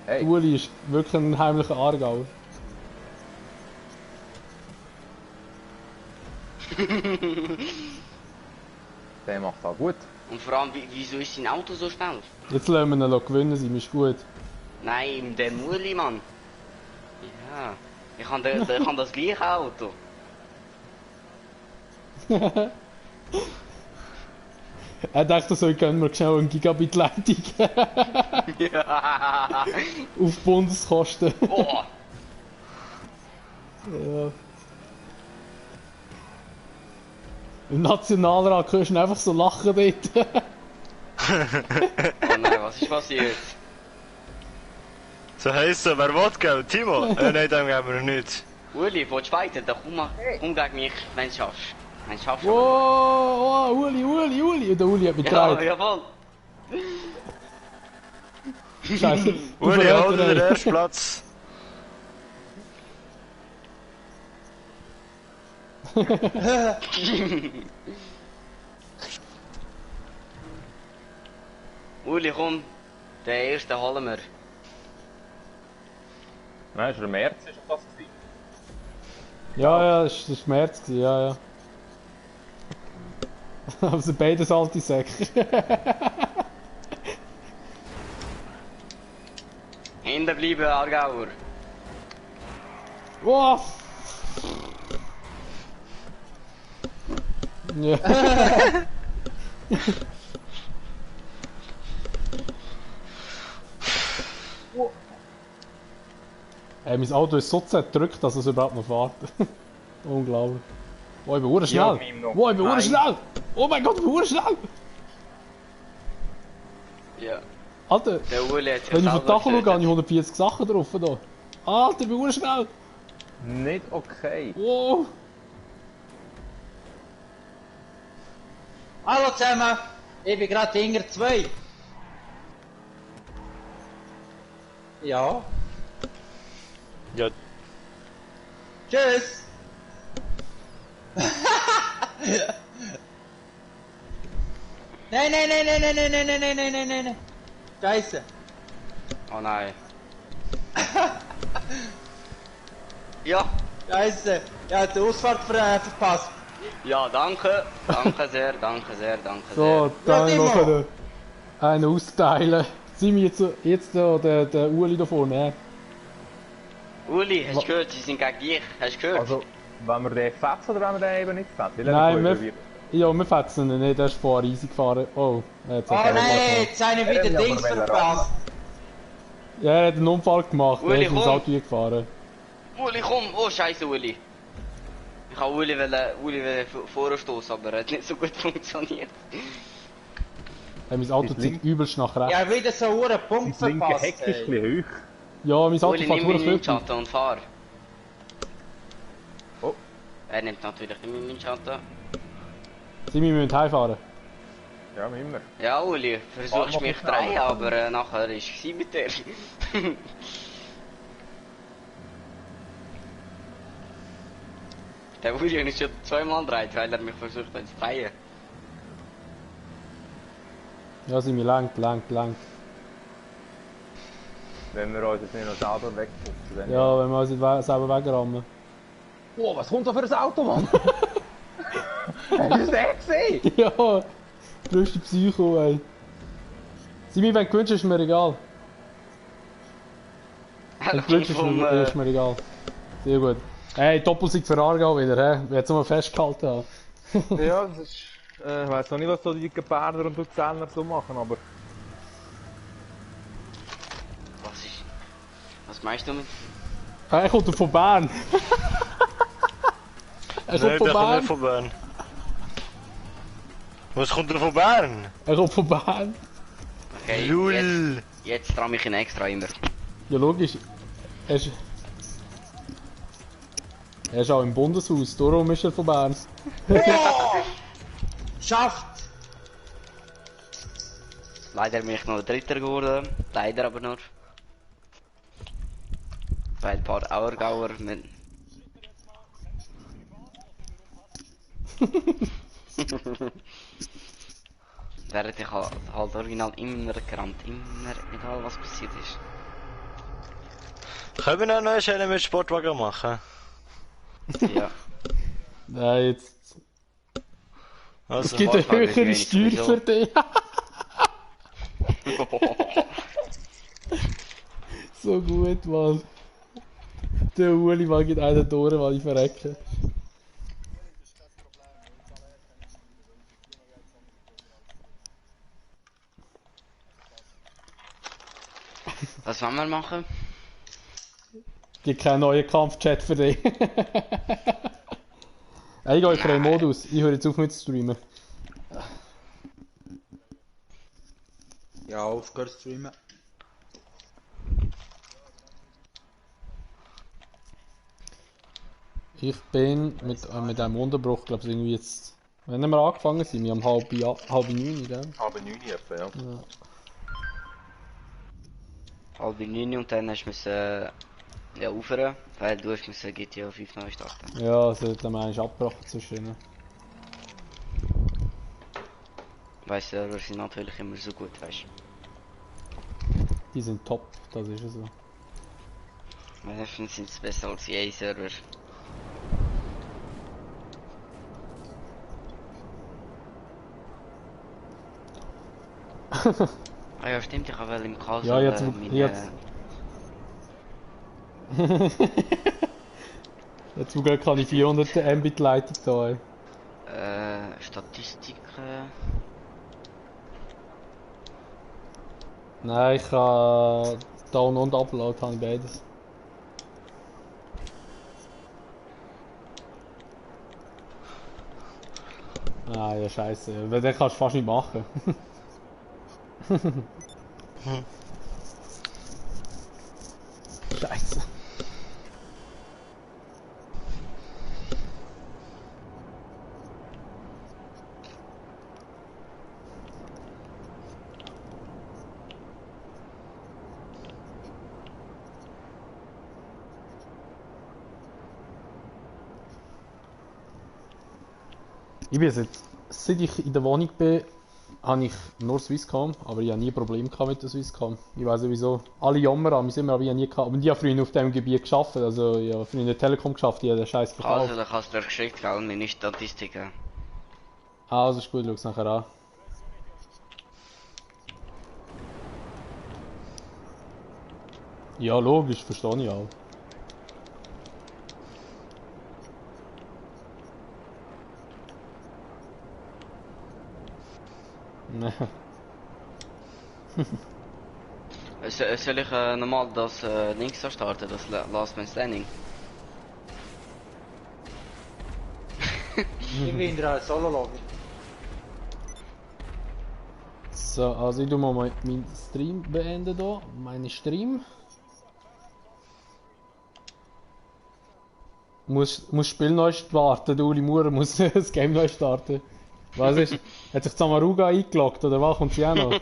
Der Hey, Uli ist wirklich ein heimlicher Aargauer. der macht auch gut. Und vor allem, wieso ist sein Auto so schnell? Jetzt lassen wir ihn noch gewinnen, sein ist gut. Nein, der Muli, Mann. Ja, ich habe das gleiche Auto. Er dachte so, ich gönne mir schnell eine Gigabit-Leitung. Ja. Auf Bundeskosten. Boah. Ja. Im Nationalrat kannst du einfach so lachen dort. Oh nein, was ist passiert? So heisst er, wer will, gell? Timo? Nein, dem geben wir nicht. Uli, willst du weiter? Dann komm gegen mich, wenn du schaffst. Wenn du schaffst. Oh, oh, Uli. Und der Uli hat mich Ja, getragen. jawohl. Scheiße. Du Uli, verräter, hol dir den ey. ersten Platz. Uli, komm. Den ersten holen wir. Nein, ist der März ist das gewesen. Ja, das war März, ja. Aber sind beides alte Säcke. Hinten bleiben, Aargauer. Wow. Ja. Ey, mein Auto ist so zerdrückt, dass es überhaupt noch fährt. Unglaublich. Oh, ich bin hure Ja, schnell. beim noch. Oh, ich bin hure Nein. schnell. Oh mein Gott, ich bin hure schnell. Ja, Alter, der Uli hat sich wenn ich auf selber den Tacho schaue, getötet. habe ich 140 Sachen drauf. Da. Alter, ich bin hure schnell. Nicht okay. Wow. Hallo zusammen! Ich bin gerade hinter 2. Ja. Ja, Tschüss! Nein. Scheiße. Oh nein. Ja, Scheiße. Ja, die Ausfahrt verpasst. ja, danke. Danke sehr, danke sehr. So, dann Ja, noch Timo. einen austeilen. Sind wir jetzt da, der Uli da vorne, hä? Uli, hast du gehört, sie sind gegen dich. Hast du gehört? Also, wenn wir den fetzen oder wenn wir den eben nicht fetzen? Nein, wir fetzen ihn nicht, der ist vorher easy gefahren. Oh, jetzt Oh hat er nein, Unfall jetzt habe ich wieder Ja, aber Dings wenn er verpasst. gemacht. Ja, er hat einen Unfall gemacht, Uli, er ist ins komm. Auto gefahren. Uli, komm! Oh, scheiße, Uli. Ich wollte Uli vorstoßen, aber er hat nicht so gut funktioniert. Mein Auto Ist zieht link- übelst nach rechts. Ja, wieder so einen Punkt Das linke verpasst. Heck ist ey. ein bisschen hoch. Ja, mein Auto Uli, fährt nimm nur meinen viel. Windschatten und fahr. Oh. Er nimmt natürlich nicht meinen Windschatten. Sie müssen heimfahren. Ja, immer. Ja, Uli, versuchst mach mich ich zu drehen, schnell. aber nachher ist es mit dir. Der Uli ist schon zweimal gedreht, weil er mich versucht hat zu drehen. Ja, sie mir langt. Wenn wir uns jetzt nicht noch selber wegputzen. Dann Ja, wenn wir uns nicht selber wegrammen. Oh, was kommt da für ein Auto, Mann? Hast du das gesehen? Ja, größte Psycho, ey. Simi, wenn du gewünscht, ist mir egal. Wenn du gewünscht, ist mir egal. Sehr gut. Hey, Doppelsieg für Aargau wieder, hä? Wir jetzt mal festgehalten haben. Ja, das ist... ich weiss noch nicht, was so die Geberder und Luzerner so machen, aber... Was meinst du mit? Er kommt von Bern. Er kommt nein, von der kommt Bern. nicht von Bern. Was kommt er von Bern? Er kommt von Bern. Okay, Lul. jetzt traue ich ihn extra immer. Ja, logisch. Er ist auch im Bundeshaus, darum ist er von Bern. Schafft! Leider bin ich noch Dritter geworden. Leider aber nur. Weil ein paar Aargauer mit... Während ich halt original immer gerannt, immer, egal was passiert ist. Können wir noch einen Schein mit Sportwagen machen? Ja. Nein, jetzt. Also, Es gibt eine Sportwagen ist höhere wenig Steuer sowieso. für dich. So gut, Mann. Der Uli mag in einen durch, weil ich verrecke. Was wollen wir machen? Gibt keinen neuen Kampfchat für dich. Ey, ich gehe in freien Modus. Ich höre jetzt auf mit zu streamen. Ja, aufgehört zu streamen. Ich bin mit einem Unterbruch, glaube ich, irgendwie jetzt. Wenn wir angefangen sind, wir haben halb 9, gell? Aber 9 etwa, ja. Ja. Halb 9 und dann hast du müssen, ja, aufhören, weil du hast müssen GTA 5 neu starten. Ja, es hat dann eigentlich abgebrochen zwischen. Weil Server sind natürlich immer so gut, weißt Die sind top, das ist es so. du. Meistens sind es besser als EA Server. Ah ja, stimmt, ich habe im Kassel Ja, jetzt. meine... Jetzt zum Glück kann ich 400 Mbit Leitung da. Ey. Statistiken... Nein, ich kann Down und Upload habe ich beides. Ah ja, scheiße. Weil den kannst du fast nicht machen. Scheiße. Ich bin seit ich in der Wohnung bin, habe ich nur Swisscom, aber ich habe nie Probleme gehabt mit der Swisscom. Ich weiß nicht wieso. Alle jammern an, wir sind aber nie gehabt. Aber die haben früher auf diesem Gebiet geschafft, also ich habe früher in der Telekom geschafft, die haben den Scheiß verkauft. Also, da kannst du dir geschickt, gell, meine Statistiken. Also ist gut, schau es nachher an. Ja, logisch, verstehe ich auch. Ne. Soll ich normal das Dings da starten, das Last Man Standing? Ich bin in der Solo-Lobby. So, also ich tu mal meinen Stream beenden hier, meine Stream. Muss das Spiel neu starten, der Uli Maurer muss das Game neu starten. Was ist? Hat sich Samaruga eingeloggt oder was? Kommt sie auch noch?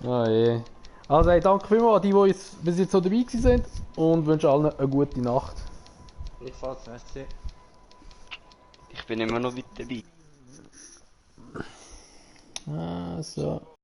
Ah je. Also hey, danke vielmals an die jetzt, bis jetzt so dabei sind und wünsche allen eine gute Nacht. Gleichfalls, merci. Ich bin immer noch mit dabei. Ah, so.